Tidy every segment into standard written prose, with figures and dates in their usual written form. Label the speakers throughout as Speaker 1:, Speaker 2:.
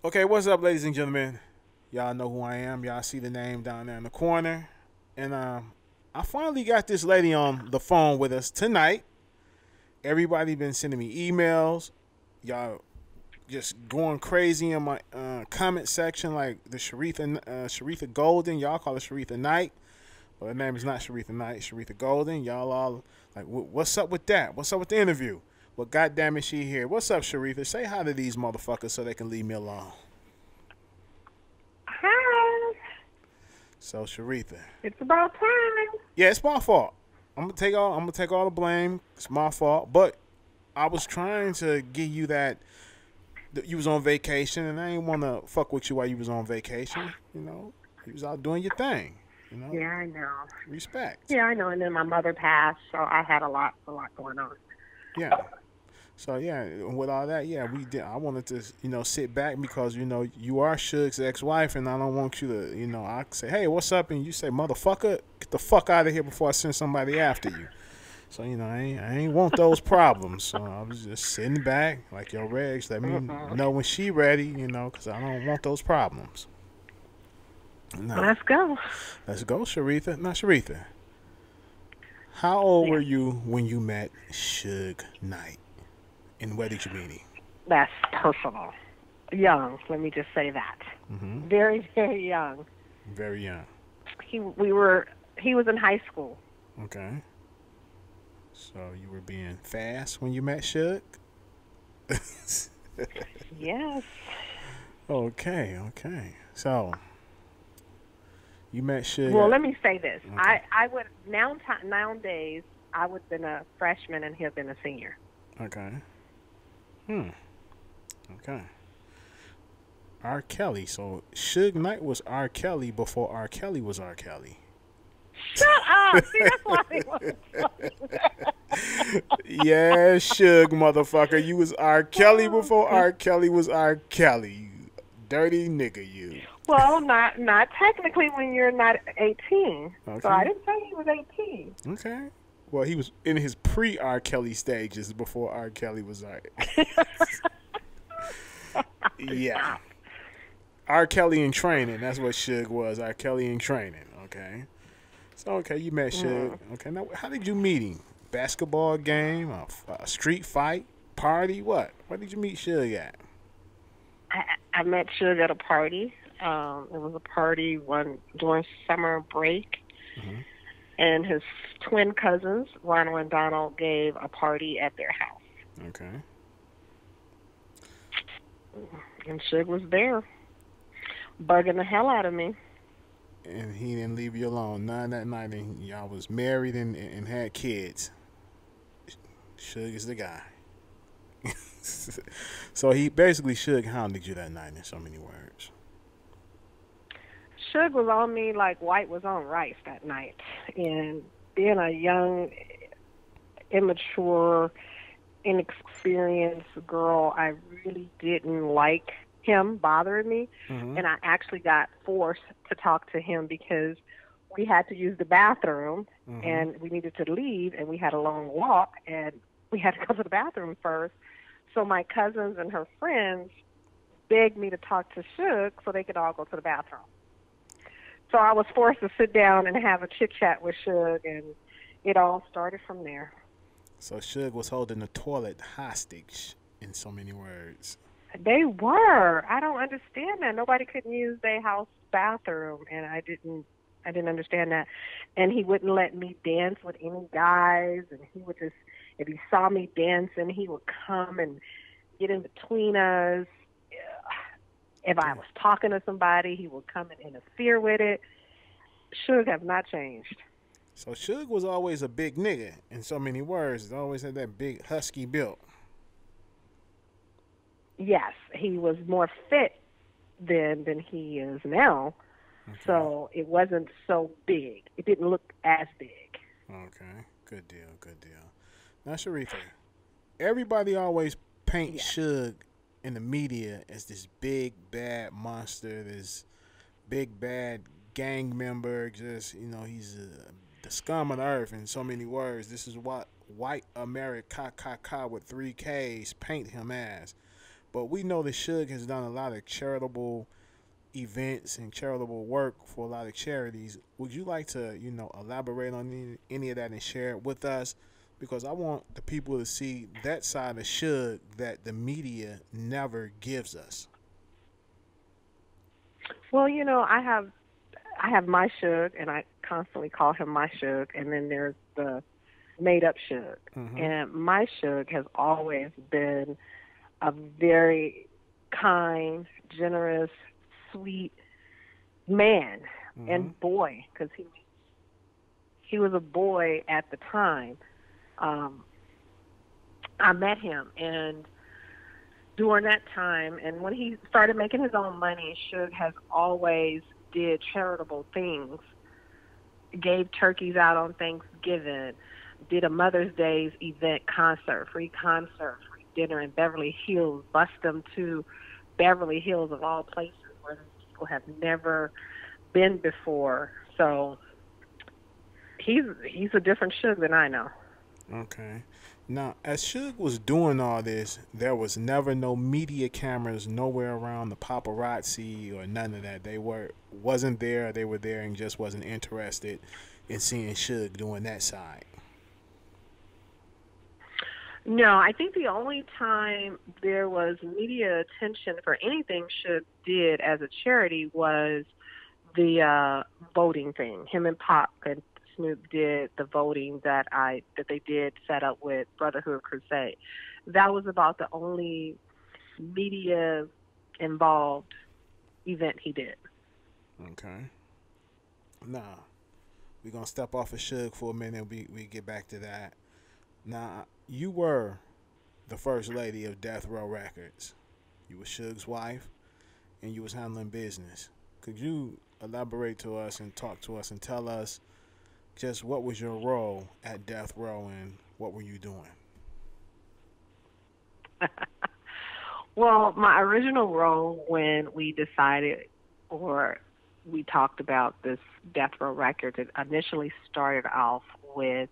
Speaker 1: Okay, what's up, ladies and gentlemen? Y'all know who I am. Y'all see the name down there in the corner. And I finally got this lady on the phone with us tonight. Everybody been sending me emails. Y'all just going crazy in my comment section, like the Sharitha Golden. Y'all call her Sharitha Knight. Well, her name is not Sharitha Knight. Sharitha Golden. Y'all all like, what's up with that? What's up with the interview? Well, goddamn it, she here. What's up, Sharitha? Say hi to these motherfuckers so they can leave me alone.
Speaker 2: Hi.
Speaker 1: So, Sharitha.
Speaker 2: It's about time.
Speaker 1: Yeah, it's my fault. I'm gonna take all the blame. It's my fault. But I was trying to give you that you was on vacation, and I didn't want to fuck with you while you was on vacation. You was out doing your thing.
Speaker 2: Yeah, I know.
Speaker 1: Respect.
Speaker 2: Yeah, I know. And then my mother passed, so I had a lot going on.
Speaker 1: Yeah. So yeah, with all that, yeah, we did. I wanted to, sit back because you are Suge's ex-wife, and I don't want you to, I say, hey, what's up, and you say, motherfucker, get the fuck out of here before I send somebody after you. So I ain't want those problems. So I was just sitting back, like your regs. Let me know when she ready, because I don't want those problems. No,
Speaker 2: Let's go.
Speaker 1: let's go, Sharitha. Not Sharitha. How old
Speaker 2: Yeah,
Speaker 1: were you when you met Suge Knight, and where did you meet him?
Speaker 2: that's personal. Young, let me just say that.
Speaker 1: Mm-hmm.
Speaker 2: Very, very young.
Speaker 1: Very young.
Speaker 2: He was in high school.
Speaker 1: Okay. So you were being fast when you met Suge?
Speaker 2: Yes.
Speaker 1: Okay. So you met Suge
Speaker 2: Well,
Speaker 1: at,
Speaker 2: let me say this.
Speaker 1: okay.
Speaker 2: I would nowadays I would have been a freshman and he had been a senior.
Speaker 1: Okay. Hmm. Okay. R. Kelly. So Suge Knight was R. Kelly before R. Kelly was R. Kelly.
Speaker 2: Shut up. See, that's why he was.
Speaker 1: Yeah, Suge motherfucker. You was R. Kelly before R. Kelly was R. Kelly. You dirty nigga, you.
Speaker 2: Well, not technically when you're not 18. So I
Speaker 1: Okay.
Speaker 2: didn't say he was 18.
Speaker 1: Okay. Well, he was in his pre R. Kelly stages before R. Kelly was R. Yeah.
Speaker 2: Stop.
Speaker 1: R. Kelly in training. That's what Suge was. R. Kelly in training. Okay. So, okay, you met Suge.
Speaker 2: Mm.
Speaker 1: Okay. Now, how did you meet him? Basketball game? A street fight? Party? What? Where did you meet Suge at?
Speaker 2: I met Suge at a party. It was a party during summer break,
Speaker 1: Hmm.
Speaker 2: and his twin cousins, Ronald and Donald, gave a party at their house,
Speaker 1: Okay.
Speaker 2: and Suge was there, bugging the hell out of me.
Speaker 1: And he didn't leave you alone. None that night, and y'all was married and had kids. Suge is the guy. So he basically Suge hounded you that night in so many words.
Speaker 2: Suge was on me like white was on rice that night, and being a young, immature, inexperienced girl, I really didn't like him bothering me,
Speaker 1: Mm-hmm.
Speaker 2: and I actually got forced to talk to him because we had to use the bathroom
Speaker 1: Mm-hmm.
Speaker 2: and we needed to leave, and we had a long walk, and we had to go to the bathroom first. So my cousins and her friends begged me to talk to Suge so they could all go to the bathroom. So I was forced to sit down and have a chit chat with Suge, and it all started from there.
Speaker 1: So Suge was holding the toilet hostage in so many words.
Speaker 2: They were. I don't understand that. Nobody could use their house bathroom, and I didn't understand that. And he wouldn't let me dance with any guys, and he would just, if he saw me dancing, he would come and get in between us. If I was talking to somebody, he would come and interfere with it. Suge have not changed.
Speaker 1: So Suge was always a big nigga in so many words. He always had that big husky build.
Speaker 2: Yes, he was more fit than he is now.
Speaker 1: Okay.
Speaker 2: So it wasn't so big. It didn't look as big.
Speaker 1: Okay. Good deal. Good deal. Now, Sharitha, everybody always paints
Speaker 2: Yes.
Speaker 1: Suge in the media as this big bad monster, this big bad gang member. Just he's the scum of the earth in so many words. This is what white America with three K's paint him as. But we know that Suge has done a lot of charitable events and charitable work for a lot of charities. Would you like to, elaborate on any of that and share it with us? Because I want the people to see that side of Suge that the media never gives us.
Speaker 2: Well, I have my Suge, and I constantly call him my Suge, and then there's the made up Suge.
Speaker 1: Mm-hmm.
Speaker 2: And my Suge has always been a very kind, generous, sweet man
Speaker 1: Mm-hmm.
Speaker 2: and boy, because he was a boy at the time. Um, I met him, and during that time, and when he started making his own money, Suge has always did charitable things, gave turkeys out on Thanksgiving, did a Mother's Day event concert, free dinner in Beverly Hills, bust them to Beverly Hills of all places where people have never been before. So he's a different Suge than I know.
Speaker 1: Okay. Now, as Suge was doing all this, there was never no media cameras nowhere around the paparazzi or none of that. They wasn't there. They were there and just wasn't interested in seeing Suge doing that side.
Speaker 2: No, I think the only time there was media attention for anything Suge did as a charity was the voting thing. Him and Pop and Snoop did the voting that they did set up with Brotherhood Crusade. That was about the only media involved event he did.
Speaker 1: Okay. Now, we're going to step off of Suge for a minute. We get back to that. Now, you were the first lady of Death Row Records. You were Suge's wife, and you was handling business. Could you elaborate to us and talk to us and tell us just what was your role at Death Row and what were you doing?
Speaker 2: Well, my original role when we decided or we talked about this Death Row Records, it initially started off with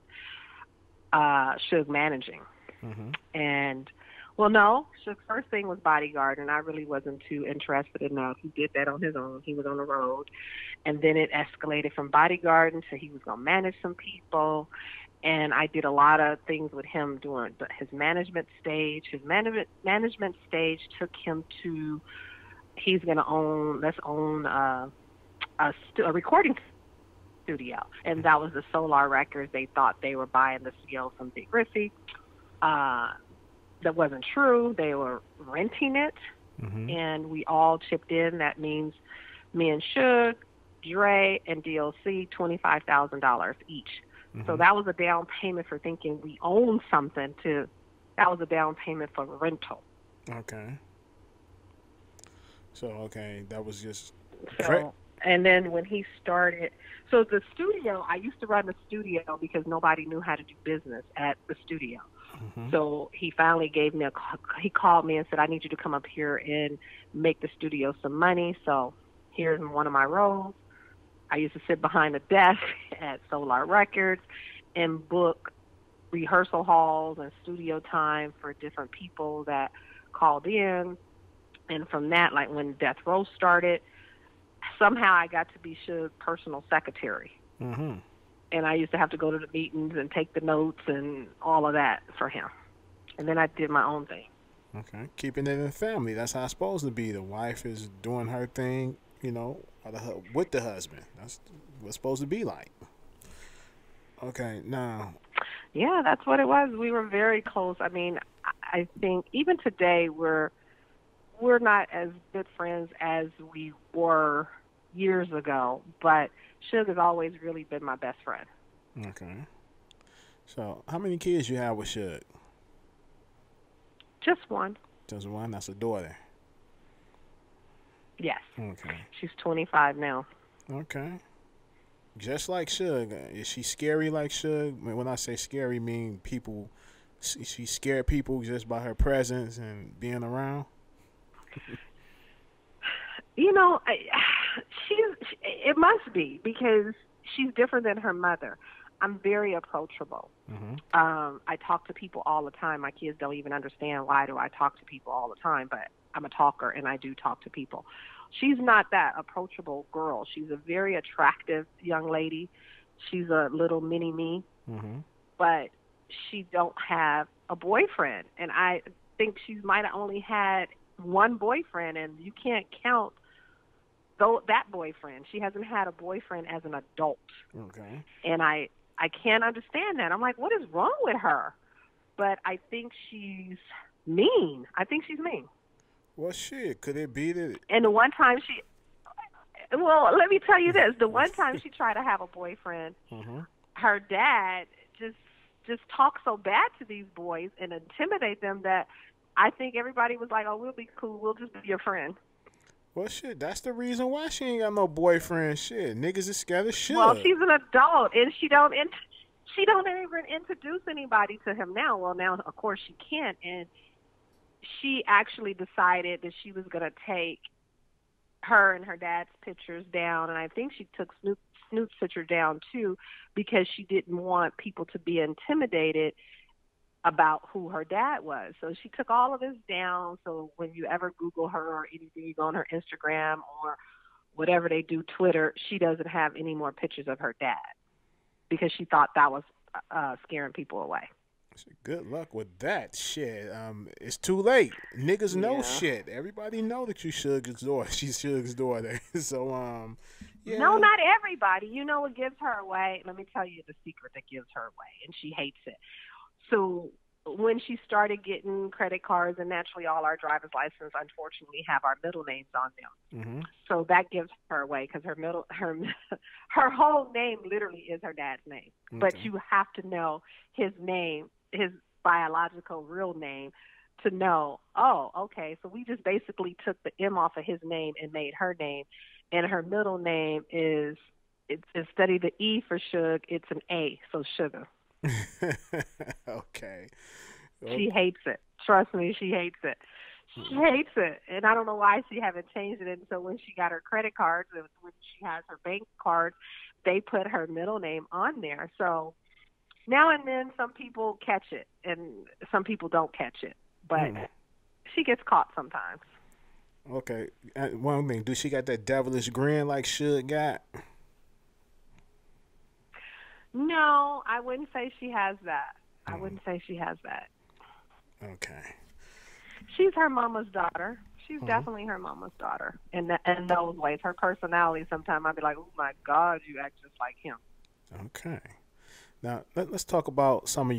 Speaker 2: Suge managing.
Speaker 1: Mm-hmm.
Speaker 2: And, well, no, Suge's first thing was bodyguard, and I really wasn't too interested in that. He did that on his own. He was on the road. And then it escalated from bodyguard until he was going to manage some people. And I did a lot of things with him during his management stage. His management stage took him to, he's going to let's own a recording studio. And that was the Solar Records. They thought they were buying the studio from Big Riffy. That wasn't true. They were renting it,
Speaker 1: Mm-hmm.
Speaker 2: and we all chipped in. That means me and Suge, Dre, and DLC, $25,000 each.
Speaker 1: Mm-hmm.
Speaker 2: So that was a down payment for thinking we own something. That was a down payment for rental.
Speaker 1: Okay. So, okay, that was just great.
Speaker 2: So, and then when he started, so the studio, I used to run the studio because nobody knew how to do business at the studio.
Speaker 1: Mm-hmm.
Speaker 2: So he finally gave me he called me and said, I need you to come up here and make the studio some money. So here's one of my roles. I used to sit behind a desk at Solar Records and book rehearsal halls and studio time for different people that called in. And from that, like when Death Row started, somehow I got to be Suge's personal secretary.
Speaker 1: Mm-hmm.
Speaker 2: And I used to have to go to the meetings and take the notes and all of that for him. And then I did my own thing.
Speaker 1: Okay. Keeping it in the family. That's how it's supposed to be. The wife is doing her thing, with the husband. That's what it's supposed to be like. Okay. Now.
Speaker 2: Yeah, that's what it was. We were very close. I mean, I think even today we're not as good friends as we were years ago, but Suge has always really been my best friend.
Speaker 1: Okay. So, how many kids you have with Suge?
Speaker 2: Just one.
Speaker 1: Just one? That's a daughter.
Speaker 2: Yes.
Speaker 1: Okay.
Speaker 2: She's 25 now.
Speaker 1: Okay. Just like Suge. Is she scary like Suge? When I say scary, I mean people. She scared people just by her presence and being around.
Speaker 2: It must be because she's different than her mother. I'm very approachable.
Speaker 1: Mm-hmm.
Speaker 2: I talk to people all the time. My kids don't even understand why do I talk to people all the time, but I'm a talker and I do talk to people. She's not that approachable girl. She's a very attractive young lady. She's a little mini me,
Speaker 1: Mm-hmm.
Speaker 2: but she don't have a boyfriend. And I think she might have only had one boyfriend, and you can't count that boyfriend. She hasn't had a boyfriend as an adult.
Speaker 1: Okay.
Speaker 2: And I can't understand that. I'm like, what is wrong with her? But I think she's mean. I think she's mean.
Speaker 1: Well, shit. Could it be that?
Speaker 2: And the one time well, let me tell you this. The one time she tried to have a boyfriend,
Speaker 1: Mm-hmm.
Speaker 2: her dad just talked so bad to these boys and intimidate them that I think everybody was like, oh, we'll be cool. We'll just be your friend.
Speaker 1: Well, shit. That's the reason why she ain't got no boyfriend. Shit, niggas is scared of shit.
Speaker 2: Well, she's an adult, and she don't even introduce anybody to him now. Well, now of course she can't, and she actually decided that she was going to take her and her dad's pictures down, and I think she took Snoop's picture down too, because she didn't want people to be intimidated about who her dad was. So she took all of this down, so when you ever Google her or anything, you go on her Instagram or whatever they do, Twitter, she doesn't have any more pictures of her dad because she thought that was scaring people away.
Speaker 1: Good luck with that shit. It's too late. Niggas know
Speaker 2: Yeah.
Speaker 1: shit. Everybody know that you Suge's daughter. She's Suge's daughter. So yeah.
Speaker 2: No, not everybody. You know what gives her away? Let me tell you the secret that gives her away, and she hates it. So when she started getting credit cards, and naturally all our driver's license unfortunately have our middle names on them.
Speaker 1: Mm-hmm.
Speaker 2: So that gives her away because her whole name literally is her dad's name.
Speaker 1: Okay.
Speaker 2: But you have to know his name, his biological real name, to know, oh, okay, so we just basically took the M off of his name and made her name. And her middle name is, instead of the E for Suge, it's an A, so Sugar.
Speaker 1: Okay.
Speaker 2: She hates it. Trust me, she hates it. She hates it. And I don't know why she haven't changed it. And so when she got her credit cards, and when she has her bank cards, they put her middle name on there. So now and then some people catch it and some people don't catch it. But she gets caught sometimes.
Speaker 1: Okay. One thing, do she got that devilish grin like Suge got?
Speaker 2: No, I wouldn't say she has that. I wouldn't say she has that.
Speaker 1: Okay.
Speaker 2: She's her mama's daughter. She's definitely her mama's daughter. In those ways, her personality. Sometimes I'd be like, "Oh my God, you act just like him."
Speaker 1: Okay. Now let's talk about some of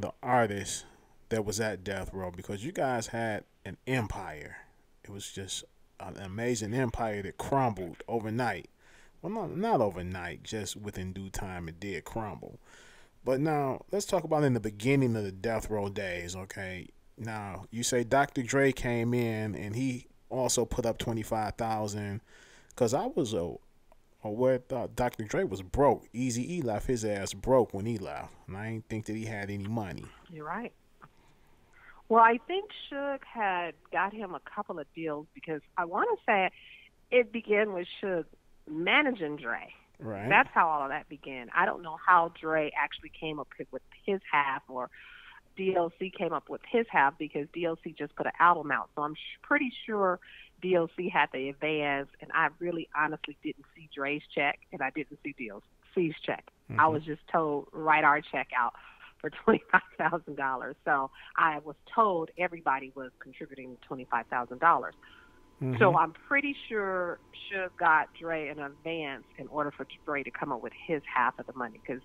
Speaker 1: the artists that was at Death Row, because you guys had an empire. It was just an amazing empire that crumbled overnight. Well, not overnight, just within due time it did crumble. But now, let's talk about in the beginning of the Death Row days, okay? Now, you say Dr. Dre came in and he also put up $25,000, because I was aware that Dr. Dre was broke. Eazy-E left his ass broke when he left, and I didn't think that he had any money.
Speaker 2: You're right. Well, I think Suge had got him a couple of deals, because I want to say it began with Suge managing Dre.
Speaker 1: Right.
Speaker 2: That's how all of that began. I don't know how Dre actually came up with his half, or DLC came up with his half, because DLC just put an album out. So I'm pretty sure DLC had the advance, and I really honestly didn't see Dre's check, and I didn't see DLC's check.
Speaker 1: Mm-hmm.
Speaker 2: I was just told, write our check out for $25,000. So I was told everybody was contributing $25,000.
Speaker 1: Mm-hmm.
Speaker 2: So I'm pretty sure Suge got Dre an advance in order for Dre to come up with his half of the money, because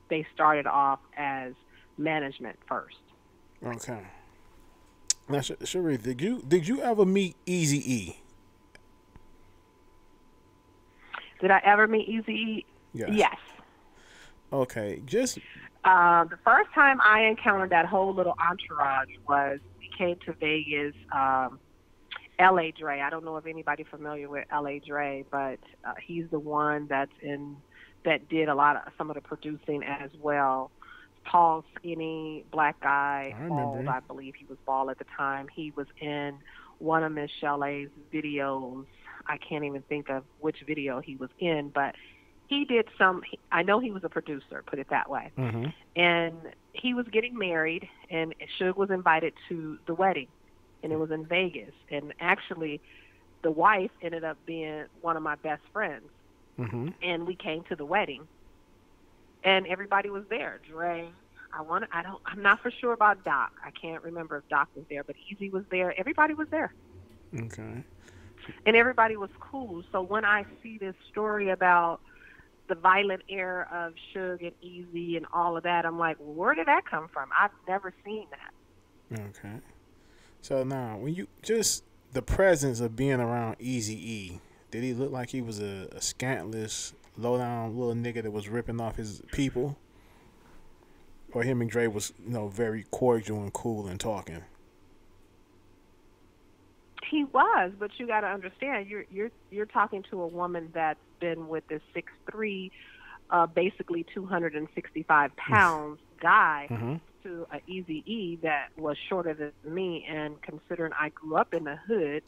Speaker 2: they started off as management first.
Speaker 1: Okay. Now, Sharitha, did you ever meet Eazy-E?
Speaker 2: Did I ever meet Eazy-E? Yes.
Speaker 1: Okay, just
Speaker 2: the first time I encountered that whole little entourage was we came to Vegas. L.A. Dre. I don't know if anybody familiar with L.A. Dre, but he's the one that did some of the producing as well. Tall, skinny, black guy, bald. I believe he was bald at the time. He was in one of Michel'le's videos. I can't even think of which video he was in, but he did some. I know he was a producer, put it that way,
Speaker 1: Mm-hmm.
Speaker 2: and he was getting married, and Suge was invited to the wedding, and it was in Vegas, and actually, the wife ended up being one of my best friends,
Speaker 1: Mm-hmm.
Speaker 2: and we came to the wedding, and everybody was there. Dre, I'm not for sure about Doc. I can't remember if Doc was there, but Eazy was there. Everybody was there,
Speaker 1: Okay.
Speaker 2: and everybody was cool. So when I see this story about the violent era of Suge and Eazy and all of that, I'm like, well, where did that come from? I've never seen that.
Speaker 1: Okay. So now, when you just the presence of being around Eazy-E, did he look like he was a scantless, low down little nigga that was ripping off his people, or him and Dre was very cordial and cool and talking?
Speaker 2: He was, but you got to understand, you're talking to a woman that's been with this 6'3", basically 265 pounds guy,
Speaker 1: Mm-hmm.
Speaker 2: to a Eazy-E that was shorter than me, and considering I grew up in the hood,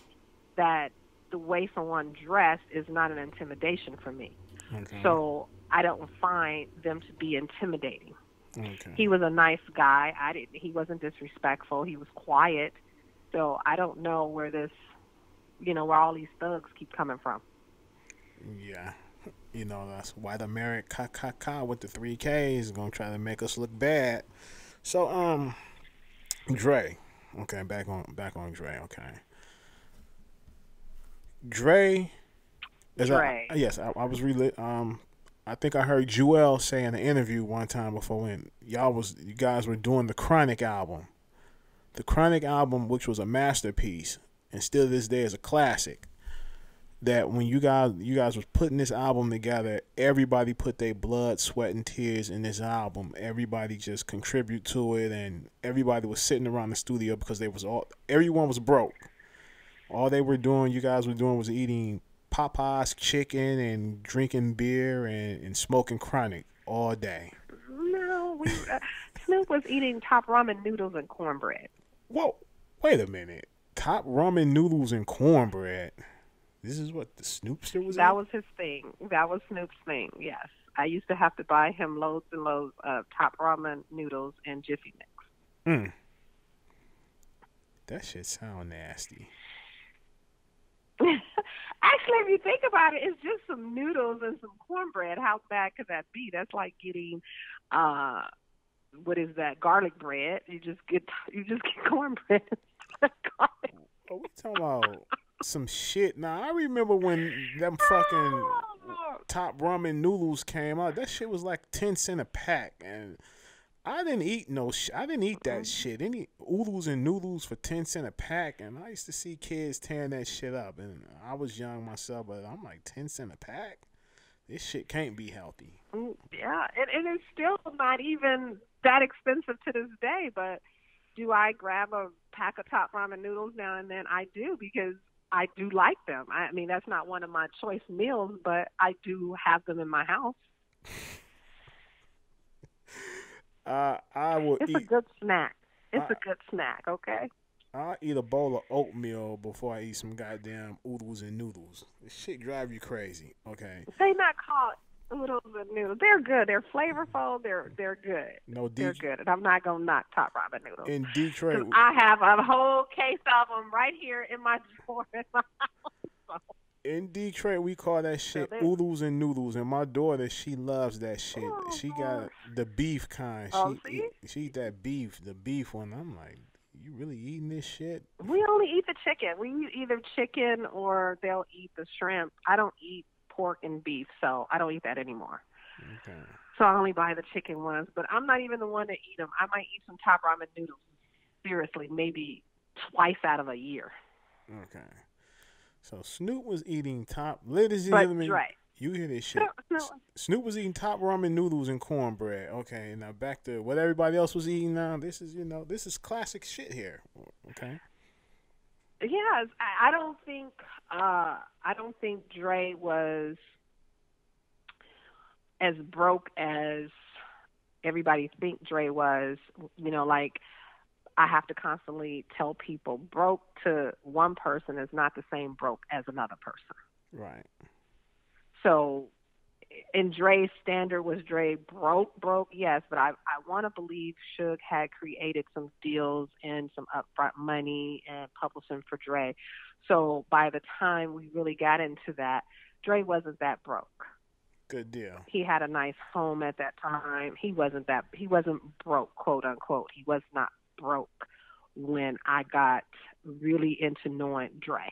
Speaker 2: that the way someone dressed is not an intimidation for me.
Speaker 1: Okay.
Speaker 2: So I don't find them to be intimidating.
Speaker 1: Okay.
Speaker 2: He was a nice guy. He wasn't disrespectful. He was quiet. So I don't know where where all these thugs keep coming from.
Speaker 1: Yeah. That's white America with the 3Ks gonna try to make us look bad. So Dre. Okay, back on Dre, okay. Dre
Speaker 2: Dre.
Speaker 1: yes, I was I think I heard Jewel say in an interview one time before, when you guys were doing the Chronic album. The Chronic album, which was a masterpiece and still to this day is a classic. That when you guys was putting this album together, everybody put their blood, sweat, and tears in this album. Everybody just contribute to it, and everybody was sitting around the studio because everyone was broke. All they were doing, you guys were doing, was eating Popeyes chicken and drinking beer and smoking Chronic all day.
Speaker 2: No, Snoop was eating top ramen noodles and cornbread.
Speaker 1: Whoa, wait a minute. Top ramen noodles and cornbread. This is what the Snoopster was
Speaker 2: That
Speaker 1: eating?
Speaker 2: was his thing. That was Snoop's thing, yes. I used to have to buy him loads and loads of top ramen noodles and Jiffy Mix.
Speaker 1: Mm. That shit sound nasty.
Speaker 2: Actually, if you think about it, it's just some noodles and some cornbread. How bad could that be? That's like getting, what is that? Garlic bread. You just get cornbread.
Speaker 1: Oh, we talking about some shit. Now, I remember when them fucking top ramen noodles came out. That shit was like 10 cents a pack, and I didn't eat I didn't eat that shit. Any oodles and noodles for 10 cents a pack, and I used to see kids tearing that shit up, and I was young myself, but I'm like, 10 cents a pack? This shit can't be healthy.
Speaker 2: Yeah, and it's still not even that expensive to this day, but do I grab a pack of top ramen noodles now and then? I do, because I do like them. I mean, that's not one of my choice meals, but I do have them in my house.
Speaker 1: I will
Speaker 2: It's
Speaker 1: eat.
Speaker 2: a good snack. It's a good snack, okay?
Speaker 1: I'll eat a bowl of oatmeal before I eat some goddamn oodles and noodles. This shit drive you crazy, okay?
Speaker 2: They not called oodles and noodles. They're good. They're flavorful. They're good. They're good. And I'm not gonna knock top ramen noodles.
Speaker 1: In Detroit,
Speaker 2: I have a whole case of them right here in my drawer in my house.
Speaker 1: in Detroit, we call that shit oodles and noodles. And my daughter, she loves that shit. She got the beef kind. She eat that beef, the beef one. I'm like, you really eating this shit?
Speaker 2: We only eat the chicken. We eat either chicken or they'll eat the shrimp. I don't eat pork and beef, so I don't eat that anymore.
Speaker 1: Okay.
Speaker 2: So I only buy the chicken ones, but I'm not even the one to eat them. I might eat some top ramen noodles, seriously, maybe twice out of a year.
Speaker 1: Okay. So Snoop was eating top. Ladies and gentlemen, you hear this shit. Snoop was eating top ramen noodles and cornbread. Okay, now back to what everybody else was eating now. This is classic shit here. Okay.
Speaker 2: Yes, I don't think Dre was as broke as everybody think Dre was. Like, I have to constantly tell people, broke to one person is not the same broke as another person.
Speaker 1: Right.
Speaker 2: So in Dre's standard, was Dre broke? Yes, but I want to believe Suge had created some deals and some upfront money and publishing for Dre. So by the time we really got into that, Dre wasn't that broke.
Speaker 1: Good deal.
Speaker 2: He had a nice home at that time. He wasn't broke, quote unquote. He was not broke when I got really into knowing Dre.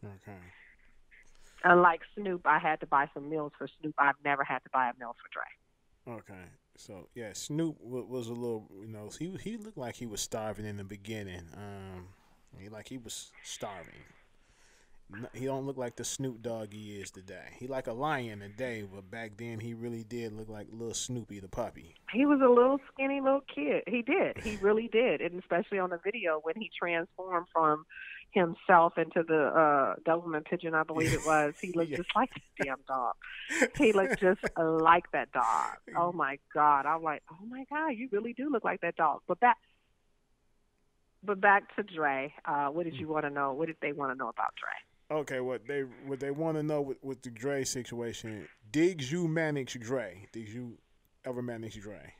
Speaker 1: Okay.
Speaker 2: Unlike Snoop, I had to buy some meals for Snoop. I've never had to buy a meal for Dre.
Speaker 1: Okay. So yeah, Snoop was a little, he looked like he was starving in the beginning. He was starving. He don't look like the Snoop Dogg he is today. He like a lion today, but back then he really did look like little Snoopy the puppy.
Speaker 2: He was a little skinny little kid. He did. He really did. And especially on the video when he transformed from himself into the Doberman pigeon, I believe it was. He looked just like the damn dog. He looked just like that dog. Oh my God. I'm like, oh my God, you really do look like that dog. But back to Dre. What did you want to know? What did they want to know about Dre?
Speaker 1: Okay, what they want to know with the Dre situation, did you manage Dre? Did you ever manage Dre?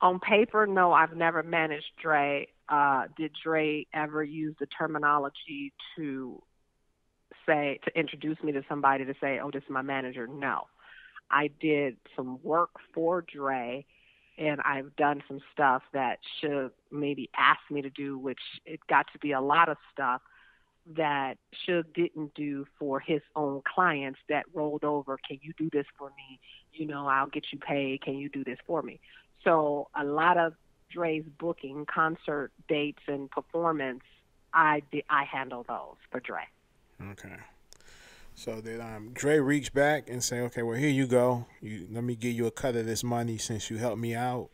Speaker 2: On paper, no, I've never managed Dre. Did Dre ever use the terminology to introduce me to somebody to say, oh, this is my manager? No. I did some work for Dre, and I've done some stuff that Suge maybe asked me to do, which it got to be a lot of stuff that Suge didn't do for his own clients that rolled over. Can you do this for me? I'll get you paid. Can you do this for me? So a lot of Dre's booking, concert dates, and performance, I handle those for Dre.
Speaker 1: Okay. So did Dre reach back and say, okay, well, here you go. Let me give you a cut of this money since you helped me out?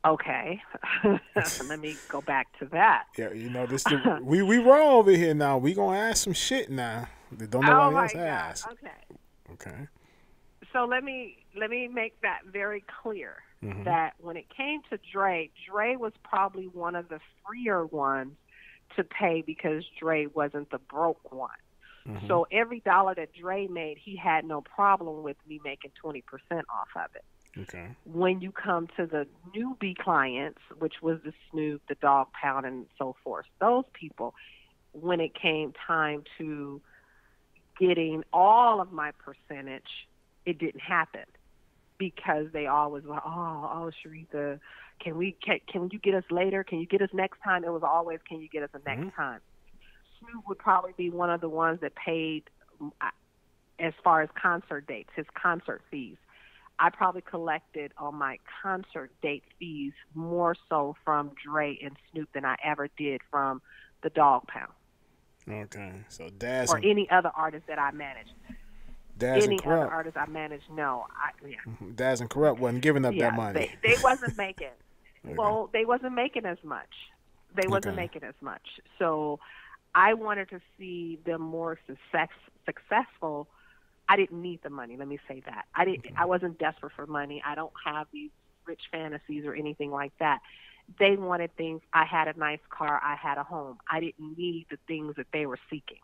Speaker 2: Okay. Let me go back to that.
Speaker 1: Yeah, we raw over here now. We gonna ask some shit now that don't nobody else ask. Okay.
Speaker 2: So let me make that very clear. That when it came to Dre was probably one of the freer ones to pay because Dre wasn't the broke one. So every dollar that Dre made, he had no problem with me making 20% off of it.
Speaker 1: Okay.
Speaker 2: When you come to the newbie clients, which was the Snoop, the Dog Pound, and so forth, those people, when it came time to getting all of my percentage, it didn't happen. Because they always were, oh, Sharitha, can you get us later? Can you get us next time? It was always, can you get us the next time? Snoop would probably be one of the ones that paid as far as concert dates, his concert fees. I probably collected on my concert date fees more so from Dre and Snoop than I ever did from the Dog Pound.
Speaker 1: Okay, so Daz
Speaker 2: or any other artist that I managed.
Speaker 1: Daz
Speaker 2: Any
Speaker 1: and Corrupt.
Speaker 2: other artist I managed, no.
Speaker 1: Daz and Corrupt wasn't giving up that money.
Speaker 2: They wasn't making.
Speaker 1: Okay.
Speaker 2: Well, they wasn't making as much. So I wanted to see them more successful. I didn't need the money. Let me say that. I wasn't desperate for money. I don't have these rich fantasies or anything like that. They wanted things. I had a nice car. I had a home. I didn't need the things that they were seeking.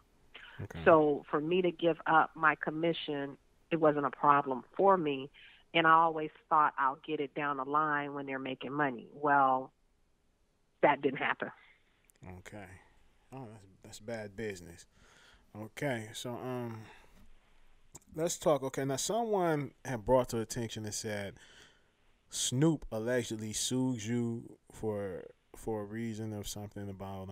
Speaker 2: Okay. So for me to give up my commission, it wasn't a problem for me. And I always thought I'll get it down the line when they're making money. Well, that didn't happen.
Speaker 1: Okay. Oh, that's bad business. Okay, so let's talk. Okay, now someone had brought to attention and said Snoop allegedly sued you for a reason of something about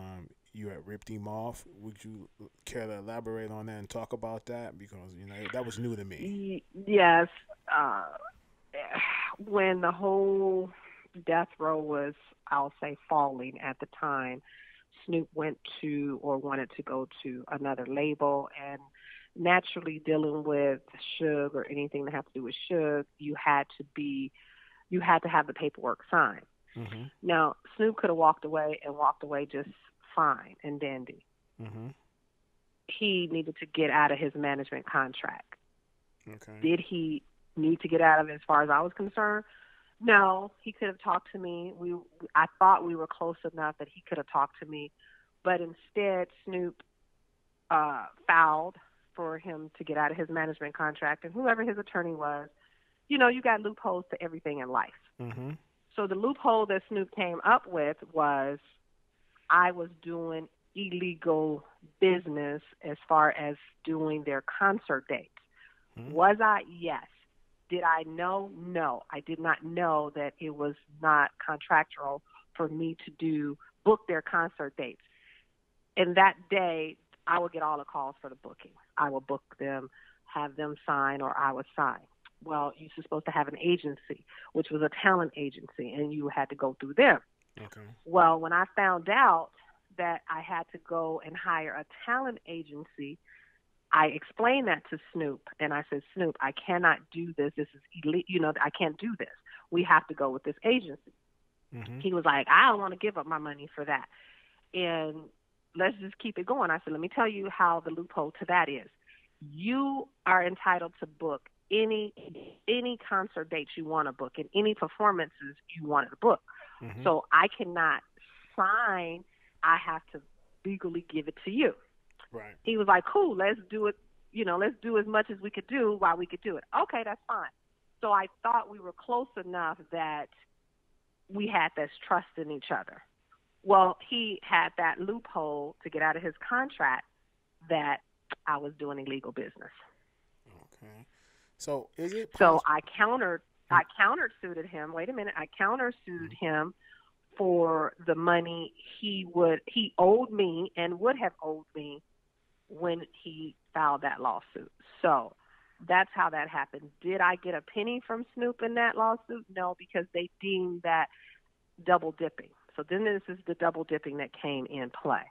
Speaker 1: you had ripped him off. Would you care to elaborate on that and talk about that? Because, that was new to me.
Speaker 2: Yes. When the whole death row was, I'll say, falling at the time, Snoop went to or wanted to go to another label. And naturally dealing with Suge or anything that had to do with Suge, you had to have the paperwork signed. Mm-hmm. Now, Snoop could have walked away just fine and dandy. Mm-hmm. He needed to get out of his management contract. Okay. Did he need to get out of it as far as I was concerned? No, he could have talked to me. I thought we were close enough that he could have talked to me, but instead Snoop filed for him to get out of his management contract, and whoever his attorney was, you got loopholes to everything in life.
Speaker 1: Mm-hmm.
Speaker 2: So the loophole that Snoop came up with was I was doing illegal business as far as doing their concert dates.
Speaker 1: Mm-hmm.
Speaker 2: Was I? Yes. Did I know? No. I did not know that it was not contractual for me to book their concert dates. And that day, I would get all the calls for the booking. I would book them, have them sign, or I would sign. Well, you're supposed to have an agency, which was a talent agency, and you had to go through them.
Speaker 1: Okay.
Speaker 2: Well, when I found out that I had to go and hire a talent agency, I explained that to Snoop, and I said, Snoop, I cannot do this. This is illegal. I can't do this. We have to go with this agency.
Speaker 1: Mm-hmm.
Speaker 2: He was like, I don't want to give up my money for that. And let's just keep it going. I said, let me tell you how the loophole to that is. You are entitled to book any concert dates you want to book and any performances you want to book.
Speaker 1: Mm-hmm.
Speaker 2: So I cannot sign. I have to legally give it to you.
Speaker 1: Right.
Speaker 2: He was like, cool, let's do it. Let's do as much as we could do while we could do it. Okay, that's fine. So I thought we were close enough that we had this trust in each other. Well, he had that loophole to get out of his contract that I was doing illegal business.
Speaker 1: Okay. So is it
Speaker 2: So I countersued him. Wait a minute. I countersued him for the money he owed me and would have owed me when he filed that lawsuit. So that's how that happened. Did I get a penny from Snoop in that lawsuit? No, because they deemed that double dipping. So then this is the double dipping that came in play.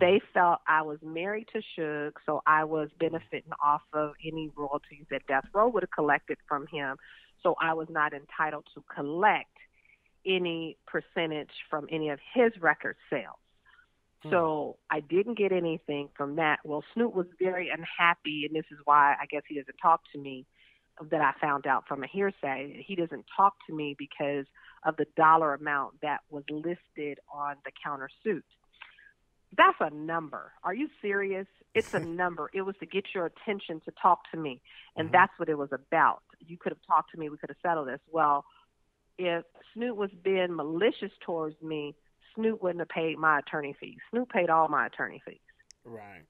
Speaker 2: They felt I was married to Suge, so I was benefiting off of any royalties that Death Row would have collected from him. So I was not entitled to collect any percentage from any of his record sales. So I didn't get anything from that. Well, Snoop was very unhappy, and this is why I guess he doesn't talk to me, that I found out from a hearsay. He doesn't talk to me because of the dollar amount that was listed on the countersuit. That's a number. Are you serious? It's a number. It was to get your attention to talk to me, and that's what it was about. You could have talked to me. We could have settled this. Well, if Snoop was being malicious towards me, Snoop wouldn't have paid my attorney fees. Snoop paid all my attorney fees.
Speaker 1: Right.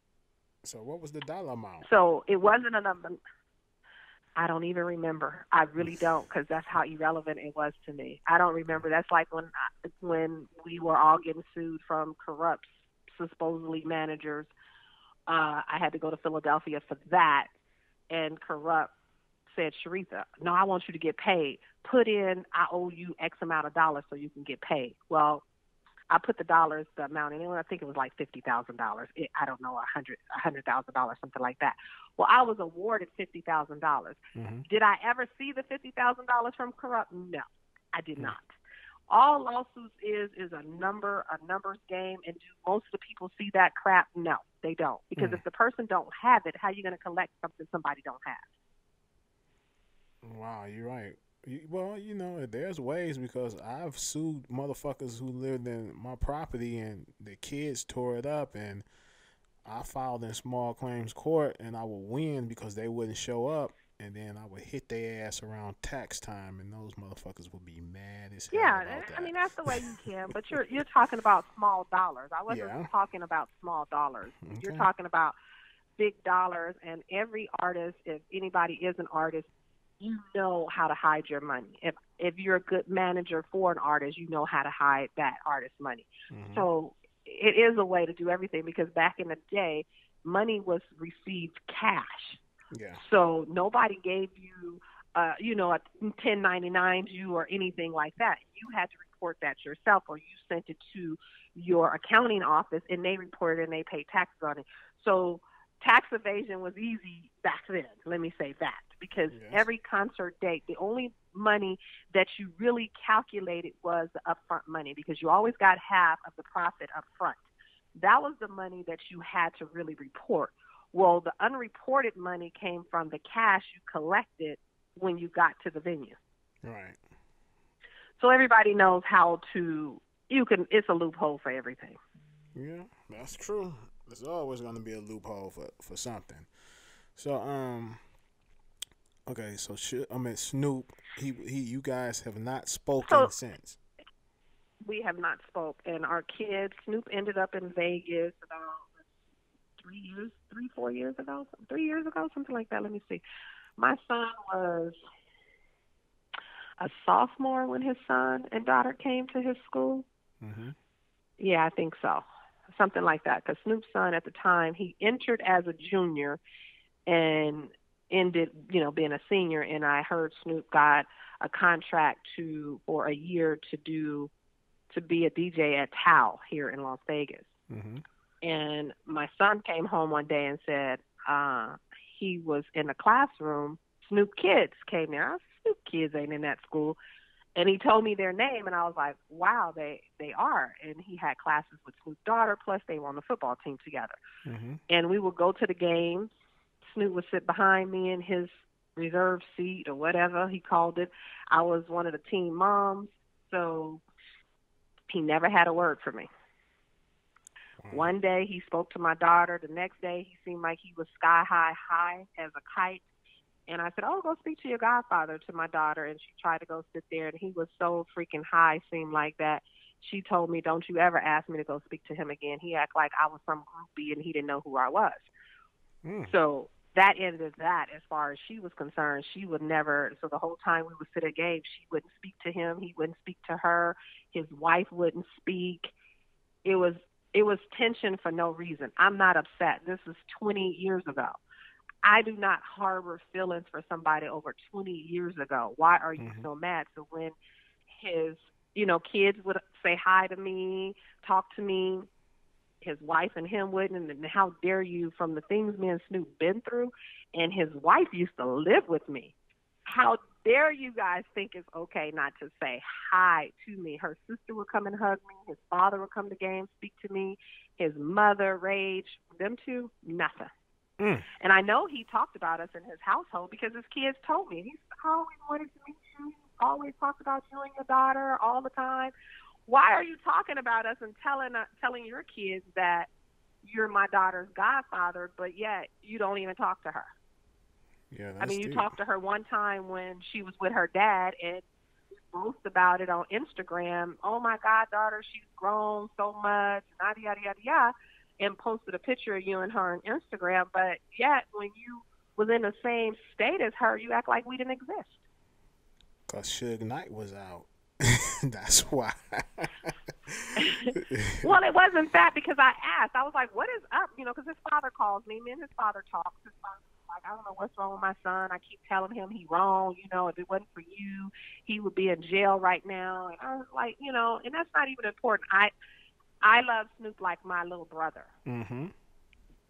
Speaker 1: So what was the dollar amount?
Speaker 2: So it wasn't a number. I don't even remember. I really don't, because that's how irrelevant it was to me. I don't remember. That's like when we were all getting sued from corrupt, supposedly managers. I had to go to Philadelphia for that, and corrupt said, Sharitha, no, I want you to get paid. Put in, I owe you X amount of dollars so you can get paid. Well, I put the amount in, and I think it was like $50,000. I don't know, $100,000, something like that. Well, I was awarded $50,000. Did I ever see the $50,000 from corrupt? No, I did not. All lawsuits is a numbers game, and do most of the people see that crap? No, they don't. Because if the person don't have it, how are you going to collect something somebody don't have?
Speaker 1: Wow, you're right. Well, there's ways, because I've sued motherfuckers who lived in my property and the kids tore it up, and I filed in small claims court, and I would win because they wouldn't show up, and then I would hit their ass around tax time, and those motherfuckers would be mad as hell about that.
Speaker 2: I mean, that's the way you can, but you're talking about small dollars. I wasn't talking about small dollars. Okay. You're talking about big dollars, and every artist, if anybody is an artist, you know how to hide your money. If you're a good manager for an artist, you know how to hide that artist's money. So it is a way to do everything, because back in the day, money was received cash.
Speaker 1: Yeah.
Speaker 2: So nobody gave you, a 1099 you or anything like that. You had to report that yourself, or you sent it to your accounting office, and they reported and they paid taxes on it. So tax evasion was easy back then. Let me say that. Because every concert date, the only money that you really calculated was the upfront money, because you always got half of the profit up front. That was the money that you had to really report. Well, the unreported money came from the cash you collected when you got to the venue.
Speaker 1: Right.
Speaker 2: So everybody knows how to. It's a loophole for everything.
Speaker 1: Yeah, that's true. There's always gonna be a loophole for something. So okay, so I mean Snoop, you guys have not spoken
Speaker 2: So
Speaker 1: since.
Speaker 2: we have not spoke, and our kids. Snoop ended up in Vegas about 3 years, 4 years ago, 3 years ago, something like that. Let me see. My son was a sophomore when his son and daughter came to his school.
Speaker 1: Mhm.
Speaker 2: Yeah, I think so. Something like that. Because Snoop's son at the time, he entered as a junior and ended, being a senior. And I heard Snoop got a contract for a year to be a DJ at Tao here in Las Vegas.
Speaker 1: Mhm.
Speaker 2: And my son came home one day and said he was in the classroom. Snoop kids came there. I said, Snoop kids ain't in that school. And he told me their name, and I was like, wow, they are. And he had classes with Snoop's daughter, plus they were on the football team together.
Speaker 1: Mhm.
Speaker 2: And we would go to the games. Snoop would sit behind me in his reserve seat or whatever he called it. I was one of the team moms, so he never had a word for me.
Speaker 1: Wow.
Speaker 2: One day he spoke to my daughter. The next day he seemed like he was sky high as a kite. And I said, oh, go speak to your godfather, to my daughter. And she tried to go sit there, and he was so freaking high, seemed like that. She told me, don't you ever ask me to go speak to him again. He acted like I was some groupie and he didn't know who I was.
Speaker 1: Mm.
Speaker 2: So that ended that as far as she was concerned. She would never, so the whole time we would sit at games, she wouldn't speak to him. He wouldn't speak to her. His wife wouldn't speak. It was tension for no reason. I'm not upset. This is 20 years ago. I do not harbor feelings for somebody over 20 years ago. Why are you
Speaker 1: Mhm.
Speaker 2: so mad? So when his, kids would say hi to me, talk to me, his wife and him wouldn't, and how dare you, from the things me and Snoop been through, and his wife used to live with me. How dare you guys think it's okay not to say hi to me? Her sister would come and hug me. His father would come to games, speak to me. His mother, Rage, them two, nothing.
Speaker 1: Mm.
Speaker 2: And I know he talked about us in his household because his kids told me. He always wanted to meet you. He always talked about you and your daughter all the time. Why are you talking about us and telling your kids that you're my daughter's godfather, but yet you don't even talk to her?
Speaker 1: Yeah,
Speaker 2: I
Speaker 1: that's
Speaker 2: mean, you
Speaker 1: deep.
Speaker 2: talked to her one time when she was with her dad, and you boast about it on Instagram. Oh my God, daughter, she's grown so much, yada yada yada yada, and posted a picture of you and her on Instagram. But yet, when you was in the same state as her, you act like we didn't exist.
Speaker 1: Cause Suge Knight was out. That's why.
Speaker 2: Well, it wasn't that, because I asked. I was like, what is up? Because his father calls me. Me and his father talks. His father was like, I don't know what's wrong with my son. I keep telling him he wrong. If it wasn't for you, he would be in jail right now. And I was like, and that's not even important. I love Snoop like my little brother.
Speaker 1: Mhm.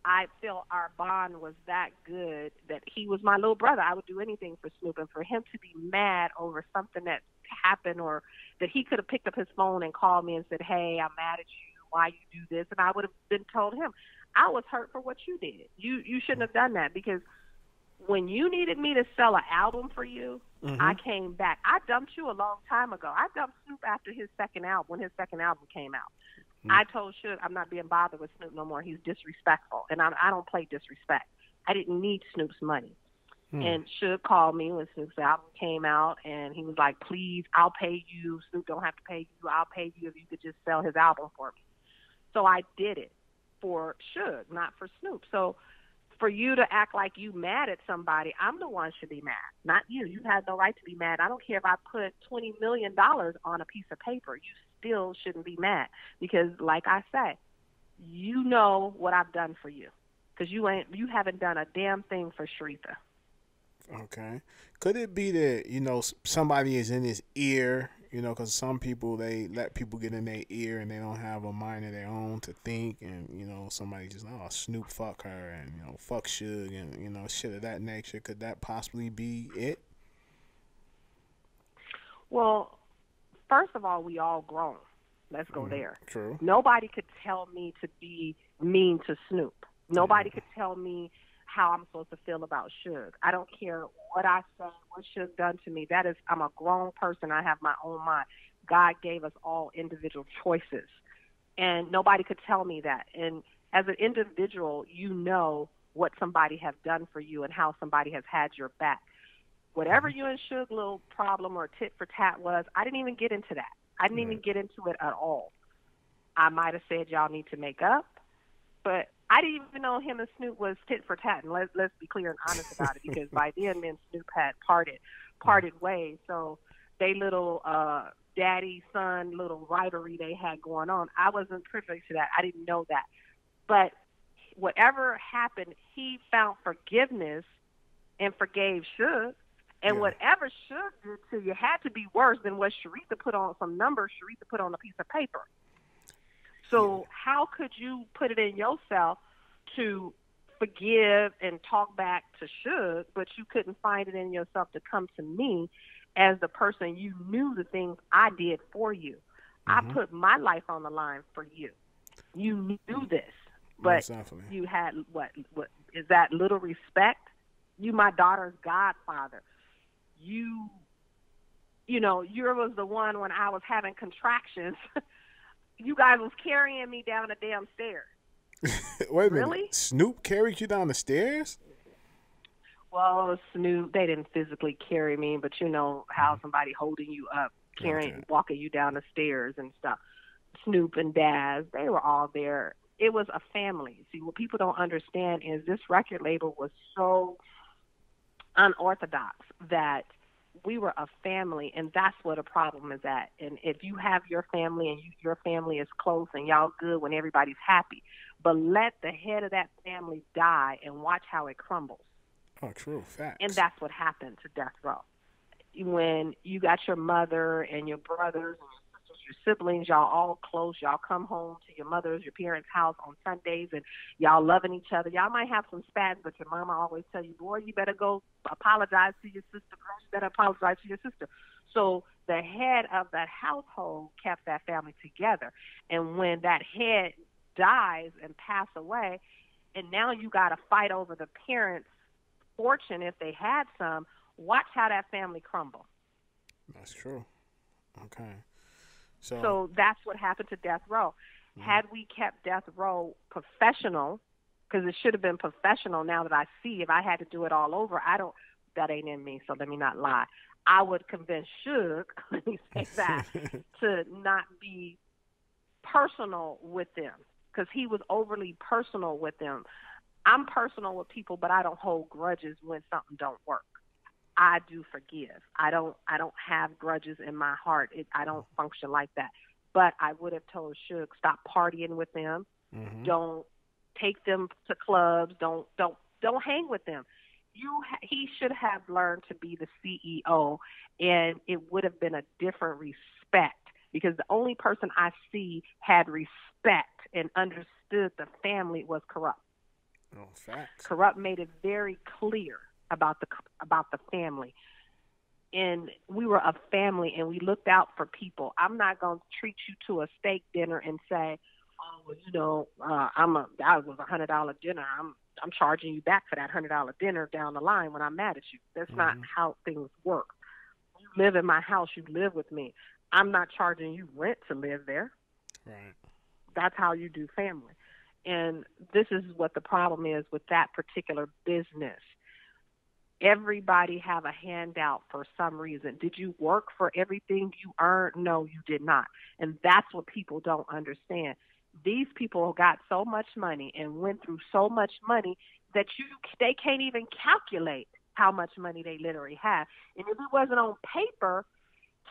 Speaker 2: I feel our bond was that good that he was my little brother. I would do anything for Snoop, and for him to be mad over something that happened, or that he could have picked up his phone and called me and said, hey, I'm mad at you. Why you do this? And I would have been told him, I was hurt for what you did. You shouldn't have done that, because when you needed me to sell an album for you, I
Speaker 1: Mhm.
Speaker 2: came back. I dumped you a long time ago. I dumped Snoop after his second album, when his second album came out.
Speaker 1: Mm.
Speaker 2: I told Suge I'm not being bothered with Snoop no more. He's disrespectful, and I don't play disrespect. I didn't need Snoop's money.
Speaker 1: Mm.
Speaker 2: And Suge called me when Snoop's album came out, and he was like, please, I'll pay you. Snoop don't have to pay you. I'll pay you if you could just sell his album for me. So I did it for Suge, not for Snoop. So for you to act like you mad at somebody, I'm the one should be mad, not you. You have no right to be mad. I don't care if I put $20 million on a piece of paper. You still shouldn't be mad, because, like I say, you know what I've done for you, because you haven't done a damn thing for Sharitha.
Speaker 1: Okay. Could it be that somebody is in his ear? Because some people, they let people get in their ear and they don't have a mind of their own to think, and somebody just, oh, Snoop fuck her, and fuck Suge, and shit of that nature. Could that possibly be it?
Speaker 2: Well, first of all, we all grown. Let's go
Speaker 1: Mm.
Speaker 2: there.
Speaker 1: True.
Speaker 2: Nobody could tell me to be mean to Snoop.
Speaker 1: Yeah.
Speaker 2: Nobody could tell me how I'm supposed to feel about Suge. I don't care what I say, what Suge done to me. I'm a grown person. I have my own mind. God gave us all individual choices, and nobody could tell me that. And as an individual, you know what somebody has done for you and how somebody has had your back. Whatever you and Suge little problem or tit for tat was, I didn't even get into that. I didn't even get into it at all. I might have said y'all need to make up, but I didn't even know him and Snoop was tit for tat. And let's be clear and honest about it, because by then, me and Snoop had parted ways. So they little daddy son little rivalry they had going on, I wasn't privy to that. I didn't know that. But whatever happened, he found forgiveness and forgave Suge. And whatever Suge did to you had to be worse than what Sharitha put on some numbers Sharitha put on a piece of paper. So how could you put it in yourself to forgive and talk back to Suge, but you couldn't find it in yourself to come to me as the person you knew the things I did for you? I put my life on the line for you. You knew this, but you had what is that little respect? You my daughter's godfather. You was the one when I was having contractions. You guys was carrying me down the damn stairs.
Speaker 1: Wait a minute.
Speaker 2: Really?
Speaker 1: Snoop carried you down the stairs?
Speaker 2: Well, Snoop, they didn't physically carry me, but you know how somebody holding you up, walking you down the stairs and stuff. Snoop and Daz, they were all there. It was a family. See, what people don't understand is this record label was so unorthodox that we were a family, and that's where the problem is at. And if you have your family and your family is close and y'all good when everybody's happy, but let the head of that family die and watch how it crumbles.
Speaker 1: Oh, true. Facts.
Speaker 2: And that's what happened to Death Row. When you got your mother and your brothers and your sisters, your siblings, y'all all close, y'all come home to your mother's, your parents' house on Sundays, and y'all loving each other. Y'all might have some spats, but your mama always tell you, boy, you better go apologize to your sister. Girl, you better apologize to your sister. So the head of that household kept that family together. And when that head dies and pass away, and now you got to fight over the parents' fortune if they had some, watch how that family crumble.
Speaker 1: That's true. Okay.
Speaker 2: So that's what happened to Death Row. Had we kept Death Row professional, because it should have been professional now that I see, if I had to do it all over, that ain't in me, so let me not lie. I would convince Suge, let me say that, to not be personal with them, because he was overly personal with them. I'm personal with people, but I don't hold grudges when something don't work. I do forgive. I don't have grudges in my heart. I don't function like that. But I would have told Suge, stop partying with them. Don't take them to clubs. Don't hang with them. He should have learned to be the CEO, and it would have been a different respect, because the only person I see had respect and understood the family was Corrupt.
Speaker 1: Oh, facts.
Speaker 2: Corrupt made it very clear about the family, and we were a family, and we looked out for people. I'm not going to treat you to a steak dinner and say, oh, well, you know, that was $100 dinner. I'm charging you back for that $100 dinner down the line when I'm mad at you. That's not how things work. You live in my house. You live with me. I'm not charging you rent to live there.
Speaker 1: Right.
Speaker 2: That's how you do family. And this is what the problem is with that particular business. Everybody have a handout for some reason. Did you work for everything you earned? No, you did not. And that's what people don't understand. These people got so much money and went through so much money that they can't even calculate how much money they literally have. And if it wasn't on paper,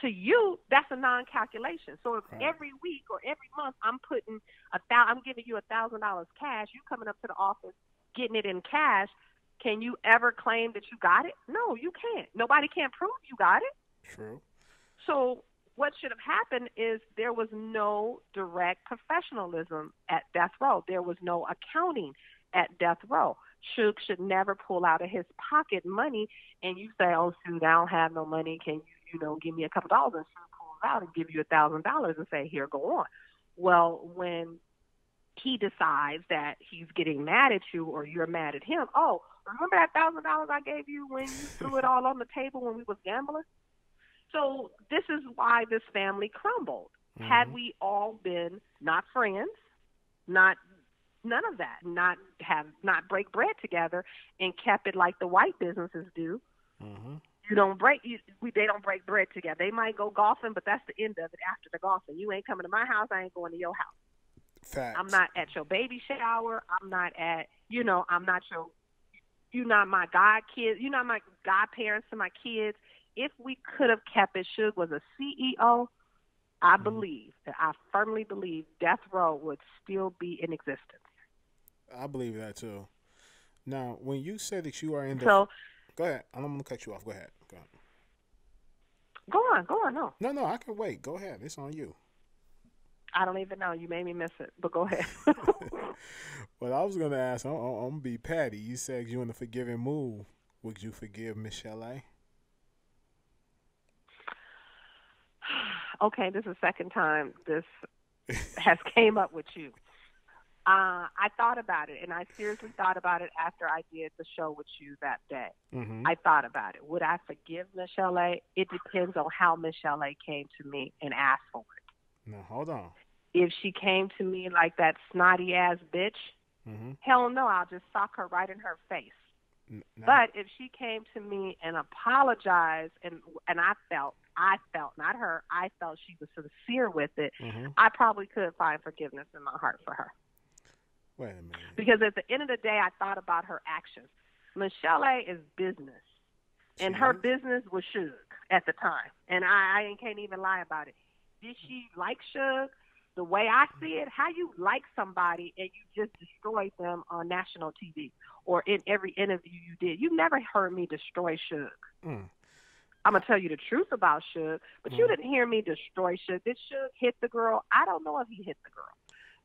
Speaker 2: to you, that's a non-calculation. So if every week or every month I'm giving you $1,000 cash, you coming up to the office getting it in cash, can you ever claim that you got it? No, you can't. Nobody can prove you got it.
Speaker 1: True.
Speaker 2: So what should have happened is there was no direct professionalism at Death Row. There was no accounting at Death Row. Suge should never pull out of his pocket money and you say, oh, shoot, I don't have no money. Can you, give me a couple dollars? And Suge pulls out and give you $1,000 and say, here, go on. Well, when he decides that he's getting mad at you or you're mad at him, oh, Remember that $1,000 I gave you when you threw it all on the table when we was gambling? So this is why this family crumbled. Had we all been not friends, not none of that, not break bread together and kept it like the white businesses do. You don't break. They don't break bread together. They might go golfing, but that's the end of it. After the golfing, you ain't coming to my house. I ain't going to your house.
Speaker 1: Facts.
Speaker 2: I'm not at your baby shower. I'm not at. I'm not your. You're not my god kids. You're not my godparents to my kids. If we could have kept it, Suge was a CEO. I firmly believe Death Row would still be in existence.
Speaker 1: I believe that too. Now, when you said that you are in the,
Speaker 2: So
Speaker 1: go ahead. I'm gonna cut you off. Go ahead.
Speaker 2: go on. No,
Speaker 1: No, I can wait. Go ahead. It's on you.
Speaker 2: I don't even know. You made me miss it, but go ahead.
Speaker 1: Well, I was gonna ask. I'm gonna be Patty. You said you in the forgiving mood. Would you forgive Michel'le?
Speaker 2: Okay, this is the second time this has came up with you. I thought about it, and I seriously thought about it after I did the show with you that day. I thought about it. Would I forgive Michel'le? It depends on how Michel'le came to me and asked for it.
Speaker 1: Now, hold on.
Speaker 2: If she came to me like that snotty-ass bitch, hell no, I'll just sock her right in her face. But if she came to me and apologized, and I felt, not her, I felt she was sincere with it, I probably could find forgiveness in my heart for her.
Speaker 1: Wait a minute.
Speaker 2: Because at the end of the day, I thought about her actions. Michel'le is business. And her business was Suge at the time. And I can't even lie about it. Did she like Suge? The way I see it, how you like somebody and you just destroyed them on national TV or in every interview you did. You never heard me destroy Suge. I'm going to tell you the truth about Suge, but you didn't hear me destroy Suge. Did Suge hit the girl? I don't know if he hit the girl.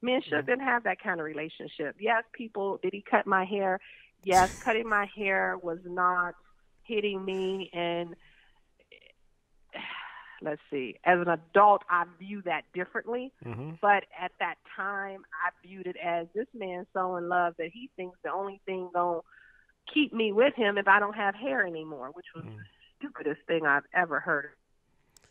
Speaker 2: Me and Suge didn't have that kind of relationship. Yes, did he cut my hair? Yes, cutting my hair was not hitting me. And let's see, as an adult, I view that differently. But at that time, I viewed it as this man's so in love that he thinks the only thing going to keep me with him if I don't have hair anymore, which was the stupidest thing I've ever heard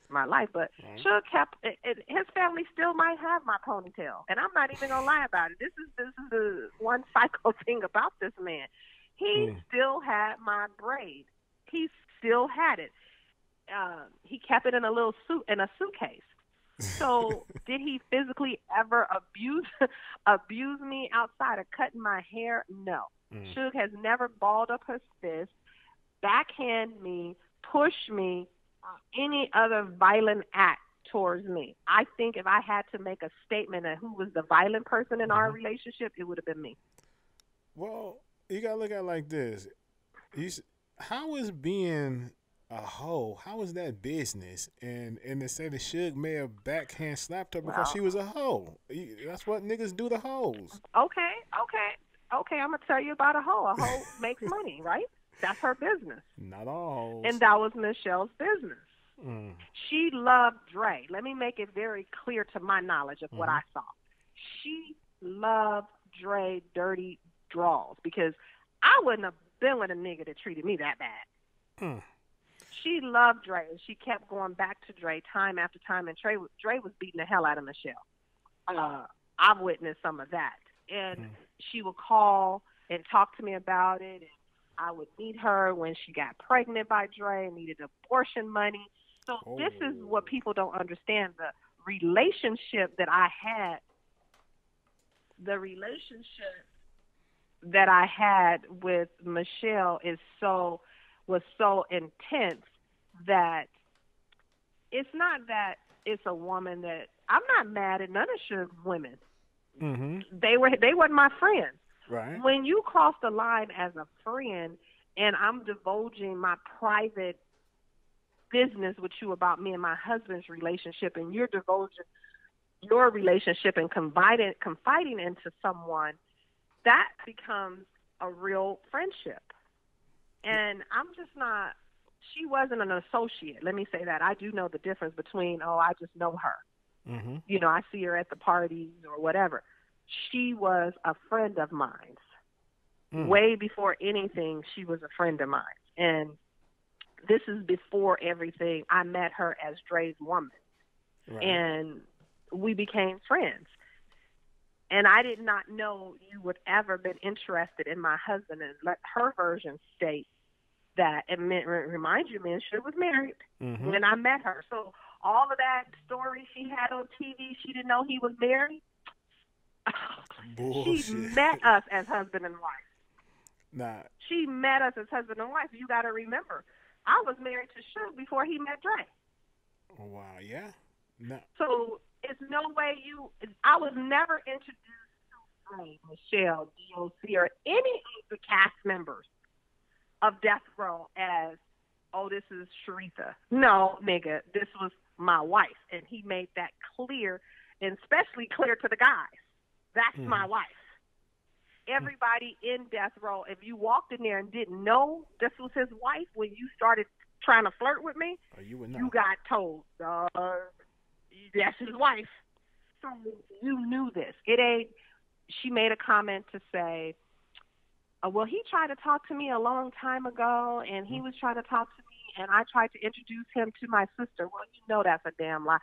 Speaker 2: in my life. But Suge kept his family still might have my ponytail, and I'm not even gonna lie about it. This is the one psycho thing about this man. He still had my braid. He still had it. He kept it in a little suitcase. So did he physically ever abuse me outside of cutting my hair? No. Suge has never balled up his fist, backhand me, pushed me, any other violent act towards me. I think if I had to make a statement of who was the violent person in our relationship, it would have been me.
Speaker 1: Well, you gotta look at it like this. How is being a hoe? How is that business? And to say that Suge may have backhand slapped her because she was a hoe. That's what niggas do to hoes.
Speaker 2: Okay. I'm gonna tell you about a hoe. A hoe makes money, right? That's her business.
Speaker 1: Not all hoes.
Speaker 2: And that was Michelle's business. She loved Dre. Let me make it very clear to my knowledge of what I saw. She loved Dre dirty draws because I wouldn't have been with a nigga that treated me that bad. She loved Dre, and she kept going back to Dre time after time, and Dre was beating the hell out of Michelle. I've witnessed some of that. And she would call and talk to me about it, and I would meet her when she got pregnant by Dre and needed abortion money. So this is what people don't understand. The relationship that I had with Michelle was so intense that it's not that it's a woman that I'm not mad at none of Suge's women. They weren't my friends.
Speaker 1: Right.
Speaker 2: When you cross the line as a friend and I'm divulging my private business with you about me and my husband's relationship, and you're divulging your relationship and confiding into someone, that becomes a real friendship. And I'm just not, she wasn't an associate. Let me say that. I do know the difference between, I just know her. I see her at the parties or whatever. She was a friend of mine. Way before anything, she was a friend of mine. And this is before everything. I met her as Dre's woman.
Speaker 1: Right.
Speaker 2: And we became friends. And I did not know you would ever been interested in my husband. And let her version state that, and remind you, Michel'le was married when I met her. So all of that story she had on TV, she didn't know he was married.
Speaker 1: Bullshit.
Speaker 2: She met us as husband and wife.
Speaker 1: Nah.
Speaker 2: She met us as husband and wife. You got to remember, I was married to Suge before he met Dre.
Speaker 1: Oh, wow, yeah. No.
Speaker 2: So it's no way I was never introduced to Dre, Michel'le, DOC, or any of the cast members of Death Row as, oh, this is Sharitha. No, nigga, this was my wife. And he made that clear, and especially clear to the guys. That's my wife. Everybody in Death Row, if you walked in there and didn't know this was his wife when you started trying to flirt with me, you got told, that's his wife. So you knew this. It ain't, she made a comment to say, well, he tried to talk to me a long time ago, and he was trying to talk to me, and I tried to introduce him to my sister. Well, you know that's a damn lie.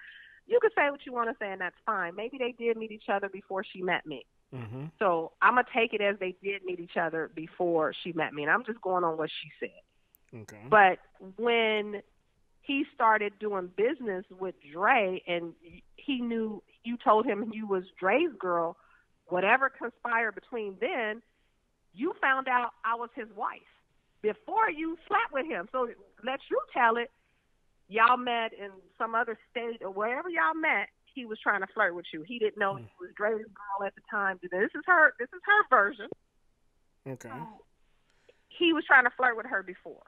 Speaker 2: You can say what you want to say, and that's fine. Maybe they did meet each other before she met me. So I'm going to take it as they did meet each other before she met me, and I'm just going on what she said.
Speaker 1: Okay.
Speaker 2: But when he started doing business with Dre, and he knew you told him you was Dre's girl, whatever conspired between then, you found out I was his wife before you slept with him. So let you tell it. Y'all met in some other state or wherever y'all met. He was trying to flirt with you. He didn't know he was Dre's girl at the time. This is her version.
Speaker 1: Okay.
Speaker 2: So he was trying to flirt with her before.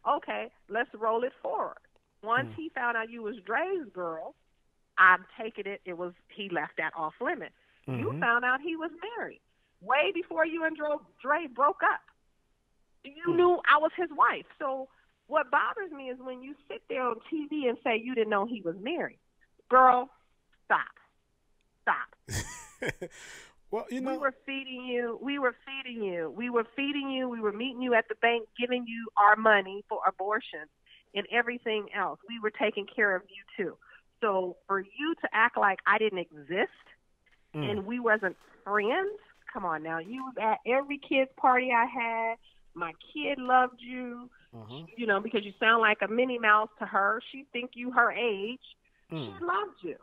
Speaker 2: Okay, let's roll it forward. Once he found out you was Dre's girl, I'm taking it. It was he left that off limit. You found out he was married way before you and Dre broke up. You knew I was his wife. So what bothers me is when you sit there on TV and say you didn't know he was married. Girl, stop.
Speaker 1: Well, you know,
Speaker 2: we were feeding you. We were meeting you at the bank, giving you our money for abortion and everything else. We were taking care of you too. So for you to act like I didn't exist and we wasn't friends, come on now. You was at every kid's party I had. My kid loved you, you know, because you sound like a Minnie Mouse to her. She think you her age. She loved you.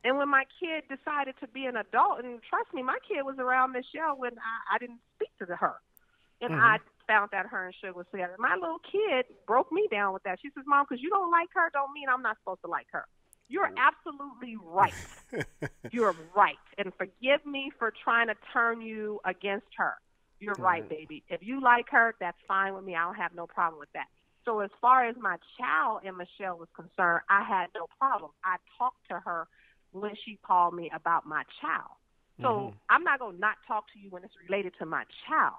Speaker 2: And when my kid decided to be an adult, and trust me, my kid was around Michel'le when I didn't speak to her. And I found out her and Suge was together. My little kid broke me down with that. She says, Mom, because you don't like her don't mean I'm not supposed to like her. You're absolutely right. You're right. And forgive me for trying to turn you against her. You're right, baby. If you like her, that's fine with me. I don't have no problem with that. So as far as my child and Michel'le was concerned, I had no problem. I talked to her when she called me about my child. So I'm not going to not talk to you when it's related to my child,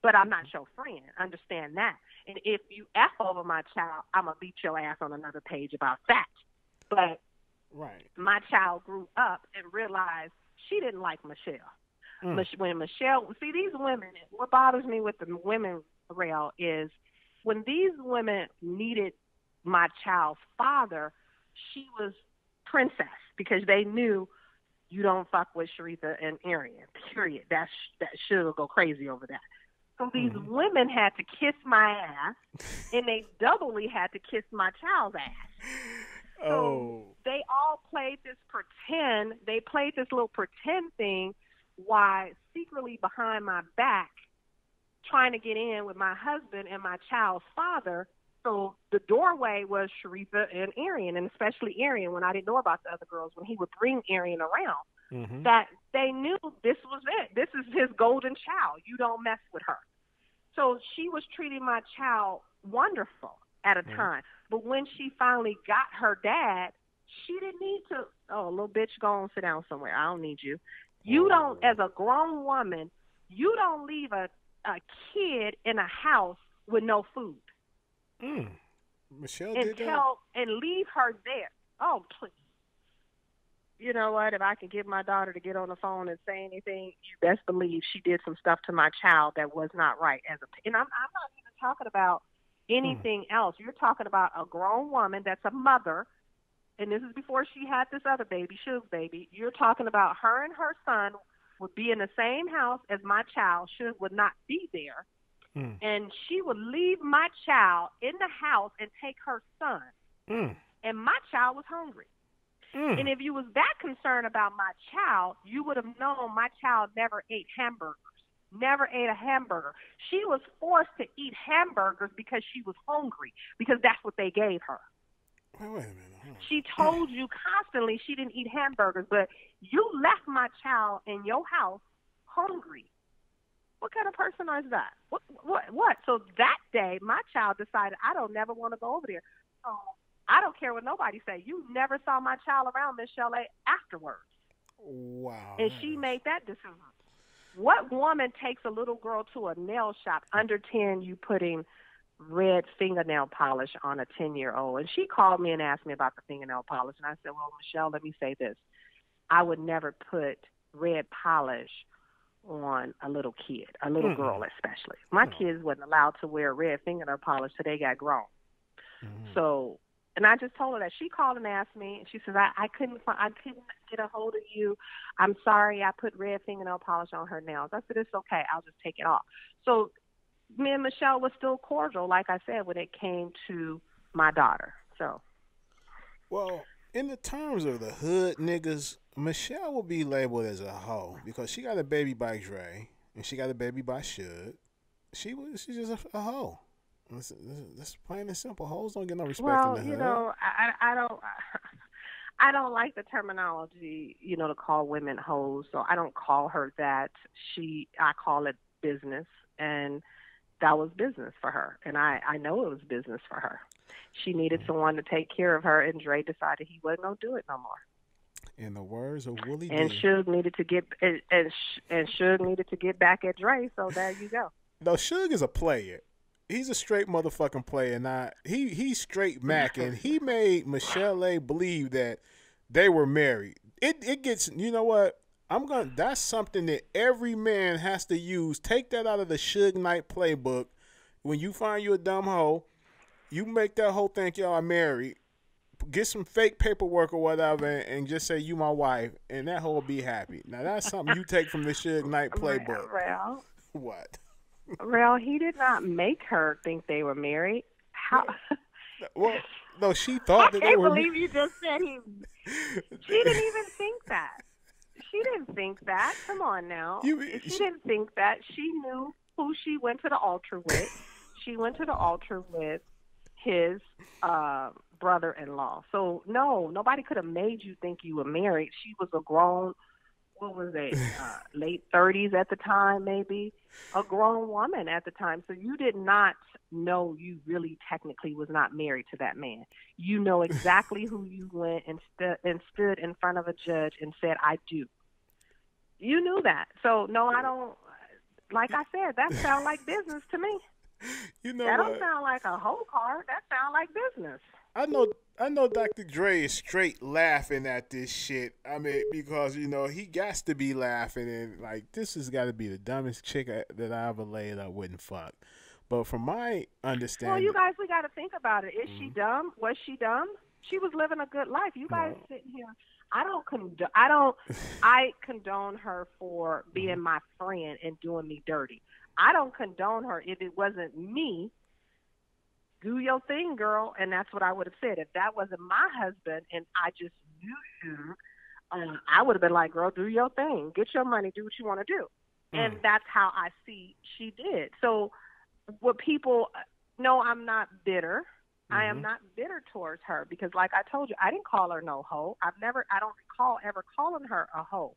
Speaker 2: but I'm not your friend. Understand that. And if you F over my child, I'm going to beat your ass on another page about that. But my child grew up and realized she didn't like Michel'le. When Michel'le, see these women, what bothers me with the women, Rail, is when these women needed my child's father, she was princess because they knew you don't fuck with Sharitha and Arian, period. That should go crazy over that. So these women had to kiss my ass, and they doubly had to kiss my child's ass. So they all played this pretend. They played this little pretend thing while secretly behind my back trying to get in with my husband and my child's father. So the doorway was Sharitha and Arian, and especially Arian when I didn't know about the other girls, when he would bring Arian around, that they knew this was it. This is his golden child. You don't mess with her. So she was treating my child wonderful at a time. But when she finally got her dad, she didn't need to, oh, little bitch, go on, sit down somewhere. I don't need you. You don't, as a grown woman, you don't leave a kid in a house with no food.
Speaker 1: Michel'le did that?
Speaker 2: And leave her there. Oh, please. you know what? If I can get my daughter to get on the phone and say anything, you best believe she did some stuff to my child that was not right. And I'm not even talking about anything else. You're talking about a grown woman that's a mother, and this is before she had this other baby, Suge's baby. You're talking about her and her son would be in the same house as my child. Suge would not be there. And she would leave my child in the house and take her son. And my child was hungry. And if you was that concerned about my child, you would have known my child never ate hamburgers, never ate a hamburger. She was forced to eat hamburgers because she was hungry, because that's what they gave her.
Speaker 1: Wait a minute.
Speaker 2: She told you constantly she didn't eat hamburgers, but you left my child in your house hungry. What kind of person is that? What? So that day, my child decided, I don't never want to go over there. So I don't care what nobody say. You never saw my child around Michel'le afterwards.
Speaker 1: Wow.
Speaker 2: And she made that decision. What woman takes a little girl to a nail shop under 10, you putting red fingernail polish on a 10-year-old? And she called me and asked me about the fingernail polish. And I said, well, Michelle, let me say this. I would never put red polish on a little kid, a little girl especially. My kids wasn't allowed to wear red fingernail polish till they got grown. So, and I just told her that. She called and asked me, and she says, I couldn't get a hold of you. I'm sorry, I put red fingernail polish on her nails. I said, it's okay, I'll just take it off. So me and Michel'le was still cordial, like I said, when it came to my daughter. So,
Speaker 1: well, in the terms of the hood niggas, Michel'le will be labeled as a hoe because she got a baby by Dre and she got a baby by Suge. She's just a hoe. That's plain and simple. Hoes don't get no respect in the hood.
Speaker 2: Well, you know, I don't like the terminology, you know, to call women hoes. So I don't call her that. I call it business, and that was business for her. And I know it was business for her. She needed someone to take care of her, and Dre decided he wasn't gonna do it no more.
Speaker 1: In the words of Willie D.
Speaker 2: And Suge needed to get Suge needed to get back at Dre. So there you go.
Speaker 1: No, Suge is a player. He's a straight motherfucking player. Now he's straight Mac, and he made Michel'le believe that they were married. It gets, you know what? That's something that every man has to use. Take that out of the Suge Knight playbook. When you find you a dumb hoe, you make that hoe think y'all are married. Get some fake paperwork or whatever, and just say you my wife, and that hoe will be happy. Now that's something you take from the Suge Knight playbook.
Speaker 2: Real.
Speaker 1: What?
Speaker 2: Well, he did not make her think they were married. How?
Speaker 1: Well, no, she thought that they were.
Speaker 2: I can't believe you just said he. She didn't even think that. She didn't think that. Come on now. She didn't think that. She knew who she went to the altar with. She went to the altar with his brother-in-law. So no, nobody could have made you think you were married. She was a grown. What was it, late 30s at the time, maybe, a grown woman at the time. So you did not know you really technically was not married to that man. You know exactly who you went and stood in front of a judge and said, I do. You knew that. So, no, I don't, like I said, that sounds like business to me.
Speaker 1: You know
Speaker 2: that
Speaker 1: what?
Speaker 2: Don't sound like a hoe card. That sounds like business.
Speaker 1: I know Dr. Dre is straight laughing at this shit. I mean, because, you know, he got to be laughing and, like, this has got to be the dumbest chick that I ever laid up with and fuck. But from my understanding...
Speaker 2: Well, you guys, we got to think about it. Is she dumb? Was she dumb? She was living a good life. You guys sitting here... I condone her for being my friend and doing me dirty. I don't condone her if it wasn't me. Do your thing, girl. And that's what I would have said. If that wasn't my husband and I just knew you, I would have been like, girl, do your thing. Get your money. Do what you want to do. And that's how I see she did. So what people, no, I'm not bitter. I am not bitter towards her because, like I told you, I didn't call her no hoe. I don't recall ever calling her a hoe.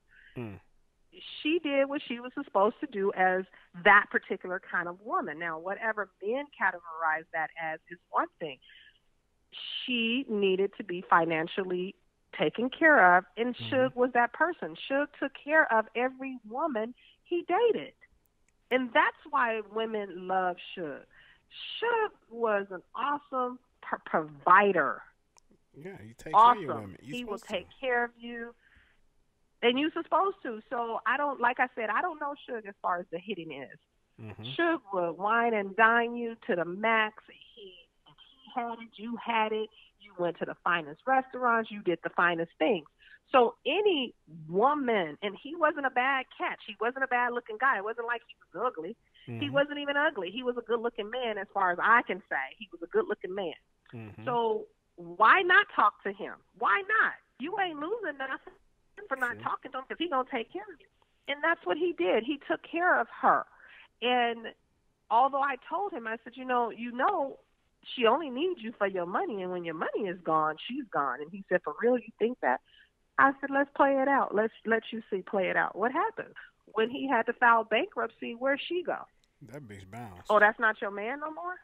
Speaker 2: She did what she was supposed to do as that particular kind of woman. Now, whatever men categorize that as is one thing. She needed to be financially taken care of, and Suge was that person. Suge took care of every woman he dated. And that's why women love Suge. Suge was an awesome provider.
Speaker 1: Yeah, you take
Speaker 2: awesome.
Speaker 1: care of women.
Speaker 2: He will take care of you. And you supposed to. So I don't, like I said, I don't know Suge as far as the hitting is. Suge would wine and dine you to the max. He had it, you had it. You went to the finest restaurants. You did the finest things. So any woman, and he wasn't a bad catch. He wasn't a bad looking guy. It wasn't like he was ugly. He wasn't even ugly. He was a good looking man as far as I can say. He was a good looking man. So why not talk to him? Why not? You ain't losing nothing for not talking to him because he's going to take care of you. And that's what he did. He took care of her. And although I told him, I said, you know, she only needs you for your money. And when your money is gone, she's gone. And he said, for real, you think that? I said, let's play it out. Let's let you see, play it out. What happened? When he had to file bankruptcy, where'd she go?
Speaker 1: That bitch bounced.
Speaker 2: Oh, that's not your man no more?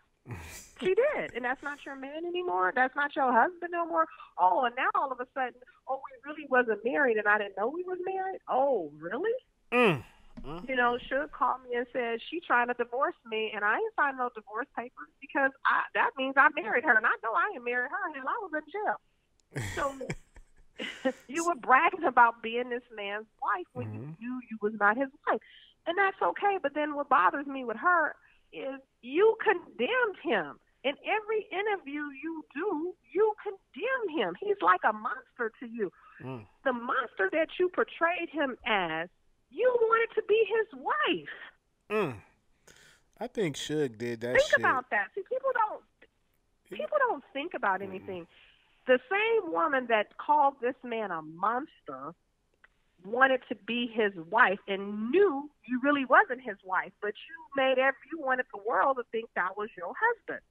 Speaker 2: She did. And that's not your man anymore? That's not your husband no more? Oh, and now all of a sudden, oh, we really wasn't married and I didn't know we was married? Oh, really? You know, Suge called me and said, she trying to divorce me, and I ain't signed no divorce papers because that means I married her, and I know I ain't married her. Hell, I was in jail. So you were bragging about being this man's wife when you knew you was not his wife. And that's okay, but then what bothers me with her is you condemned him. In every interview you do, you condemn him. He's like a monster to you. The monster that you portrayed him as, you wanted to be his wife.
Speaker 1: I think Suge did that.
Speaker 2: Think about that. See, people don't think about anything. The same woman that called this man a monster wanted to be his wife and knew you really wasn't his wife, but you wanted the world to think that was your husband.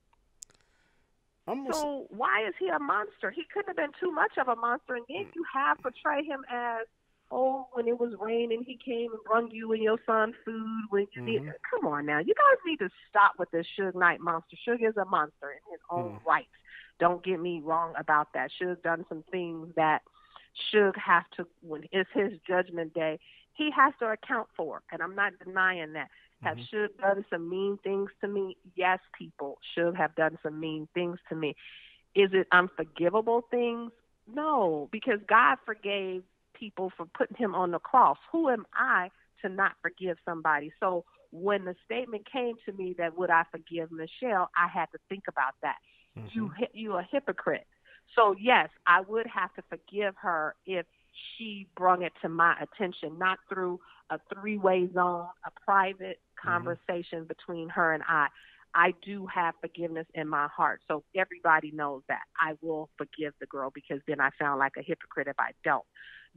Speaker 2: So why is he a monster? He couldn't have been too much of a monster, and then you have portrayed him as, oh, when it was raining, he came and brought you and your son food. When you need, come on now, you guys need to stop with this Suge Knight monster. Suge is a monster in his own right. Don't get me wrong about that. Suge done some things that Suge has to, when it's his judgment day, he has to account for, and I'm not denying that. Have Suge done some mean things to me? Yes, people. Suge have done some mean things to me. Is it unforgivable things? No, because God forgave people for putting him on the cross. Who am I to not forgive somebody? So when the statement came to me that would I forgive Michelle, I had to think about that. You a hypocrite. So yes, I would have to forgive her if she brought it to my attention, not through a three-way zone, a private conversation between her and I. I do have forgiveness in my heart. So everybody knows that. I will forgive the girl because then I sound like a hypocrite if I don't.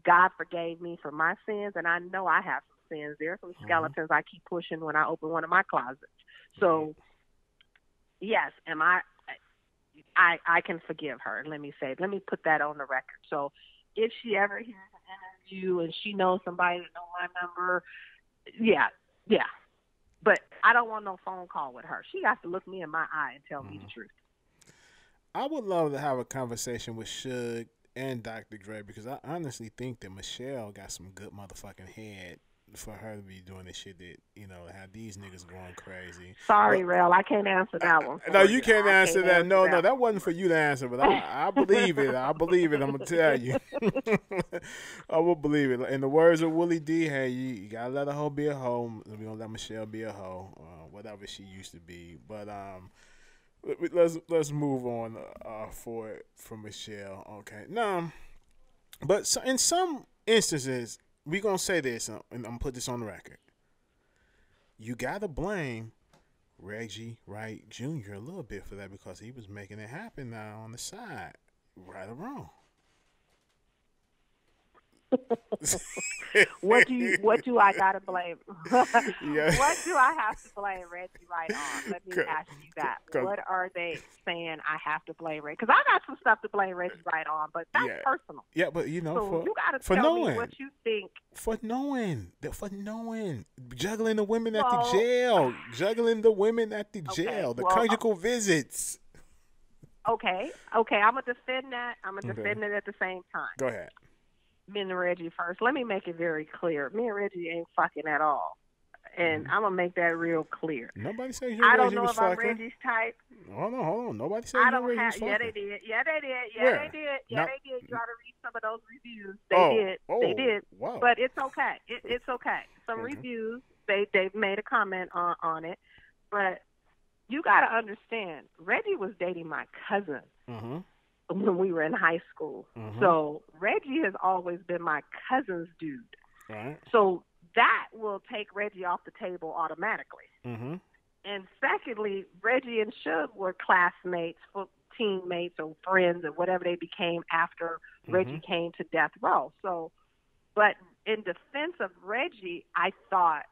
Speaker 2: God forgave me for my sins, and I know I have some sins. There are some skeletons I keep pushing when I open one of my closets. So, yes, I can forgive her. Let me put that on the record. So if she ever hears an interview and she knows somebody that knows my number, yeah. But I don't want no phone call with her. She has to look me in my eye and tell me the truth.
Speaker 1: I would love to have a conversation with Suge and Dr. Dre because I honestly think that Michel'le got some good motherfucking head for her to be doing this shit that, you know, have these niggas going crazy.
Speaker 2: Sorry, Rel, I can't answer that one.
Speaker 1: No, you can't answer that. No, that wasn't for you to answer, but I believe it. I believe it. I'm going to tell you. I will believe it. In the words of Willie D, hey, you got to let a hoe be a hoe. We're going to let Michelle be a hoe, whatever she used to be. But let's move on for Michelle. Okay. Now, but so in some instances, we going to say this, and I'm going to put this on the record. You got to blame Reggie Wright Jr. a little bit for that because he was making it happen now on the side, right or wrong.
Speaker 2: What do I gotta blame? What do I have to blame Reggie Wright on? Let me ask you that. What are they saying I have to blame Reggie? Because I got some stuff to blame Reggie Wright on, but that's personal.
Speaker 1: Yeah, but you know,
Speaker 2: so you gotta tell me what you think.
Speaker 1: For knowing, juggling the women at the jail, the conjugal visits.
Speaker 2: Okay, I'm gonna defend that. I'm gonna defend it at the same time.
Speaker 1: Go ahead.
Speaker 2: Me and Reggie first. Let me make it very clear. Me and Reggie ain't fucking at all. And I'm gonna make that real clear.
Speaker 1: Nobody says
Speaker 2: I
Speaker 1: your
Speaker 2: don't
Speaker 1: Reggie
Speaker 2: know
Speaker 1: was
Speaker 2: if I'm
Speaker 1: fucking.
Speaker 2: Reggie's type.
Speaker 1: Hold on. Nobody says
Speaker 2: I
Speaker 1: your
Speaker 2: don't
Speaker 1: Reggie
Speaker 2: have.
Speaker 1: was
Speaker 2: Yeah, they
Speaker 1: fucking.
Speaker 2: did. Yeah, they did. Yeah,
Speaker 1: Where?
Speaker 2: they did. Yeah,
Speaker 1: Not.
Speaker 2: they did. You ought to read some of those reviews. They
Speaker 1: Oh.
Speaker 2: did. They
Speaker 1: Oh.
Speaker 2: did.
Speaker 1: Wow.
Speaker 2: But it's okay. It's okay. Some
Speaker 1: Okay.
Speaker 2: reviews. They've made a comment on it. But you got to understand, Reggie was dating my cousin when we were in high school. So Reggie has always been my cousin's dude.
Speaker 1: Right.
Speaker 2: So that will take Reggie off the table automatically. And secondly, Reggie and Suge were classmates, teammates, or friends, or whatever they became after Reggie came to death row. So, but in defense of Reggie, I thought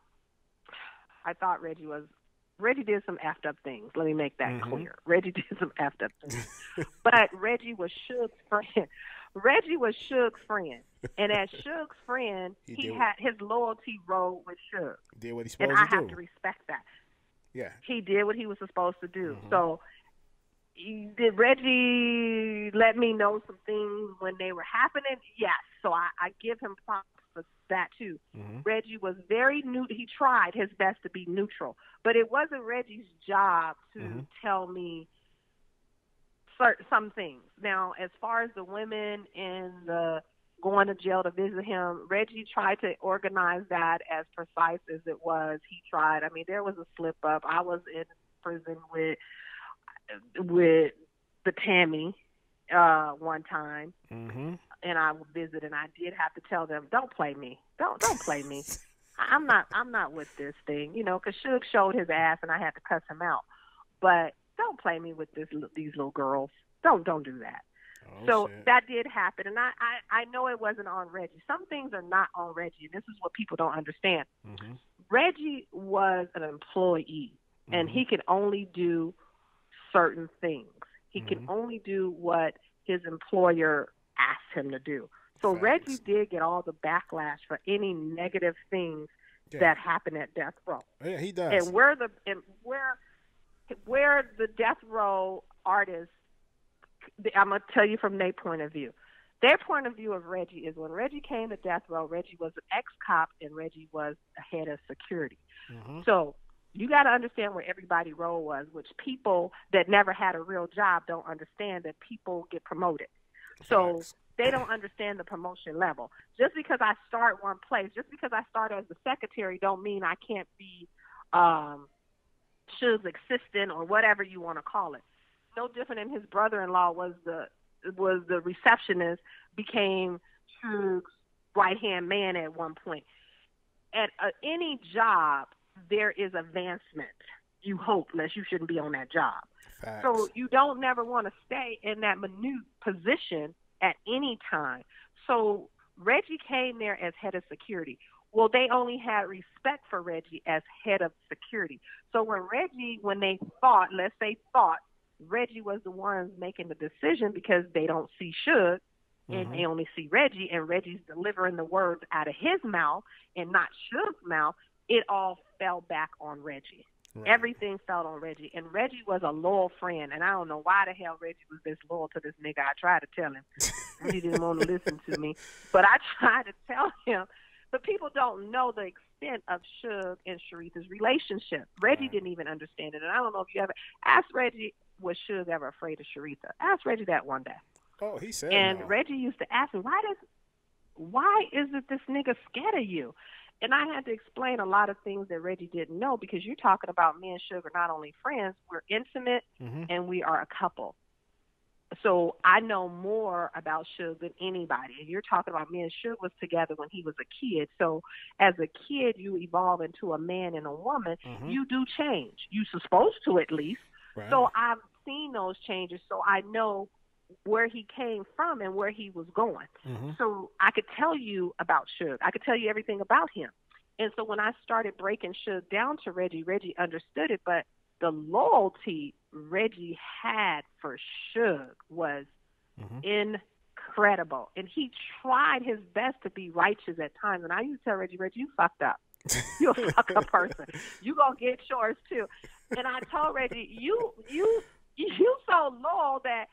Speaker 2: Reggie did some effed up things. Let me make that clear. Reggie did some effed up things. But Reggie was Suge's friend. Reggie was Suge's friend. And as Suge's friend, he had his loyalty role with Suge.
Speaker 1: Did what he supposed
Speaker 2: and
Speaker 1: to
Speaker 2: I
Speaker 1: do.
Speaker 2: have to respect that.
Speaker 1: Yeah.
Speaker 2: He did what he was supposed to do. So did Reggie let me know some things when they were happening? Yes. So I give him props for that too. Reggie was very new. He tried his best to be neutral, but it wasn't Reggie's job to tell me some things. Now, as far as the women and the going to jail to visit him, Reggie tried to organize that as precise as it was. He tried. I mean, there was a slip up. I was in prison with the Tammy one time, and I would visit, and I did have to tell them, "Don't play me. Don't play me. I'm not with this thing, because Suge showed his ass, and I had to cuss him out. But don't play me with these little girls. Don't do that." So
Speaker 1: shit.
Speaker 2: that did happen, and I know it wasn't on Reggie. Some things are not on Reggie, and this is what people don't understand. Reggie was an employee, and he could only do certain things. He could only do what his employer asked him to do. So Reggie did get all the backlash for any negative things that happened at death row.
Speaker 1: Yeah, he does.
Speaker 2: And where the death row artists, I'm going to tell you from their point of view. Their point of view of Reggie is when Reggie came to death row, Reggie was an ex-cop and Reggie was a head of security. So you got to understand where everybody's role was, which people that never had a real job don't understand that people get promoted. So they don't understand the promotion level. Just because I start one place, just because I start as the secretary don't mean I can't be Suge's assistant or whatever you want to call it. No different than his brother-in-law was the receptionist, became Suge's right-hand man at one point. At any job, there is advancement. You hope, unless you shouldn't be on that job.
Speaker 1: Facts.
Speaker 2: So you don't never want to stay in that minute position at any time. So Reggie came there as head of security. Well, they only had respect for Reggie as head of security. So when they thought, Reggie was the ones making the decision because they don't see Suge and they only see Reggie, and Reggie's delivering the words out of his mouth and not Suge's mouth, it all fell back on Reggie. Right. Everything fell on Reggie. And Reggie was a loyal friend, and I don't know why the hell Reggie was this loyal to this nigga. I tried to tell him. He didn't want to listen to me. But I tried to tell him. But people don't know the extent of Suge and Sharitha's relationship. Reggie didn't even understand it. And I don't know if you ever asked Reggie, was Suge ever afraid of Sharitha? Ask Reggie that one day.
Speaker 1: Oh, he said
Speaker 2: And
Speaker 1: no.
Speaker 2: Reggie used to ask me, why is it this nigga scared of you? And I had to explain a lot of things that Reggie didn't know, because you're talking about me and Suge are not only friends, we're intimate, and we are a couple. So I know more about Suge than anybody. And you're talking about me and Suge was together when he was a kid. So as a kid, you evolve into a man and a woman. You do change. You're supposed to, at least. Right. So I've seen those changes, so I know where he came from and where he was going. So I could tell you about Suge. I could tell you everything about him. And so when I started breaking Suge down to Reggie, Reggie understood it. But the loyalty Reggie had for Suge was incredible. And he tried his best to be righteous at times. And I used to tell Reggie, you fucked up. You're a fucked up person. You gonna get yours too. And I told Reggie, you so loyal that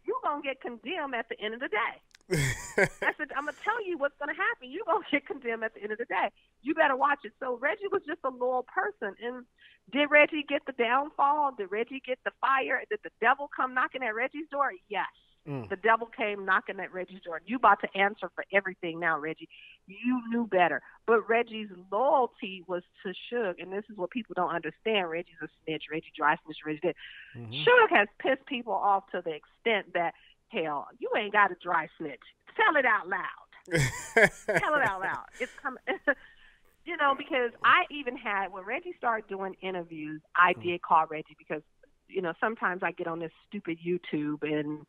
Speaker 2: you're going to get condemned at the end of the day. I said, I'm going to tell you what's going to happen. You're going to get condemned at the end of the day. You better watch it. So Reggie was just a loyal person. And did Reggie get the downfall? Did Reggie get the fire? Did the devil come knocking at Reggie's door? Yes. The devil came knocking at Reggie's door. You about to answer for everything now, Reggie. You knew better. But Reggie's loyalty was to Suge, and this is what people don't understand. Reggie's a snitch. Reggie dry snitch. Reggie did. Suge has pissed people off to the extent that, hell, you ain't got a dry snitch. Tell it out loud. Tell it out loud. It's coming. You know, because I even had, when Reggie started doing interviews, I did call Reggie because, you know, sometimes I get on this stupid YouTube and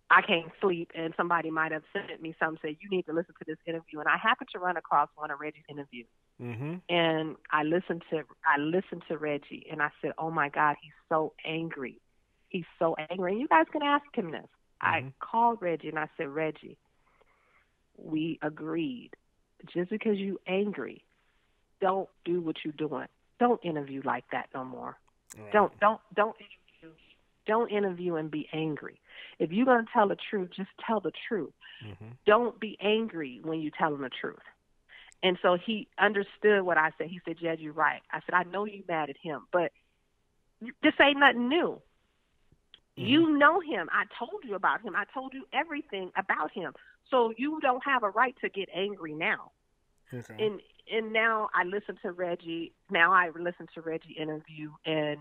Speaker 2: I can't sleep, and somebody might have sent me something, say, you need to listen to this interview. And I happened to run across one of Reggie's interviews. And I listened to Reggie, and I said, oh, my God, he's so angry. He's so angry. And you guys can ask him this. I called Reggie, and I said, Reggie, we agreed. Just because you angry, don't do what you're doing. Don't interview like that no more. Right. Don't interview. Don't interview and be angry. If you're going to tell the truth, just tell the truth. Don't be angry when you're telling the truth. And so he understood what I said. He said, Jed, you're right. I said, I know you mad at him, but this ain't nothing new. You know him. I told you about him. I told you everything about him. So you don't have a right to get angry now. Okay. And now I listen to Reggie. Now I listen to Reggie interview, and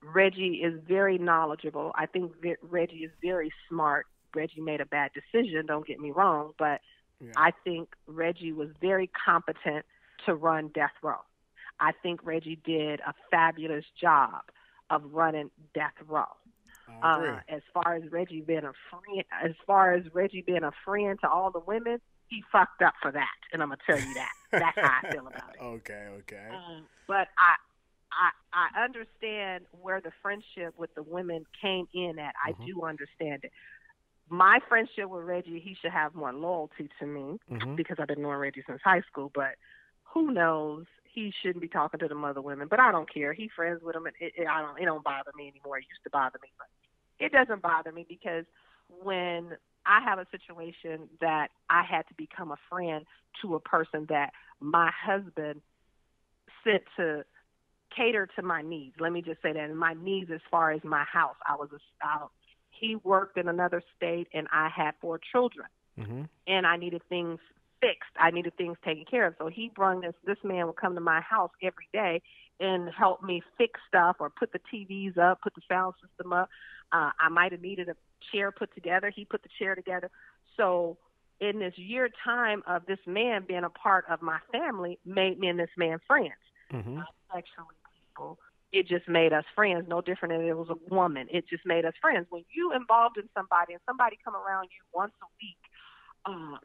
Speaker 2: Reggie is very knowledgeable. I think Reggie is very smart. Reggie made a bad decision, don't get me wrong, but I think Reggie was very competent to run Death Row. I think Reggie did a fabulous job of running Death Row. As far as Reggie being a friend to all the women, he fucked up for that, and I'm gonna tell you that. That's how I feel about it.
Speaker 1: Okay.
Speaker 2: But I understand where the friendship with the women came in at. I do understand it. My friendship with Reggie, he should have more loyalty to me because I've been knowing Reggie since high school. But who knows? He shouldn't be talking to them other women. But I don't care. He friends with them, and it don't bother me anymore. It used to bother me, but it doesn't bother me because when I have a situation that I had to become a friend to a person that my husband sent to cater to my needs. Let me just say that. And my needs as far as my house. He worked in another state, and I had 4 children. And I needed things fixed. I needed things taken care of. So he brung this man would come to my house every day and help me fix stuff or put the TVs up, put the sound system up. I might have needed a chair put together. He put the chair together. So in this year time of this man being a part of my family made me and this man friends. Sexually, people, it just made us friends. No different than it was a woman. It just made us friends. When you involved in somebody and somebody come around you once a week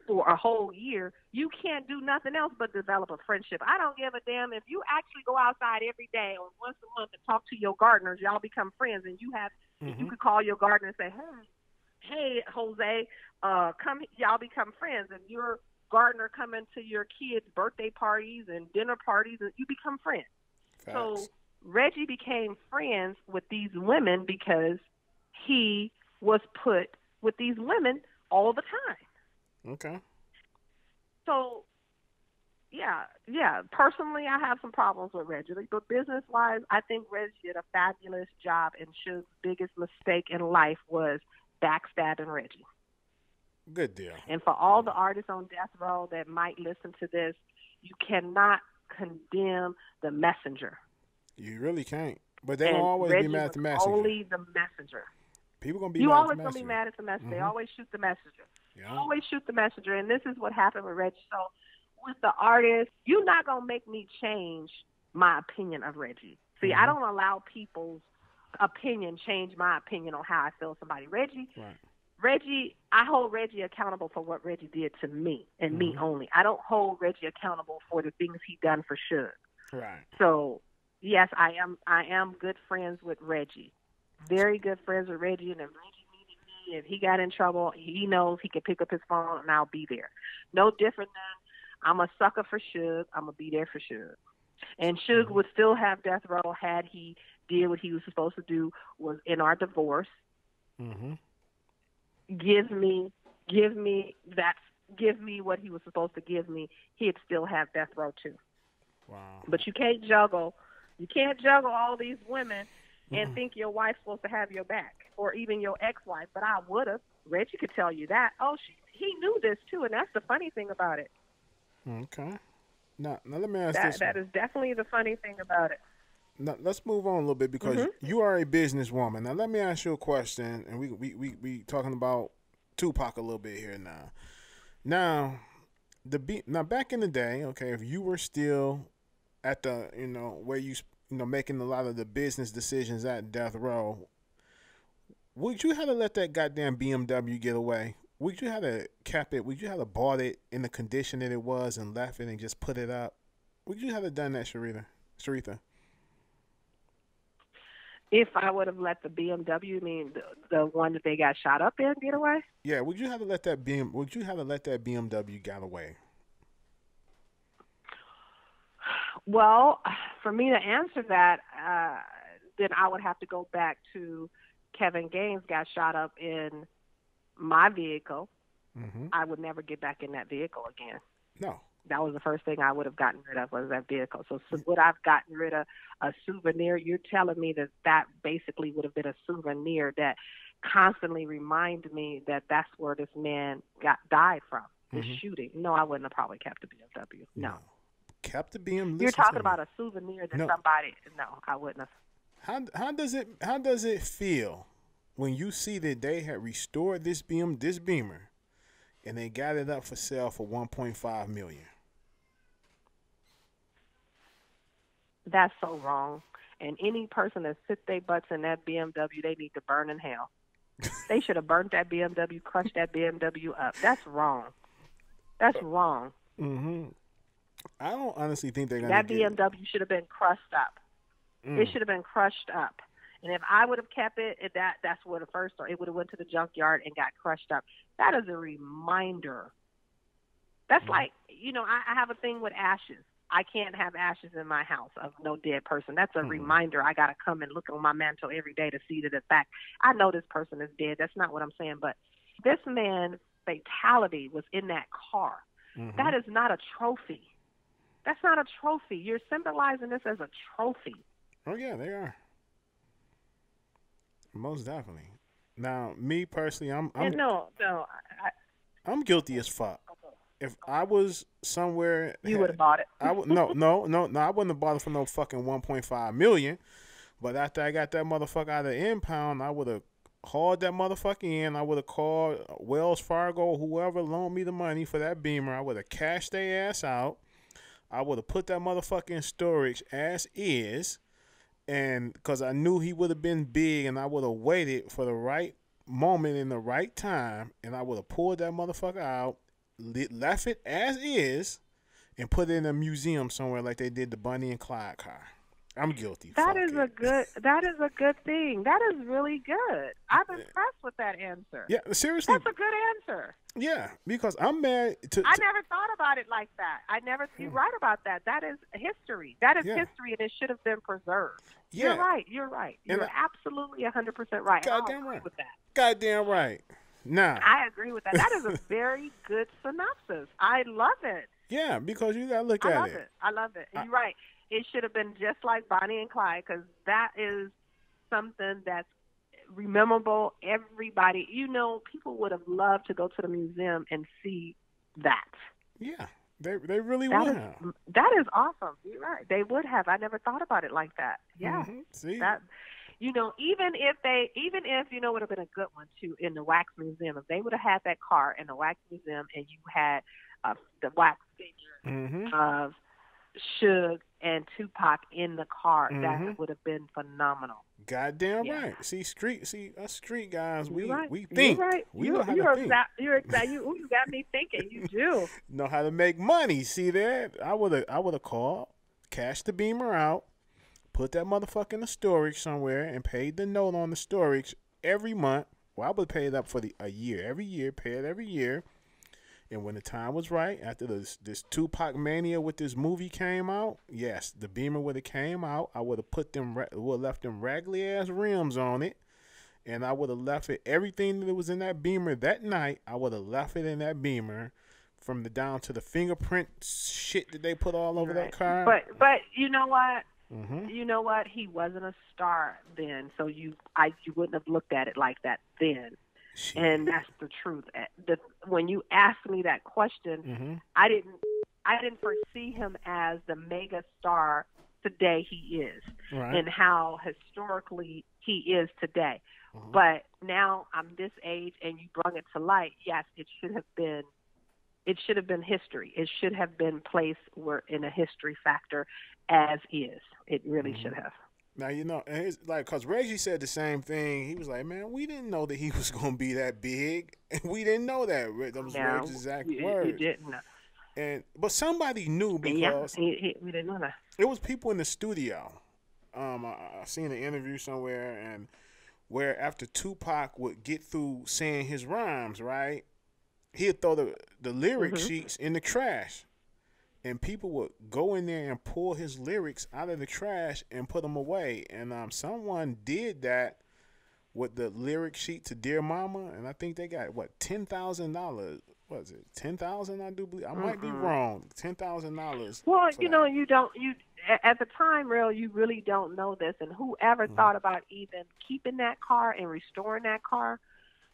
Speaker 2: for a whole year, you can't do nothing else but develop a friendship. I don't give a damn if you actually go outside every day or once a month and talk to your gardeners. Y'all become friends, and you have you could call your gardener and say, hey, Jose, come. Y'all become friends, and your gardener coming to your kids' birthday parties and dinner parties, and you become friends. Facts. So Reggie became friends with these women because he was put with these women all the time.
Speaker 1: Okay.
Speaker 2: So, yeah. Personally, I have some problems with Reggie. But business-wise, I think Reggie did a fabulous job, and Suge's biggest mistake in life was backstabbing Reggie.
Speaker 1: Good deal.
Speaker 2: And for all the artists on Death Row that might listen to this, you cannot condemn the messenger.
Speaker 1: You really can't. But they will always be mad at the messenger.
Speaker 2: Only the messenger.
Speaker 1: People gonna be.
Speaker 2: You
Speaker 1: mad
Speaker 2: always
Speaker 1: at the
Speaker 2: gonna be mad at the messenger. They always shoot the messenger.
Speaker 1: Yeah.
Speaker 2: Always shoot the messenger, and this is what happened with Reggie. So with the artist, you're not gonna make me change my opinion of Reggie. See, I don't allow people's opinion change my opinion on how I feel somebody. Reggie, I hold Reggie accountable for what Reggie did to me and me only. I don't hold Reggie accountable for the things he done for Suge.
Speaker 1: Right.
Speaker 2: So yes, I am good friends with Reggie. Very good friends with Reggie, and if Reggie needed me, if he got in trouble, he knows he can pick up his phone and I'll be there. No different than I'm a sucker for Suge. I'm going to be there for Suge. And Suge would still have Death Row had he did what he was supposed to do, was in our divorce. Give me give me what he was supposed to give me, he'd still have death row too.
Speaker 1: Wow.
Speaker 2: But you can't juggle all these women and think your wife's supposed to have your back, or even your ex-wife. But I would have. Reggie could tell you that. Oh, he knew this too, and that's the funny thing about it.
Speaker 1: Okay. Now let me ask this.
Speaker 2: That is definitely the funny thing about it.
Speaker 1: Now, let's move on a little bit because you are a businesswoman. Now, let me ask you a question, and we talking about Tupac a little bit here now. Now back in the day, okay, if you were still at the where you making a lot of the business decisions at death row, would you have to let that goddamn BMW get away? Would you have to cap it? Would you have to bought it in the condition that it was and left it and just put it up? Would you have to done that, Sharitha?
Speaker 2: If I would have let the BMW, the one that they got shot up in, get away?
Speaker 1: Yeah, would you have to let that BMW get away?
Speaker 2: Well, for me to answer that, then I would have to go back to Kevin Gaines got shot up in my vehicle.
Speaker 1: Mm-hmm.
Speaker 2: I would never get back in that vehicle again.
Speaker 1: No.
Speaker 2: That was the first thing I would have gotten rid of, was that vehicle. So would I have gotten rid of a souvenir? You're telling me that basically would have been a souvenir that constantly reminded me that that's where this man died from, this shooting. No, I wouldn't have probably kept the BMW. No.
Speaker 1: Kept the BMW?
Speaker 2: You're talking about a souvenir that somebody, no, I wouldn't have.
Speaker 1: How does it feel when you see that they had restored this Beamer and they got it up for sale for $1.5 million?
Speaker 2: That's so wrong. And any person that sit their butts in that BMW, they need to burn in hell. They should have burnt that BMW, crushed that BMW up. That's wrong. That's wrong.
Speaker 1: Mm-hmm. I don't honestly think they're going
Speaker 2: to get BMW should have been crushed up. It should have been crushed up. And if I would have kept it, that's where it would have went to the junkyard and got crushed up. That is a reminder. That's like, I have a thing with ashes. I can't have ashes in my house of no dead person. That's a reminder. I got to come and look on my mantle every day to see that, in fact, I know this person is dead. That's not what I'm saying. But this man's fatality was in that car. That is not a trophy. That's not a trophy. You're symbolizing this as a trophy.
Speaker 1: Oh, yeah, they are. Most definitely. Now, me personally, I'm guilty as fuck. If I was somewhere,
Speaker 2: you would have bought it.
Speaker 1: No, I wouldn't have bought it for no fucking $1.5 million. But after I got that motherfucker out of the impound, I would have hauled that motherfucker in. I would have called Wells Fargo, whoever loaned me the money for that Beamer. I would have cashed their ass out. I would have put that motherfucker in storage as is, and because I knew he would have been big, and I would have waited for the right moment in the right time, and I would have pulled that motherfucker out, left it as is, and put it in a museum somewhere like they did the Bonnie and Clyde car. I'm guilty.
Speaker 2: That is a good thing. That is really good. I'm impressed with that answer.
Speaker 1: Yeah, seriously.
Speaker 2: That's a good answer.
Speaker 1: Yeah, because I'm mad
Speaker 2: I never thought about it like that. You're right about that. That is history. That is history, and it should have been preserved. Yeah. You're right. You're absolutely 100% right.
Speaker 1: Goddamn right.
Speaker 2: With that.
Speaker 1: Goddamn right. Now,
Speaker 2: I agree with that. That is a very good synopsis. I love it.
Speaker 1: Yeah, because you got to look at it.
Speaker 2: I love it. You're right. It should have been just like Bonnie and Clyde, because that is something that's memorable. Everybody, people would have loved to go to the museum and see that. Yeah,
Speaker 1: they really would have.
Speaker 2: That is awesome. You're right. They would have. I never thought about it like that. Yeah.
Speaker 1: See
Speaker 2: that. Even if would have been a good one too in the wax museum. If they would have had that car in the wax museum and you had the wax figure of Suge and Tupac in the car, that would have been phenomenal.
Speaker 1: Goddamn right. See, us street guys, we think.
Speaker 2: You're right.
Speaker 1: We know how to think.
Speaker 2: You got me thinking. You do
Speaker 1: know how to make money. See that? I would have called, cashed the Beamer out, put that motherfucker in the storage somewhere, and paid the note on the storage every month. Well, I would pay it up for a year. Every year, pay it every year. And when the time was right, after this Tupac mania with this movie came out, yes, the Beamer would have came out. I would have left them raggedy ass rims on it, and I would have left it everything that was in that Beamer that night. I would have left it in that Beamer, from the down to the fingerprint shit that they put all over that
Speaker 2: Right.
Speaker 1: car.
Speaker 2: But you know what?
Speaker 1: Mm-hmm.
Speaker 2: You know what? He wasn't a star then, so you wouldn't have looked at it like that then.
Speaker 1: Shit.
Speaker 2: And that's the truth. When you asked me that question,
Speaker 1: Mm-hmm.
Speaker 2: I didn't foresee him as the mega star today he is,
Speaker 1: Right.
Speaker 2: and how historically he is today.
Speaker 1: Mm-hmm.
Speaker 2: But now I'm this age, and you brought it to light. Yes, it should have been. It should have been history. It should have been placed in a history factor, as is. It really should have.
Speaker 1: Now, you know, and it's like, because Reggie said the same thing. He was like, man, we didn't know that he was going to be that big. We didn't know that. That was Reggie's exact words.
Speaker 2: You didn't know.
Speaker 1: But somebody knew, because
Speaker 2: we didn't know that.
Speaker 1: it was people in the studio. I seen an interview somewhere, and where after Tupac would get through saying his rhymes, right, he'd throw the lyric sheets in the trash. And people would go in there and pull his lyrics out of the trash and put them away. And someone did that with the lyric sheet to Dear Mama, and I think they got, what, $10,000? What is it, 10,000? I do believe. I might be wrong. $10,000.
Speaker 2: Well, you know, you at the time, you really don't know this. And whoever thought about even keeping that car and restoring that car,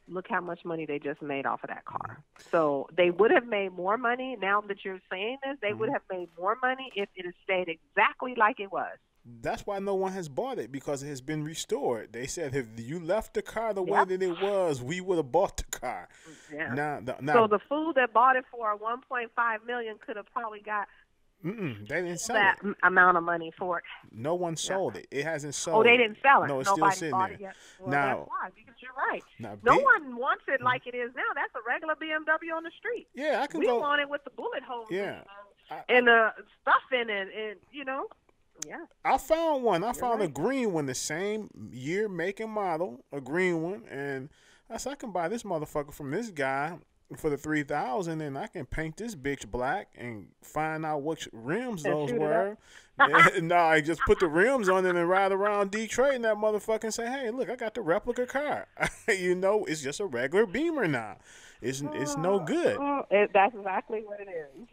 Speaker 2: look how much money they just made off of that car. So they would have made more money. Now that you're saying this, they would have made more money if it had stayed exactly like it was.
Speaker 1: That's why no one has bought it, because it has been restored. They said if you left the car the way that it was, we would have bought the car.
Speaker 2: Yeah.
Speaker 1: Now,
Speaker 2: so the fool that bought it for $1.5 million could have probably got
Speaker 1: they didn't sell
Speaker 2: that
Speaker 1: it.
Speaker 2: amount of money for it.
Speaker 1: No one sold it. It hasn't sold.
Speaker 2: Oh, they didn't sell it.
Speaker 1: No, it's
Speaker 2: Nobody
Speaker 1: still sitting
Speaker 2: bought
Speaker 1: there.
Speaker 2: it yet. Well,
Speaker 1: Now,
Speaker 2: that's why, because you're right.
Speaker 1: Now,
Speaker 2: No one wants it like it is now. That's a regular BMW on the street.
Speaker 1: Yeah, I can
Speaker 2: we
Speaker 1: go.
Speaker 2: We want it with the bullet holes.
Speaker 1: Yeah.
Speaker 2: And the stuff in it, and yeah.
Speaker 1: I found one. I found a green one, the same year, make, and model, a green one, and I said I can buy this motherfucker from this guy for the $3,000, and I can paint this bitch black and find out which rims those were. No, I just put the rims on it and ride around Detroit in that motherfucker and say, hey, look, I got the replica car. You know, it's just a regular Beamer now. It's no good.
Speaker 2: That's exactly what it is.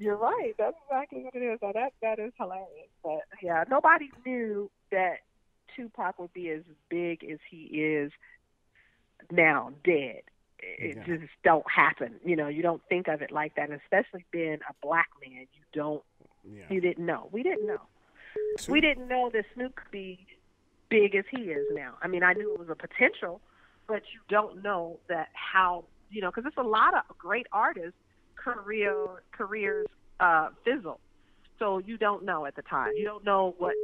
Speaker 2: You're right. That's exactly what it is. So that is hilarious. But yeah, nobody knew that Tupac would be as big as he is now, dead. It just don't happen. You know, you don't think of it like that, especially being a black man. You didn't know. We didn't know. We didn't know that Snoop could be big as he is now. I mean, I knew it was a potential, but you don't know that how, because it's a lot of great artists' careers fizzle. So you don't know at the time. You don't know what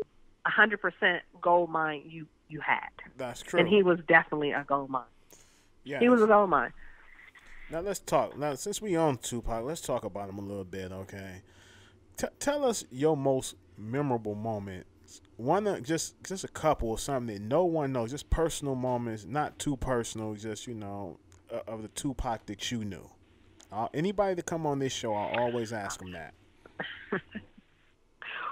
Speaker 2: 100% gold mine you had.
Speaker 1: That's true.
Speaker 2: And he was definitely a gold mine.
Speaker 1: Yes.
Speaker 2: He was a gold mine.
Speaker 1: Now let's talk. Now, since we on Tupac, let's talk about him a little bit, okay? Tell us your most memorable moment. One, just a couple, or something that no one knows. Just personal moments, not too personal. Just of the Tupac that you knew. Anybody that come on this show, I always ask them that.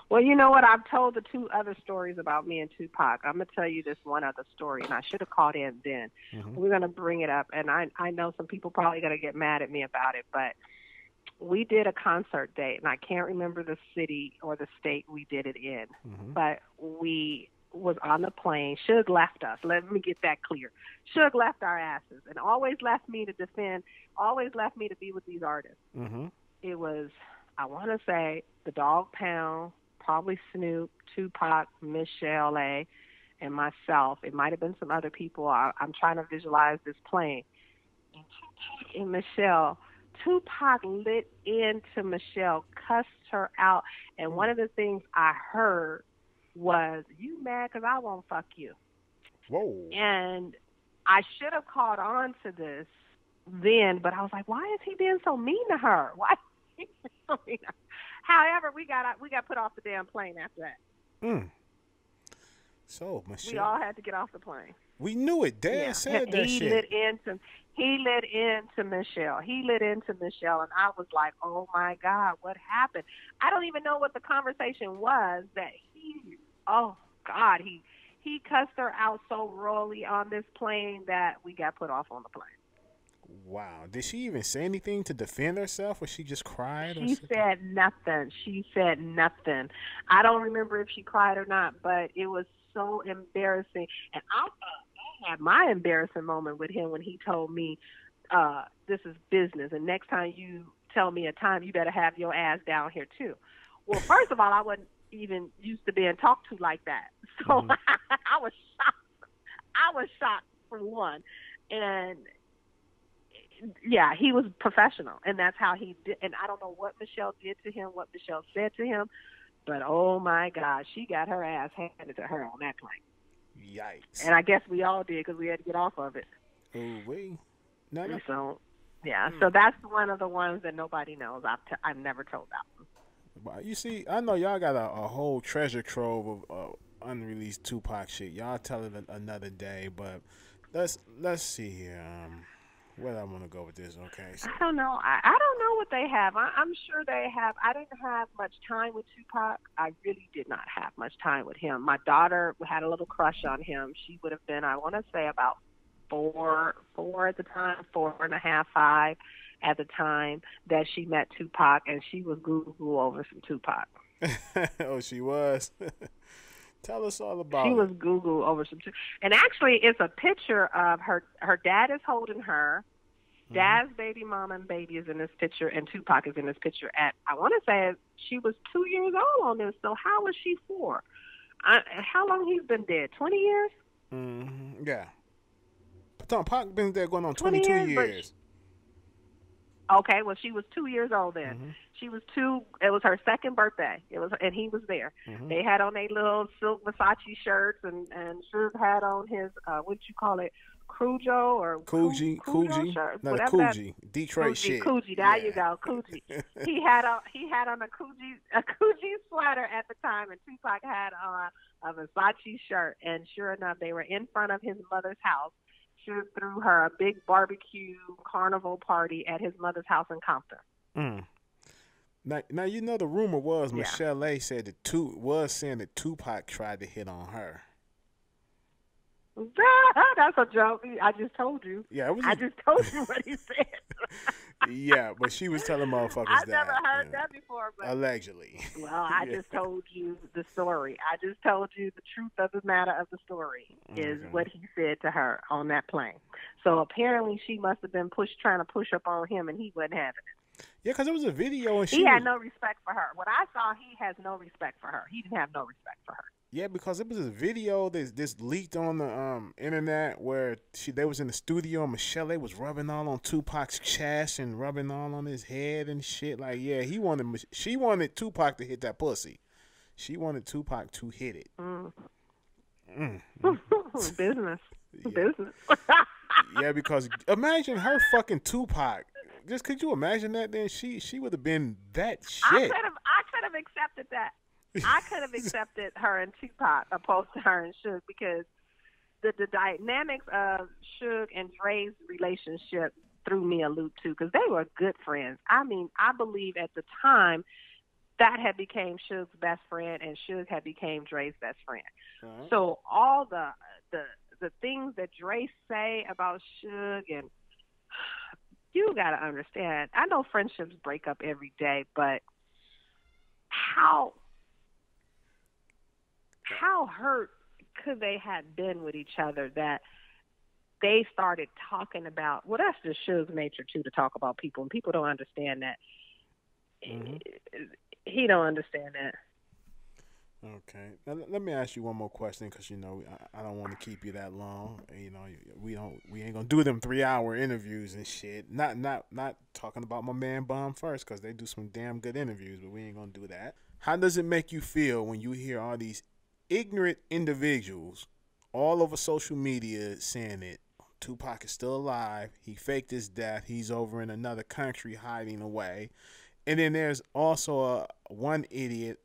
Speaker 2: Well, you know what? I've told the two other stories about me and Tupac. I'm going to tell you this one other story, and I should have called in then. We're going to bring it up, and I know some people probably going to get mad at me about it, but we did a concert date, and I can't remember the city or the state we did it in, but we was on the plane. Suge left us. Let me get that clear. Suge left our asses and always left me to defend, always left me to be with these artists. It was, I want to say, the Dog Pound, probably Snoop, Tupac, Michel'le, and myself. It might have been some other people. I'm trying to visualize this plane. And Tupac and Michelle, Tupac lit into Michelle, cussed her out, and one of the things I heard was, "You mad because I won't fuck you."
Speaker 1: Whoa.
Speaker 2: And I should have caught on to this then, but I was like, why is he being so mean to her? Why? However, we got put off the damn plane after that.
Speaker 1: So, Michelle,
Speaker 2: we all had to get off the plane.
Speaker 1: We knew it. Dad said that
Speaker 2: he
Speaker 1: shit.
Speaker 2: He lit into Michelle. He lit into Michelle, and I was like, oh my God, what happened? I don't even know what the conversation was that he cussed her out so royally on this plane that we got put off on the plane.
Speaker 1: Wow. Did she even say anything to defend herself, or she just cried or
Speaker 2: She
Speaker 1: something?
Speaker 2: said nothing. She said nothing. I don't remember if she cried or not, but it was so embarrassing. And I had my embarrassing moment with him when he told me, this is business. And next time you tell me a time, you better have your ass down here too. Well, first of all, I wasn't even used to being talked to like that. So
Speaker 1: Mm-hmm.
Speaker 2: I was shocked. I was shocked for one. And yeah, he was professional, and that's how he did. And I don't know what Michelle did to him, what Michelle said to him, but oh my God, she got her ass handed to her on that plane.
Speaker 1: Yikes.
Speaker 2: And I guess we all did because we had to get off of it.
Speaker 1: Oh, wait. No, no.
Speaker 2: And so, yeah,
Speaker 1: Mm.
Speaker 2: so that's one of the ones that nobody knows. I've never told that one.
Speaker 1: But you see, I know y'all got a whole treasure trove of unreleased Tupac shit. Y'all tell it another day, but let's see here. Where I want to go with this? Okay, so
Speaker 2: I don't know. I don't know what they have. I'm sure they have. I didn't have much time with Tupac. I really did not have much time with him. My daughter had a little crush on him. She would have been, I want to say, about four at the time, 4.5, 5 at the time that she met Tupac, and she was goo over some Tupac.
Speaker 1: oh, she was. Tell us all
Speaker 2: She
Speaker 1: about
Speaker 2: was
Speaker 1: it.
Speaker 2: goo over some Tupac. And actually, it's a picture of her. Her dad is holding her.
Speaker 1: Hmm.
Speaker 2: Dad's baby mama and baby is in this picture, and Tupac is in this picture. At I want to say she was 2 years old on this. So how was she 4? How long he's been dead? 20 years.
Speaker 1: Yeah. Pac been there going on
Speaker 2: 20
Speaker 1: 22
Speaker 2: years, but
Speaker 1: years.
Speaker 2: okay. Well, she was 2 years old then.
Speaker 1: Hmm.
Speaker 2: She was 2. It was her second birthday. It was, and he was there.
Speaker 1: Hmm.
Speaker 2: They had on their little silk Versace shirts, and Suge had on his what you call it, Cujo or Cujo
Speaker 1: Coogee,
Speaker 2: shirt,
Speaker 1: not a
Speaker 2: whatever that.
Speaker 1: Coogee, Detroit shit.
Speaker 2: Coochie, there you
Speaker 1: Yeah.
Speaker 2: go, Coochie. He had on a Coochie sweater at the time, and Tupac had on a Versace shirt. And sure enough, they were in front of his mother's house. Sure threw her a big barbecue carnival party at his mother's house in Compton.
Speaker 1: Mm. Now you know the rumor was
Speaker 2: Yeah.
Speaker 1: Michel'le said was saying that Tupac tried to hit on her.
Speaker 2: That's a joke. I just told you.
Speaker 1: Yeah, it was.
Speaker 2: I just told you what he said.
Speaker 1: Yeah, but she was telling motherfuckers
Speaker 2: I've never
Speaker 1: that
Speaker 2: heard that before, but
Speaker 1: allegedly.
Speaker 2: well, I
Speaker 1: Yeah.
Speaker 2: just told you the story. I just told you the truth of the matter of the story is
Speaker 1: Okay.
Speaker 2: what he said to her on that plane. So apparently she must have been trying to push up on him, and he wasn't having it.
Speaker 1: Yeah, because it was a video and
Speaker 2: He
Speaker 1: she
Speaker 2: had
Speaker 1: was.
Speaker 2: no respect for her. What I saw, he has no respect for her. He didn't have no respect for her.
Speaker 1: Yeah, because it was a video this leaked on the internet where they was in the studio and Michel'le was rubbing all on Tupac's chest and rubbing all on his head and shit. Like, yeah, she wanted Tupac to hit that pussy. She wanted Tupac to hit it.
Speaker 2: Mm.
Speaker 1: Mm.
Speaker 2: Business.
Speaker 1: Yeah.
Speaker 2: Business.
Speaker 1: Yeah, because imagine her fucking Tupac. Just could you imagine that? Then she would have been that shit.
Speaker 2: I could have accepted that. I could have accepted her and Tupac opposed to her and Suge because the dynamics of Suge and Dre's relationship threw me a loop too because they were good friends. I mean, I believe at the time that had became Suge's best friend and Suge had became Dre's best friend.
Speaker 1: Uh-huh.
Speaker 2: So all the things that Dre say about Suge, and you got to understand, I know friendships break up every day, but how hurt could they have been with each other that they started talking about, well, that's just Suge's nature too, to talk about people, and people don't understand that.
Speaker 1: Mm-hmm.
Speaker 2: He don't understand that.
Speaker 1: Okay. Now, let me ask you one more question because I don't want to keep you that long. We ain't gonna do them 3-hour interviews and shit. Not talking about my man Bum first because they do some damn good interviews, but we ain't gonna do that. How does it make you feel when you hear all these ignorant individuals all over social media saying that Tupac is still alive, he faked his death, he's over in another country hiding away, and then there's also one idiot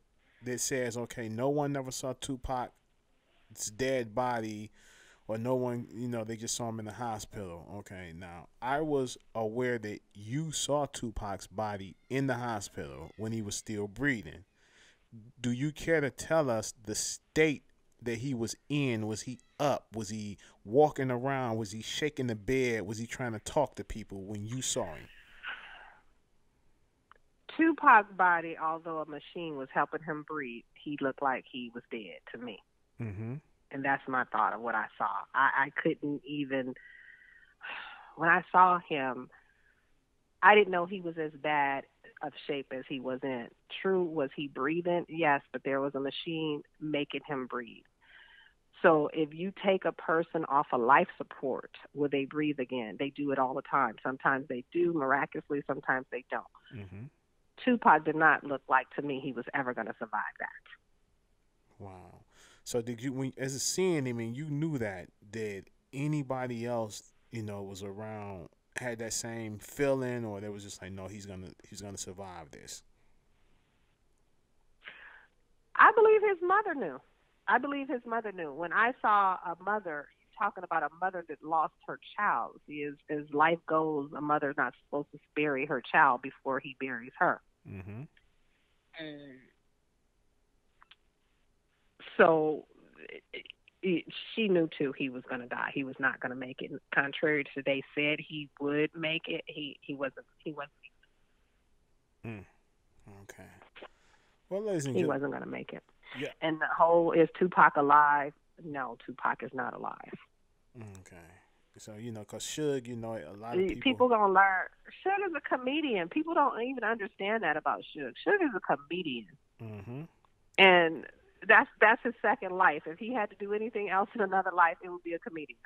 Speaker 1: that says, okay, no one never saw Tupac's dead body, or no one, they just saw him in the hospital. Okay, now, I was aware that you saw Tupac's body in the hospital when he was still breathing. Do you care to tell us the state that he was in? Was he up? Was he walking around? Was he shaking the bed? Was he trying to talk to people when you saw him?
Speaker 2: Tupac's body, although a machine was helping him breathe, he looked like he was dead to me.
Speaker 1: Mm-hmm.
Speaker 2: And that's my thought of what I saw. I couldn't even, when I saw him, I didn't know he was as bad of shape as he was in. True, was he breathing? Yes, but there was a machine making him breathe. So if you take a person off of life support, will they breathe again? They do it all the time. Sometimes they do, miraculously, sometimes they don't.
Speaker 1: Mm-hmm.
Speaker 2: Tupac did not look like to me he was ever going to survive that.
Speaker 1: Wow. So did you, when as a seeing him, and you knew that, did anybody else, was around, had that same feeling, or they was just like, no, he's gonna survive this?
Speaker 2: I believe his mother knew. When I saw a mother, talking about a mother that lost her child. See, as life goes, a mother's not supposed to bury her child before he buries her.
Speaker 1: Mm-hmm.
Speaker 2: And so she knew too he was going to die. He was not going to make it. Contrary to they said he would make it, he wasn't.
Speaker 1: Okay. Well, ladies and
Speaker 2: he
Speaker 1: gentlemen,
Speaker 2: wasn't going to make it.
Speaker 1: Yeah.
Speaker 2: And the whole, is Tupac alive? No, Tupac is not alive.
Speaker 1: Okay. So, because Suge, a lot of
Speaker 2: people going to learn. Suge is a comedian. People don't even understand that about Suge. Suge is a comedian.
Speaker 1: Mm-hmm.
Speaker 2: And that's his second life. If he had to do anything else in another life, it would be a comedian.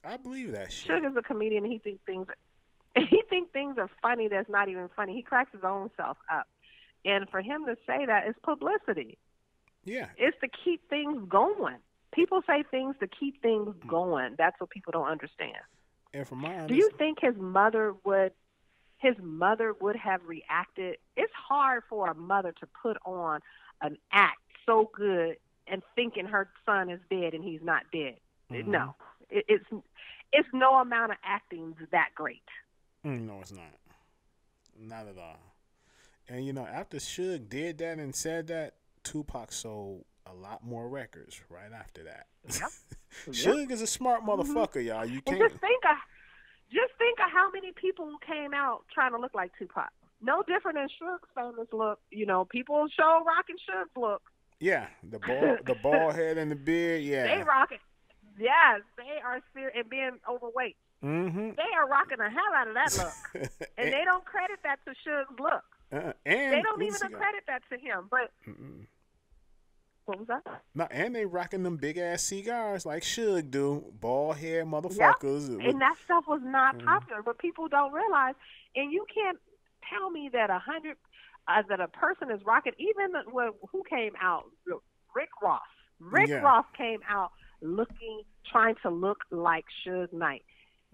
Speaker 1: I believe that shit.
Speaker 2: Suge is a comedian, and he thinks things are funny that's not even funny. He cracks his own self up. And for him to say that is publicity.
Speaker 1: Yeah.
Speaker 2: It's to keep things going. People say things to keep things going. That's what people don't understand.
Speaker 1: And from my
Speaker 2: do you think his mother would have reacted? It's hard for a mother to put on an act so good and thinking her son is dead and he's not dead. Mm-hmm. No, it's no amount of acting that great.
Speaker 1: No, it's not. Not at all. And after Suge did that and said that, Tupac sold a lot more records right after that.
Speaker 2: Yep.
Speaker 1: Suge is a smart motherfucker, y'all. You can't
Speaker 2: just think of how many people came out trying to look like Tupac. No different than Suge's famous look. People show rocking Suge's look.
Speaker 1: Yeah, the bald head and the beard. Yeah,
Speaker 2: they rock it. Yes, they are serious and being overweight.
Speaker 1: Mm-hmm.
Speaker 2: They are rocking the hell out of that look, and they don't credit that to Suge's look.
Speaker 1: And
Speaker 2: they don't even credit that to him. But what was that?
Speaker 1: No, and they rocking them big ass cigars like Suge do, bald head motherfuckers.
Speaker 2: Yep. And that stuff was not popular, but people don't realize. And you can't tell me that that a person is rocking. Even who came out, Rick Ross. Ross came out trying to look like Suge Knight.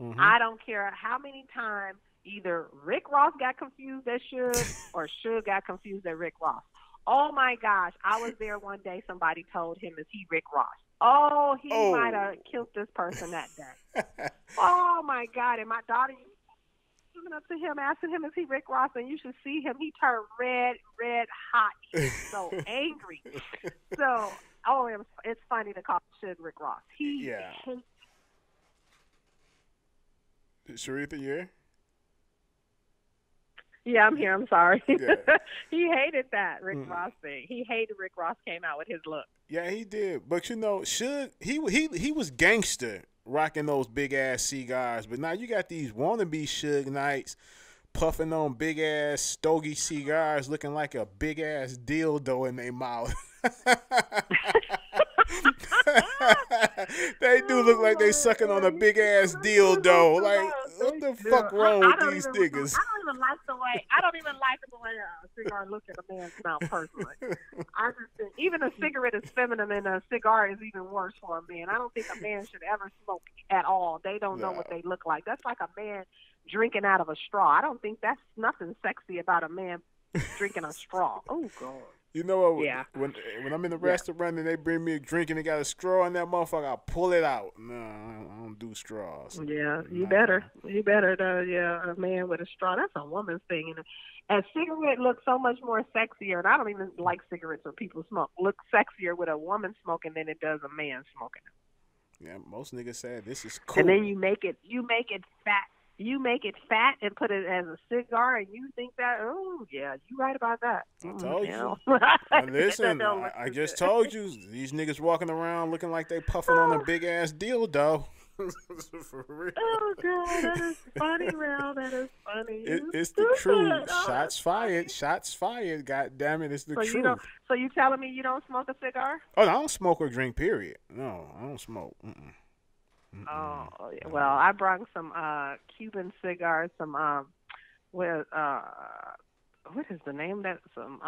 Speaker 2: Mm-hmm. I don't care how many times either Rick Ross got confused as Suge or Suge got confused as Rick Ross. Oh my gosh, I was there one day. Somebody told him, is he Rick Ross? Oh, he might have killed this person that day. Oh my God. And my daughter coming up to him, asking him, is he Rick Ross? And you should see him. He turned red hot. He's so angry. So, it's funny to call Suge Rick Ross. He hates.
Speaker 1: Sharitha, yeah?
Speaker 2: Yeah, I'm here. I'm sorry.
Speaker 1: Yeah.
Speaker 2: He hated that Rick Ross thing. He hated Rick Ross came out with his look.
Speaker 1: Yeah, he did. But Suge, he was gangster rocking those big ass cigars. But now you got these wannabe Suge Knights puffing on big ass stogie cigars, looking like a big ass dildo in their mouth. They do look like they sucking on a big ass dildo. Like, what the fuck wrong with these niggas?
Speaker 2: I don't even like the way a cigar looks at a man's mouth personally. I just think even a cigarette is feminine and a cigar is even worse for a man. I don't think a man should ever smoke at all. They don't know what they look like. That's like a man drinking out of a straw. I don't think that's nothing sexy about a man drinking a straw. Oh, God.
Speaker 1: You know what?
Speaker 2: Yeah.
Speaker 1: When I'm in the
Speaker 2: Yeah.
Speaker 1: restaurant and they bring me a drink and they got a straw in that motherfucker, I pull it out. No, I don't do straws.
Speaker 2: Yeah, you
Speaker 1: Not
Speaker 2: better.
Speaker 1: going.
Speaker 2: You better, though. Yeah, a man with a straw. That's a woman's thing. And a cigarette looks so much more sexier, and I don't even like cigarettes when people smoke. Looks sexier with a woman smoking than it does a man smoking.
Speaker 1: Yeah, most niggas say this is cool.
Speaker 2: And then you make it fat. You make it fat and put it as a cigar, and you think that, oh, yeah, you right about that.
Speaker 1: I told you.
Speaker 2: Know?
Speaker 1: Listen,
Speaker 2: That
Speaker 1: I just told you. These niggas walking around looking like they puffing on a big ass dildo. For real.
Speaker 2: Oh, God, that is funny, Mel. That is funny.
Speaker 1: It's the truth. Shots fired. Shots fired. God damn it, it's the truth.
Speaker 2: So you telling me you don't smoke a cigar?
Speaker 1: Oh, I don't smoke or drink, period. No, I don't smoke.
Speaker 2: Oh, yeah. Well, I brought some Cuban cigars, some what is the name of that? Some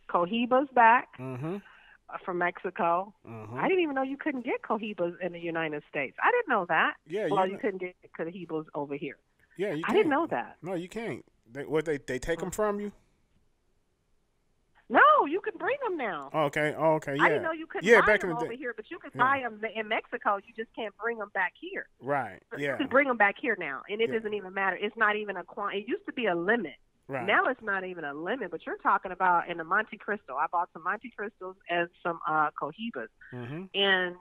Speaker 2: Cohibas back from Mexico. I didn't even know you couldn't get Cohibas in the United States. I didn't know that.
Speaker 1: Yeah,
Speaker 2: well, you couldn't get Cohibas over here.
Speaker 1: Yeah, you can't.
Speaker 2: I didn't know that.
Speaker 1: No, you can't. They take them from you?
Speaker 2: No, you can bring them now.
Speaker 1: Okay, yeah.
Speaker 2: I didn't know you couldn't buy them over
Speaker 1: day.
Speaker 2: here, but you could buy them in Mexico. You just can't bring them back here.
Speaker 1: Right, yeah.
Speaker 2: You can bring them back here now, and it doesn't even matter. It's not even a quantity. It used to be a limit.
Speaker 1: Right.
Speaker 2: Now it's not even a limit, but you're talking about in the Monte Cristo. I bought some Monte Cristos and some Cohibas. And,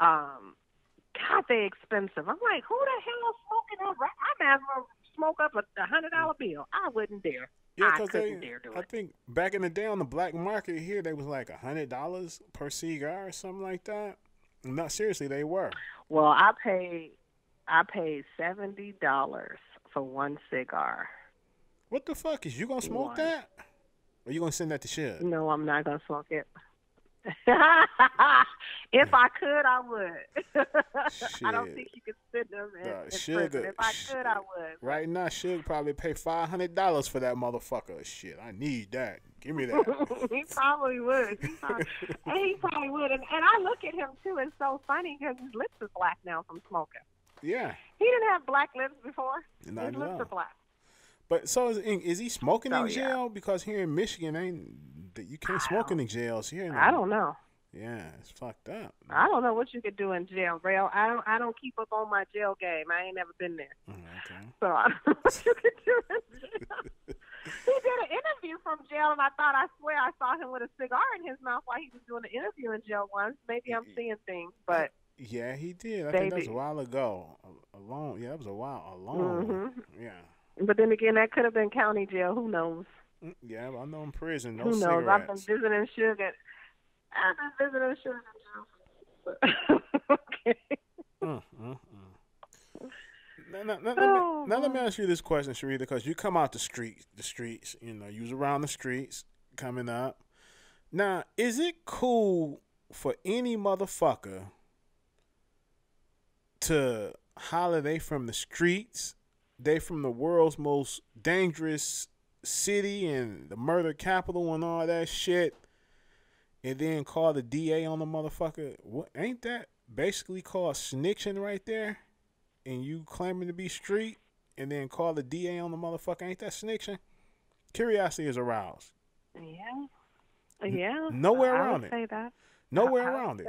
Speaker 2: God, they expensive. I'm like, who the hell is smoking up? I might as well smoke up a $100 bill. I wouldn't dare.
Speaker 1: Yeah,
Speaker 2: I couldn't dare do it.
Speaker 1: I think back in the day on the black market here, they was like $100 per cigar or something like that. No, seriously, they were.
Speaker 2: Well, I paid $70 for one cigar.
Speaker 1: What the fuck? Is you gonna smoke that? Or you gonna send that to Shug?
Speaker 2: No, I'm not gonna smoke it. If I could, I would. I don't think you could send them in prison. If I could, I would.
Speaker 1: Right now, Shug probably pay $500 for that motherfucker. Shit, I need that. Give me that.
Speaker 2: He probably would. He probably would. And I look at him, too. It's so funny because his lips are black now from smoking.
Speaker 1: Yeah.
Speaker 2: He didn't have black lips before.
Speaker 1: Not
Speaker 2: his lips are black.
Speaker 1: But so is he smoking in jail? Yeah. Because here in Michigan, you can't smoke in the jails here.
Speaker 2: I don't know.
Speaker 1: Yeah, it's fucked up.
Speaker 2: I don't know what you could do in jail, Rail. I don't keep up on my jail game. I ain't never been there.
Speaker 1: Okay.
Speaker 2: So I don't know what you could do in jail. He did an interview from jail, and I swear I saw him with a cigar in his mouth while he was doing the interview in jail once. Maybe I'm seeing things, but
Speaker 1: yeah, he did. I think that was a while ago. That was a while alone. Yeah.
Speaker 2: But then again, that could have been county jail. Who knows?
Speaker 1: Yeah, I know in prison. No
Speaker 2: Who knows?
Speaker 1: cigarettes.
Speaker 2: I've been visiting Sugar. Okay.
Speaker 1: Now let me ask you this question, Sharitha, because you come out the streets, you was around the streets coming up. Now, is it cool for any motherfucker to holler they from the streets? They from the world's most dangerous city and the murder capital and all that shit, and then call the DA on the motherfucker? Ain't that basically called snitching right there? And you claiming to be street and then call the DA on the motherfucker? Ain't that snitching? Curiosity is aroused.
Speaker 2: Yeah.
Speaker 1: Nowhere around it.
Speaker 2: Say that.
Speaker 1: Nowhere around it.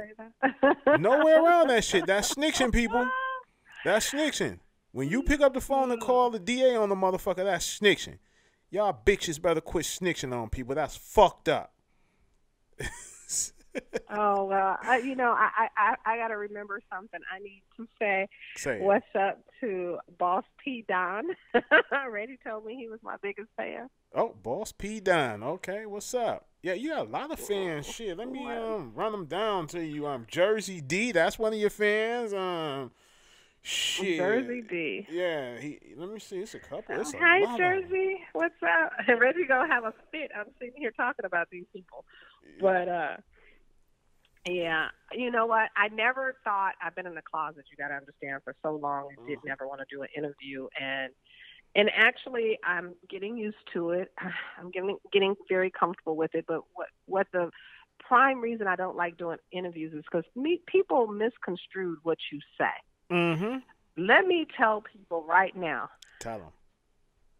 Speaker 1: Nowhere around that shit. That's snitching, people. That's snitching. When you pick up the phone and call the DA on the motherfucker, that's snitching. Y'all bitches better quit snitching on people. That's fucked up.
Speaker 2: Oh, well, I got to remember something. I need to say what's up to Boss P. Don. Reggie told me he was my biggest fan.
Speaker 1: Oh, Boss P. Don. Okay, what's up? Yeah, you got a lot of fans. Shit, let me run them down to you. Jersey D, that's one of your fans. Shit.
Speaker 2: Jersey D.
Speaker 1: Yeah, let me see. It's a couple. It's
Speaker 2: hi, Jersey. What's up? Reggie gonna have a fit. I'm sitting here talking about these people. But, yeah, you know what? I never thought, I've been in the closet, you got to understand, for so long and did never want to do an interview. And actually, I'm getting used to it. I'm getting very comfortable with it. But what the prime reason I don't like doing interviews is because people misconstrued what you say. Let me tell people right now.
Speaker 1: Tell them.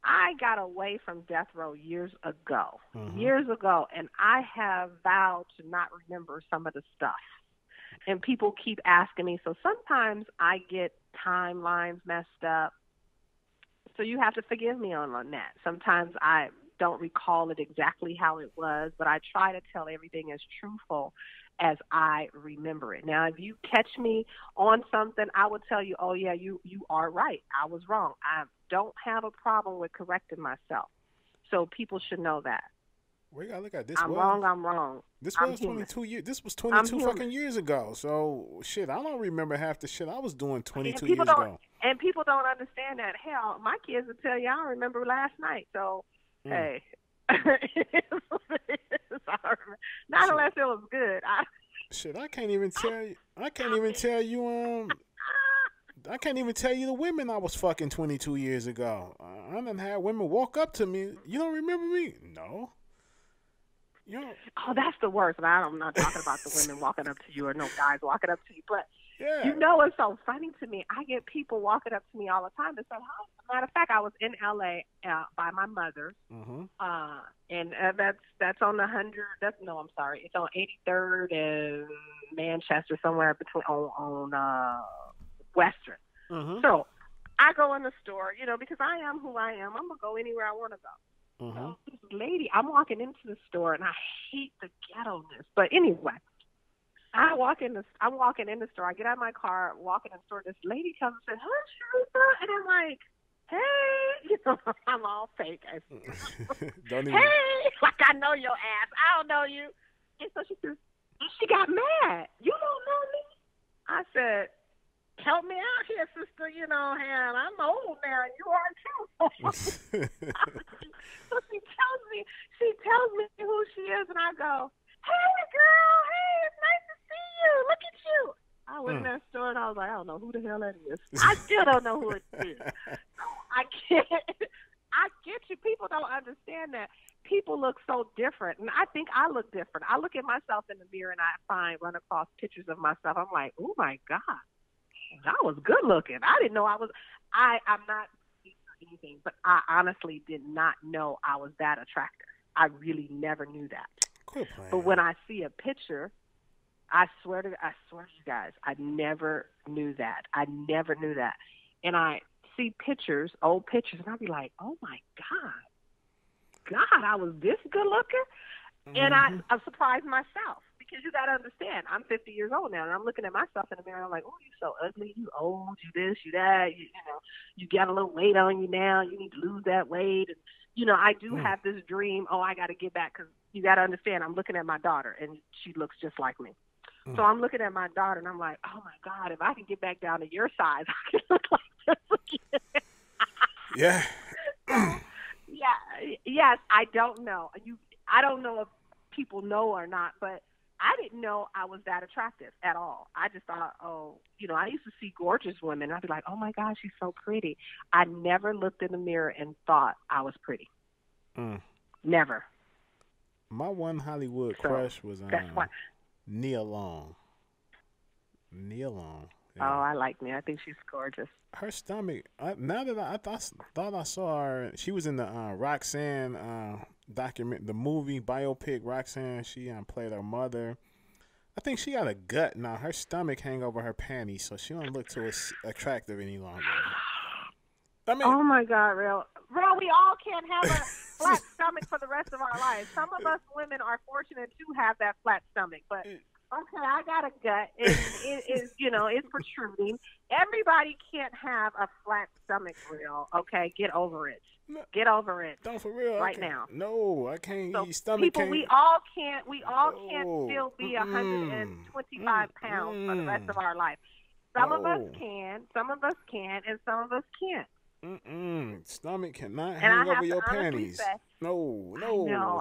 Speaker 2: I got away from death row
Speaker 1: Mm-hmm.
Speaker 2: years ago, and I have vowed to not remember some of the stuff. And people keep asking me, so sometimes I get timelines messed up. So you have to forgive me on that. Sometimes I don't recall it exactly how it was, but I try to tell everything as truthful as I remember it. Now, if you catch me on something, I will tell you, oh, yeah, you are right. I was wrong. I don't have a problem with correcting myself. So people should know that.
Speaker 1: We gotta look at this.
Speaker 2: I'm wrong. I'm wrong.
Speaker 1: This
Speaker 2: I'm
Speaker 1: was
Speaker 2: human.
Speaker 1: 22 years. This was
Speaker 2: I'm
Speaker 1: 22
Speaker 2: human.
Speaker 1: fucking years ago. So shit, I don't remember half the shit I was doing 22
Speaker 2: People
Speaker 1: years
Speaker 2: don't,
Speaker 1: ago.
Speaker 2: and people don't understand that. Hell, my kids will tell you I remember last night. So, hey, not
Speaker 1: Shit.
Speaker 2: unless it was good.
Speaker 1: Shit, I can't even tell you. I can't even tell you. I can't even tell you the women I was fucking 22 years ago. I done had women walk up to me. You don't remember me? No. You know.
Speaker 2: Oh, that's the worst. And I'm not talking about the women walking up to you or no guys walking up to you. But
Speaker 1: Yeah.
Speaker 2: you know what's so funny to me? I get people walking up to me all the time and say, "Hi." Matter of fact, I was in L.A. By my mother's,
Speaker 1: Mm-hmm.
Speaker 2: and that's on the 100. I'm sorry, it's on 83rd and Manchester, somewhere between on Western.
Speaker 1: Mm-hmm.
Speaker 2: So I go in the store, because I am who I am. I'm gonna go anywhere I want to go.
Speaker 1: Mm-hmm.
Speaker 2: So this lady, I'm walking into the store, and I hate the ghetto-ness. But anyway, I'm walking in the store. I get out of my car, walking in the store. This lady comes and says, "Hi, Sharitha," and I'm like, "Hey," I'm all fake.
Speaker 1: Don't even.
Speaker 2: Hey, like I know your ass. I don't know you. And so she says, and she got mad. "You don't know me?" I said, "Help me out here, sister. And I'm old now, and you are too." So she tells me who she is, and I go, "Hey, girl, hey, it's nice to see you. Look at you." I went in that store, and I was like, I don't know who the hell that is. I still don't know who it is. I get you. People don't understand that. People look so different, and I think I look different. I look at myself in the mirror, and I run across pictures of myself. I'm like, oh, my God. I was good looking. I didn't know I was. I'm not anything, but I honestly did not know I was that attractive. I really never knew that.
Speaker 1: Quit playing.
Speaker 2: But when I see a picture, I swear to you guys, I never knew that. I never knew that. And I see pictures, old pictures, and I'll be like, oh my God, I was this good looking.
Speaker 1: Mm-hmm.
Speaker 2: And I'm surprised myself. Because you got to understand, I'm 50 years old now, and I'm looking at myself in the mirror, and I'm like, oh, you're so ugly, you old, you this, you that, you got a little weight on you now, you need to lose that weight. And, I do have this dream, I got to get back, because you got to understand, I'm looking at my daughter, and she looks just like me. So I'm looking at my daughter, and I'm like, oh, my God, if I can get back down to your size, I can look like this again.
Speaker 1: Yeah.
Speaker 2: Yes, I don't know. I don't know if people know or not, but I didn't know I was that attractive at all. I just thought, I used to see gorgeous women. I'd be like, oh, my gosh, she's so pretty. I never looked in the mirror and thought I was pretty. Never.
Speaker 1: My one Hollywood crush was Nia Long. Nia Long.
Speaker 2: Yeah. Oh, I like Nia. I think she's gorgeous.
Speaker 1: Her stomach. Now that I thought I saw her, she was in the Roxanne document, the movie biopic. Roxanne. She played her mother. I think she got a gut now. Her stomach hang over her panties, so she don't look too attractive any longer. I mean,
Speaker 2: oh my God, real, we all can't have a flat stomach for the rest of our lives. Some of us women are fortunate to have that flat stomach, but okay, I got a gut. It is, it's protruding. Everybody can't have a flat stomach, real. Okay, get over it. Get over it.
Speaker 1: Don't for real.
Speaker 2: Right now.
Speaker 1: No, I can't.
Speaker 2: So
Speaker 1: your stomach
Speaker 2: people,
Speaker 1: can't.
Speaker 2: We all can't still be 125 pounds for the rest of our life. Some of us can, and some of us can't.
Speaker 1: Stomach cannot hang over your panties.
Speaker 2: Say,
Speaker 1: no.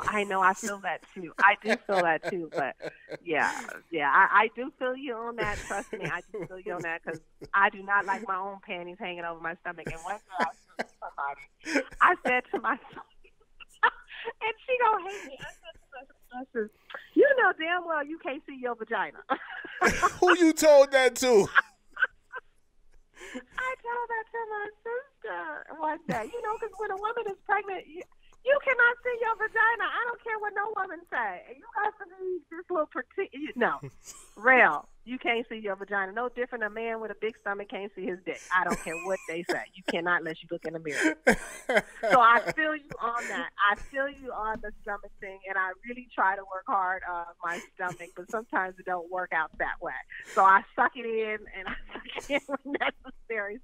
Speaker 2: I know. I feel that too. I do feel that too. But yeah. I do feel you on that. Trust me, I do feel you on that because I do not like my own panties hanging over my stomach. And one girl, I said to myself, and she gonna hate me. I said, you know damn well you can't see your vagina.
Speaker 1: Who you told that to?
Speaker 2: I told that to my sister. want that. You know, because when a woman is pregnant, you cannot see your vagina. I don't care what no woman say. You got to be this little no, real. You can't see your vagina. No different. A man with a big stomach can't see his dick. I don't care what they say. You cannot unless you look in the mirror. So I feel you on that. I feel you on the stomach thing, and I really try to work hard on my stomach, but sometimes it don't work out that way. So I suck it in, and I suck it in when necessary.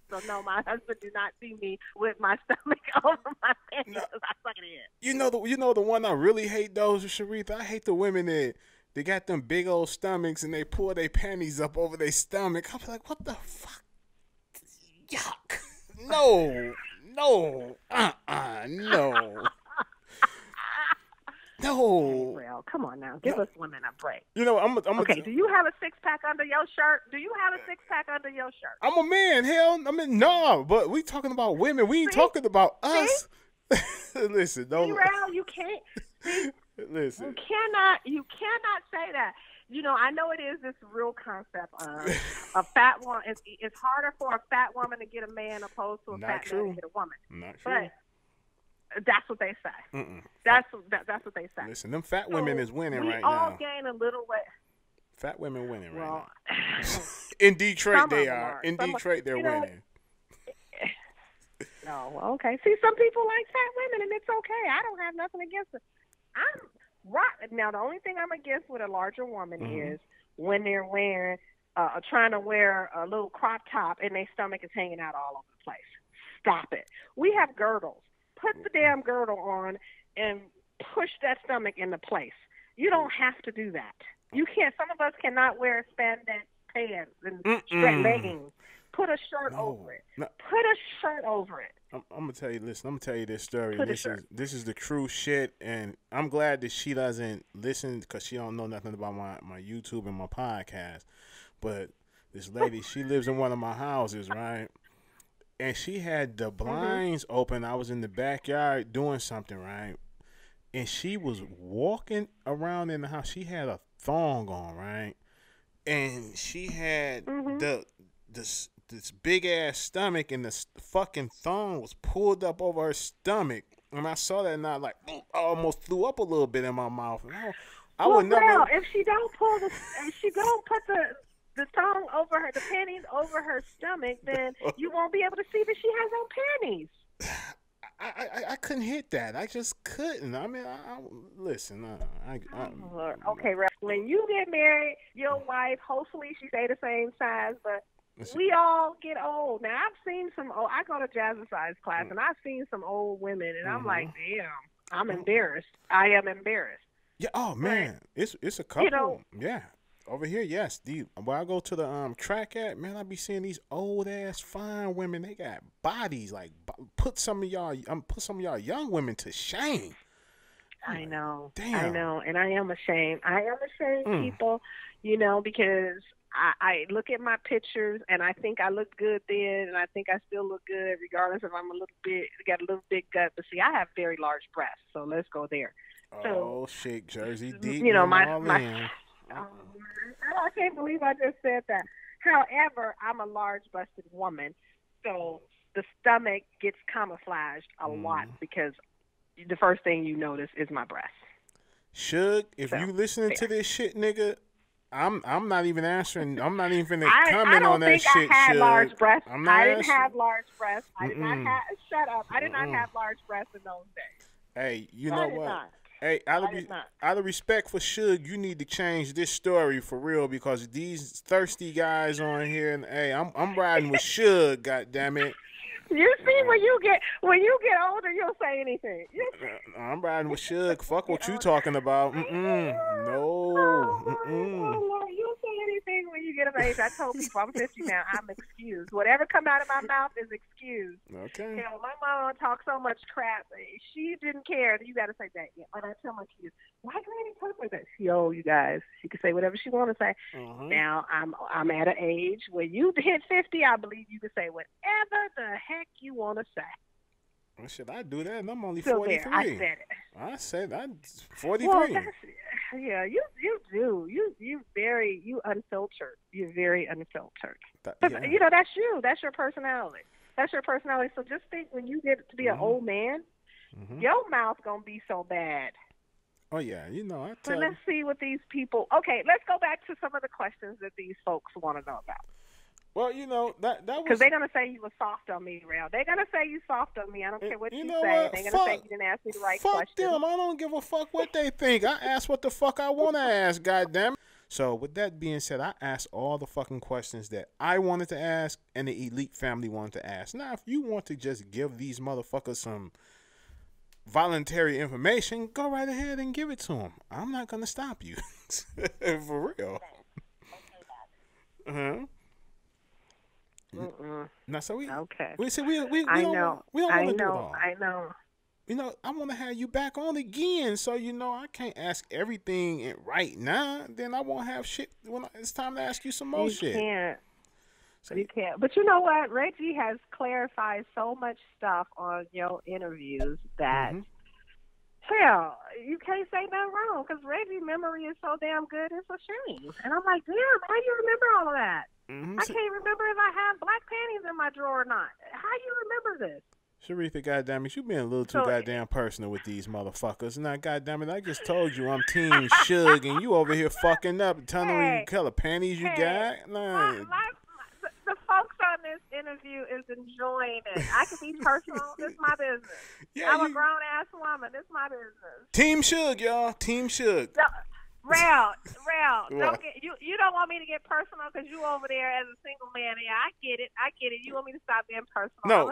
Speaker 2: So no, my husband do not see me with my stomach over my panties because I suck it in.
Speaker 1: You know the one I really hate though, Sharitha. I hate the women that they got them big old stomachs and they pull their panties up over their stomach. I'm like, what the fuck? Yuck! No, no, no. No.
Speaker 2: Well, come on now. Give us women a break.
Speaker 1: You know, I'm
Speaker 2: okay, do you have a six-pack under your shirt? Do you have a six-pack under your shirt?
Speaker 1: I'm a man. Hell, I mean, no. But we talking about women. We ain't talking about us. Listen, don't.
Speaker 2: Rail, you can't. See,
Speaker 1: listen.
Speaker 2: You cannot say that. You know, I know it is this real concept of a fat woman. It's harder for a fat woman to get a man opposed to a fat man to get a woman.
Speaker 1: Not true.
Speaker 2: But that's what they say. That's what they say.
Speaker 1: Listen, them fat women is winning right
Speaker 2: now. We
Speaker 1: now.
Speaker 2: all gain a little weight.
Speaker 1: Fat women winning right now. In Detroit, they are. In Detroit, they're winning.
Speaker 2: No, okay. See, some people like fat women, and it's okay. I don't have nothing against it. I'm right now. The only thing I'm against with a larger woman is when they're wearing, trying to wear a little crop top, and their stomach is hanging out all over the place. Stop it. We have girdles. Put the damn girdle on and push that stomach into place. You don't have to do that. You can't. Some of us cannot wear spandex pants and straight leggings. Put a shirt over it. No. Put a shirt over it.
Speaker 1: I'm gonna tell you. Listen, I'm gonna tell you this story. This is the true shit, and I'm glad that she doesn't listen because she don't know nothing about my YouTube and my podcast. But this lady, she lives in one of my houses, right? And she had the blinds open. I was in the backyard doing something, right? And she was walking around in the house. She had a thong on, right? And she had this big ass stomach, and the fucking thong was pulled up over her stomach. And I saw that, and I I almost threw up a little bit in my mouth. And I would never.
Speaker 2: If she don't put the thong over her, the panties over her stomach, then you won't be able to see that she has on panties.
Speaker 1: I couldn't hit that. I just couldn't. I mean, listen.
Speaker 2: Okay, Ralph. When you get married, your wife, hopefully she stay the same size, but we all get old. Now, I've seen some old. I go to jazzercise class, and I've seen some old women, and I'm like, damn, I'm embarrassed. I am embarrassed.
Speaker 1: Yeah. Oh man, it's a couple. You know, yeah. Over here, yes. Where I go to the track at, man, I be seeing these old ass fine women. They got bodies like put some of y'all young women to shame.
Speaker 2: I know.
Speaker 1: Damn.
Speaker 2: I know, and I am ashamed. People, you know, because I look at my pictures and I think I look good then, and I think I still look good regardless if I'm got a little big gut. But see, I have very large breasts, so let's go there.
Speaker 1: Oh, shake Jersey deep.
Speaker 2: You know, I can't believe I just said that. However, I'm a large-busted woman, so the stomach gets camouflaged a lot because the first thing you notice is my breast.
Speaker 1: Suge, if you listening to this shit, nigga, I'm not even answering. I'm not even gonna comment on that shit.
Speaker 2: I didn't have large breasts.
Speaker 1: I didn't
Speaker 2: have large breasts. I did not have. Shut up. I did not have large breasts in those days.
Speaker 1: Hey, you know what? Hey, out of respect for Suge, you need to change this story for real because these thirsty guys on here, and hey, I'm riding with Suge. Goddammit.
Speaker 2: You see, when you get older, you'll say anything.
Speaker 1: I'm riding with Suge. Fuck what you talking about. No.
Speaker 2: You'll say anything when you get of age. I told people I'm 50 now. I'm excused. Whatever come out of my mouth is excused.
Speaker 1: Okay.
Speaker 2: You know, my mom talks so much crap. She didn't care. You got to say that. Yeah. When I tell my kids, why Granny talk like that? You guys. She can say whatever she want to say. Now I'm at an age where you hit 50. I believe you can say whatever the heck you want to say.
Speaker 1: Well, should I do that? And I'm only
Speaker 2: 43.
Speaker 1: There.
Speaker 2: I said it.
Speaker 1: I said I'm 43.
Speaker 2: Well, yeah, you do. You unfiltered. You're very unfiltered. You know, that's you. That's your personality. That's your personality. So just think when you get to be an old man, your mouth going to be so bad.
Speaker 1: Oh, yeah. You know, I
Speaker 2: But
Speaker 1: tell
Speaker 2: let's see what these people. Okay, let's go back to some of the questions that these folks want to know about.
Speaker 1: Well, you know, that was...
Speaker 2: Because they're going to say you were soft on me, Rail. They're going to say you soft on me. I don't care what you
Speaker 1: know
Speaker 2: say.
Speaker 1: what?
Speaker 2: They're going to say you didn't ask me the right
Speaker 1: fuck
Speaker 2: question.
Speaker 1: them. I don't give a fuck what they think. I ask what the fuck I want to ask, goddamn. So, with that being said, I asked all the fucking questions that I wanted to ask and the Elite family wanted to ask. Now, if you want to just give these motherfuckers some voluntary information, go right ahead and give it to them. I'm not going to stop you. For real. Uh-huh. Now, so we
Speaker 2: okay.
Speaker 1: We say we don't
Speaker 2: I
Speaker 1: want
Speaker 2: know.
Speaker 1: to do it all.
Speaker 2: I know.
Speaker 1: You know, I want to have you back on again, so you know I can't ask everything right now. Then I won't have shit when it's time to ask you some more shit.
Speaker 2: You can't. But you know what? Reggie has clarified so much stuff on your interviews that hell, you can't say nothing wrong because Reggie's memory is so damn good. It's a shame. And I'm like, damn, how do you remember all of that? I can't remember if I have black panties in my drawer or not. How do you remember this?
Speaker 1: Sharitha, goddamn it, you being a little too goddamn personal with these motherfuckers. Now, goddamn it, I just told you I'm Team Suge, and you over here fucking up, telling me what color panties you got. Nah.
Speaker 2: The folks on this interview is enjoying it. I can be personal. It's my business.
Speaker 1: Yeah,
Speaker 2: I'm a grown ass woman. It's my business.
Speaker 1: Team Suge, y'all. Team Suge.
Speaker 2: Rail, don't get you don't want me to get personal because you over there as a single man. Yeah, I get it. You want me to stop being personal?
Speaker 1: No,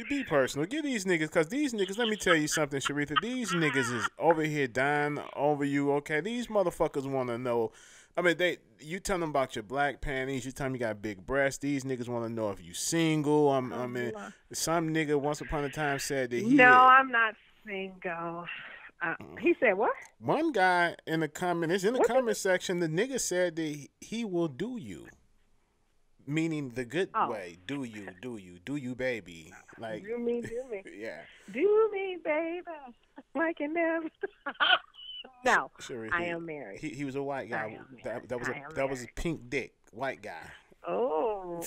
Speaker 1: be personal. Get these niggas, because these niggas, let me tell you something, Sharitha. These niggas is over here dying over you, okay? These motherfuckers want to know. I mean, you tell them about your black panties. You tell them you got big breasts. These niggas want to know if you single. I mean, some nigga once upon a time said that he...
Speaker 2: No, I'm not single. He said what?
Speaker 1: One guy in the comment, it's in the comment section, the nigga said that he will do you. Meaning the good way. Do you, baby. Like,
Speaker 2: do me.
Speaker 1: Yeah.
Speaker 2: Do me, baby. Like it never. No,
Speaker 1: Sure,
Speaker 2: I am married.
Speaker 1: He was a white guy. That was a pink dick, white guy.
Speaker 2: I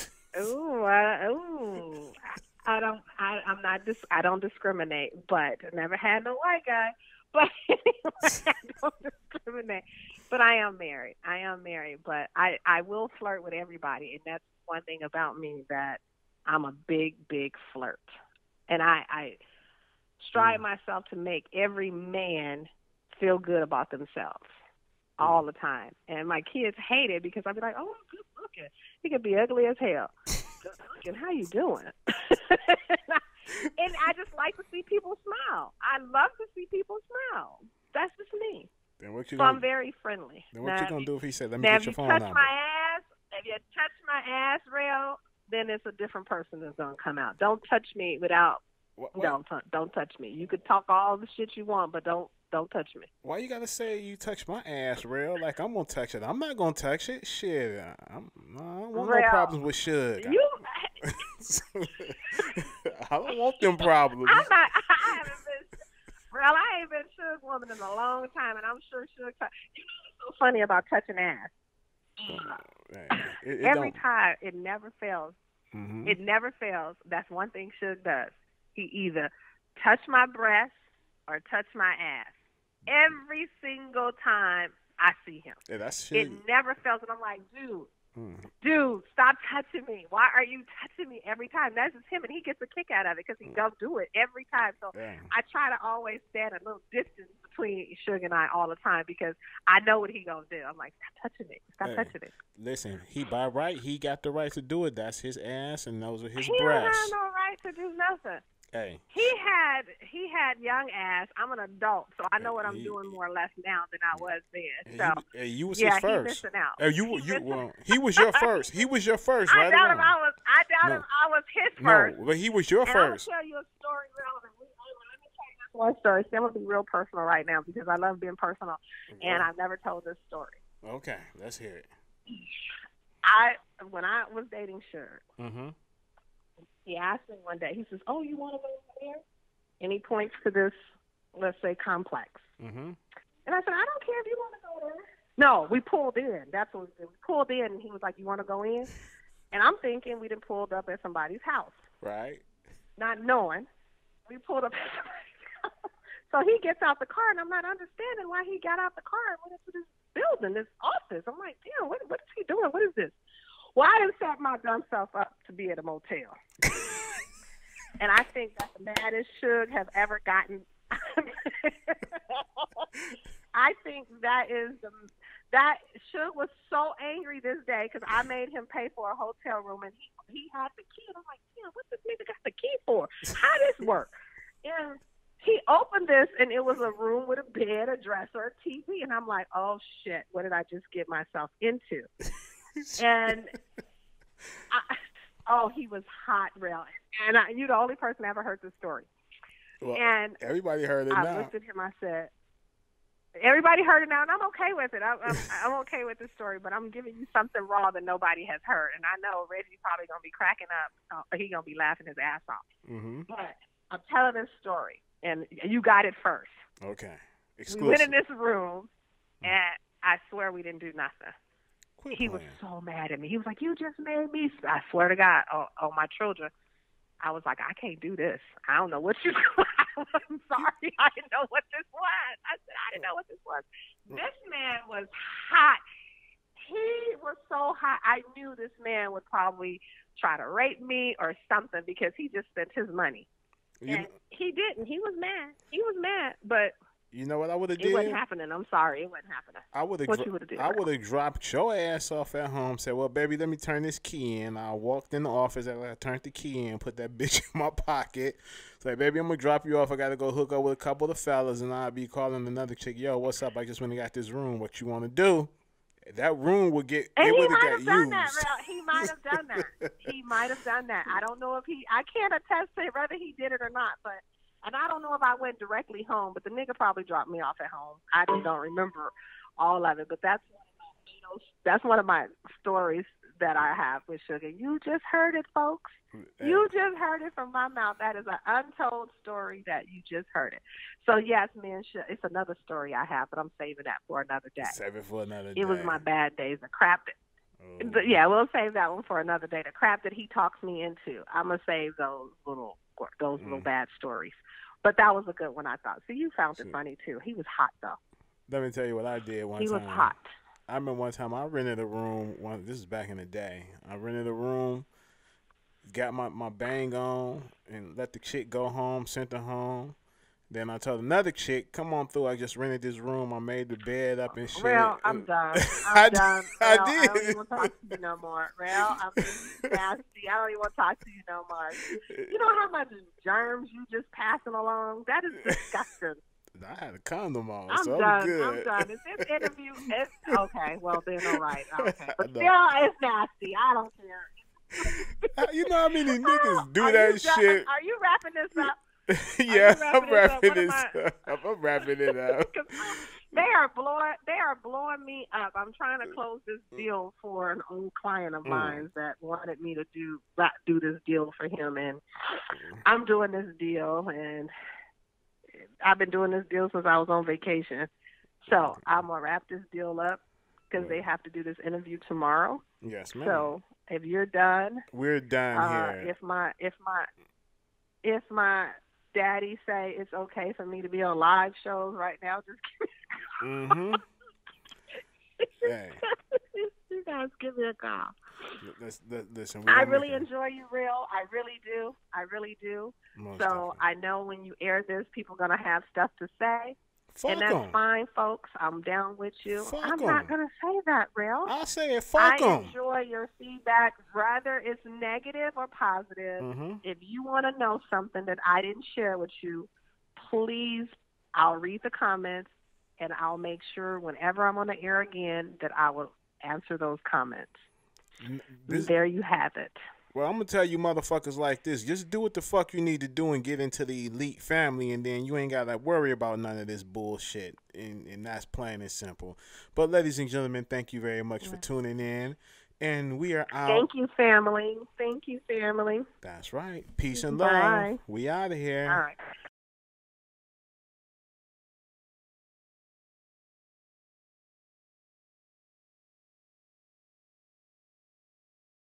Speaker 2: don't discriminate, but I never had no white guy. But anyway, I don't discriminate. But I am married. But I will flirt with everybody, and that's one thing about me, that I'm a big flirt, and I strive myself to make every man feel good about themselves all the time. And my kids hate it because I'll be like, oh, good looking. He could be ugly as hell. Good looking. How you doing? And I just like to see people smile. I love to see people smile. That's just me. So I'm very friendly.
Speaker 1: Then what you going to do if he said, let me get your phone number?
Speaker 2: If you touch my ass, Rail, then it's a different person that's going to come out. Don't touch me without, don't touch me. You could talk all the shit you want, but don't touch me.
Speaker 1: Why you gotta say you touch my ass, Rail? Like I'm gonna touch it. I'm not gonna touch it. Shit, I don't want no problems with Suge. I don't want them problems.
Speaker 2: I ain't been Suge woman in a long time, and I'm sure Suge. You know what's so funny about touching ass? Every time, it never fails. It never fails. That's one thing Suge does. He either touch my breast or touch my ass. Every single time I see him.
Speaker 1: Yeah, that's shit.
Speaker 2: It never fails. And I'm like, dude, stop touching me. Why are you touching me every time? That's just him, and he gets a kick out of it because he don't do it every time. So I try to always stand a little distance between Suge and I all the time because I know what he gonna do. I'm like, stop touching it. Stop touching it.
Speaker 1: Listen, he got the right to do it. That's his ass, and those are his breasts.
Speaker 2: He don't have no right to do nothing.
Speaker 1: Hey.
Speaker 2: He had young ass. I'm an adult, so I know what I'm doing more or less now than I was then. So
Speaker 1: you was his first.
Speaker 2: He's missing out.
Speaker 1: He was your first. He was your first, right?
Speaker 2: I doubt if I was his first.
Speaker 1: No, but he was your first.
Speaker 2: I'm gonna tell you a story relevant. Let me tell you this one story. See, I'm gonna be real personal right now because I love being personal, and I've never told this story.
Speaker 1: Okay, let's hear it.
Speaker 2: When I was dating Suge. He asked me one day, he says, oh, you want to go over there? And he points to this, let's say, complex. And I said, I don't care if you want to go there. No, we pulled in. That's what we did. We pulled in, and he was like, you want to go in? And I'm thinking we done pulled up at somebody's house.
Speaker 1: Right.
Speaker 2: not knowing. We pulled up. So he gets out the car, and I'm not understanding why he got out the car and went into this building, this office. I'm like, damn, what is he doing? What is this? Well, I done set my dumb self up to be at a motel. And I think that's the maddest Suge have ever gotten. I think that Suge was so angry this day because I made him pay for a hotel room, and he had the key. And I'm like, damn, what this nigga got the key for? How this work? And he opened this, and it was a room with a bed, a dresser, a TV. And I'm like, oh, shit, what did I just get myself into? And he was hot, real. And you're the only person that ever heard this story.
Speaker 1: Well,
Speaker 2: and
Speaker 1: everybody heard it
Speaker 2: I
Speaker 1: now.
Speaker 2: looked at him, I said, everybody heard it now, and I'm okay with it. I'm okay with this story, but I'm giving you something raw that nobody has heard. And I know Reggie's probably going to be cracking up. He's going to be laughing his ass off.
Speaker 1: Mm-hmm.
Speaker 2: But I'm telling this story, and you got it first.
Speaker 1: Okay. Exclusive.
Speaker 2: We went in this room, and I swear we didn't do nothing. He was so mad at me. He was like, you just made me. I swear to God, oh my children. I was like, I can't do this. I don't know what you do. I'm sorry. I didn't know what this was. I said, I didn't know what this was. This man was hot. He was so hot. I knew this man would probably try to rape me or something because he just spent his money. And he didn't. He was mad. He was mad, but
Speaker 1: you know what I would have did?
Speaker 2: It wasn't happening. I'm sorry. It wasn't happening.
Speaker 1: I would have dropped your ass off at home, said, well, baby, let me turn this key in. I walked in the office, I turned the key in, put that bitch in my pocket. Say, baby, I'm going to drop you off. I got to go hook up with a couple of the fellas, and I'll be calling another chick, yo, what's up? I just went and got this room. What you want to do? That room would get,
Speaker 2: and
Speaker 1: it would have got
Speaker 2: used. Done that, he might have done that. He might have done that. I don't know if I can't attest to whether he did it or not, but. And I don't know if I went directly home, but the nigga probably dropped me off at home. I just don't remember all of it. But that's one of my stories that I have with Sugar. You just heard it, folks. You just heard it from my mouth. That is an untold story that you just heard it. So, yes, man, it's another story I have, but I'm saving that for another day.
Speaker 1: Save it for another day.
Speaker 2: It was my bad days. The crap that, yeah, we'll save that one for another day. The crap that he talks me into, I'm going to save those little bad stories. But that was a good one, I thought. So you found it funny, too. He was hot, though.
Speaker 1: Let me tell you what I did one time.
Speaker 2: He was hot.
Speaker 1: I remember one time I rented a room. This is back in the day. I rented a room, got my bang on, and let the chick go home, sent her home. Then I told another chick, come on through. I just rented this room. I made the bed up and shit.
Speaker 2: Real, I'm done. I'm done.
Speaker 1: I
Speaker 2: did. I don't even want to talk to you no more. Real, I'm nasty. I don't even want to talk to you no more. You know how much germs you just passing along? That is disgusting.
Speaker 1: I had a condom on,
Speaker 2: I'm
Speaker 1: so
Speaker 2: done.
Speaker 1: I'm good.
Speaker 2: I'm done. Is this interview? Okay, well then, all right. Okay, but still, it's nasty. I don't care.
Speaker 1: You know how many niggas do that shit?
Speaker 2: Are you wrapping this up?
Speaker 1: Yeah, I'm wrapping this up. I'm wrapping it up.
Speaker 2: They are blowing me up. I'm trying to close this deal for an old client of mine that wanted me to do this deal for him, and I'm doing this deal, and I've been doing this deal since I was on vacation. So I'm gonna wrap this deal up because they have to do this interview tomorrow.
Speaker 1: Yes, ma'am.
Speaker 2: So if you're done,
Speaker 1: we're done here.
Speaker 2: If my daddy say it's okay for me to be on live shows right now, just give me a call.
Speaker 1: Hey.
Speaker 2: You guys give me a call.
Speaker 1: Listen,
Speaker 2: I really enjoy you, Real. I really do. I really do.
Speaker 1: Most
Speaker 2: so
Speaker 1: definitely.
Speaker 2: I know when you air this, people are going to have stuff to say.
Speaker 1: Fuck
Speaker 2: and that's
Speaker 1: 'em.
Speaker 2: Fine, folks. I'm down with you.
Speaker 1: Fuck
Speaker 2: I'm
Speaker 1: 'em.
Speaker 2: not going to say that, Real.
Speaker 1: I say it, fuck 'em.
Speaker 2: I enjoy your feedback, whether it's negative or positive. If you want to know something that I didn't share with you, please, I'll read the comments, and I'll make sure whenever I'm on the air again that I will answer those comments. There you have it.
Speaker 1: Well, I'm going to tell you motherfuckers like this. Just do what the fuck you need to do and get into the elite family, and then you ain't got to worry about none of this bullshit. And that's plain and simple. But, ladies and gentlemen, thank you very much for tuning in. And we are out.
Speaker 2: Thank you, family. Thank you, family.
Speaker 1: That's right. Peace and love.
Speaker 2: Bye.
Speaker 1: We out of here.
Speaker 2: All right.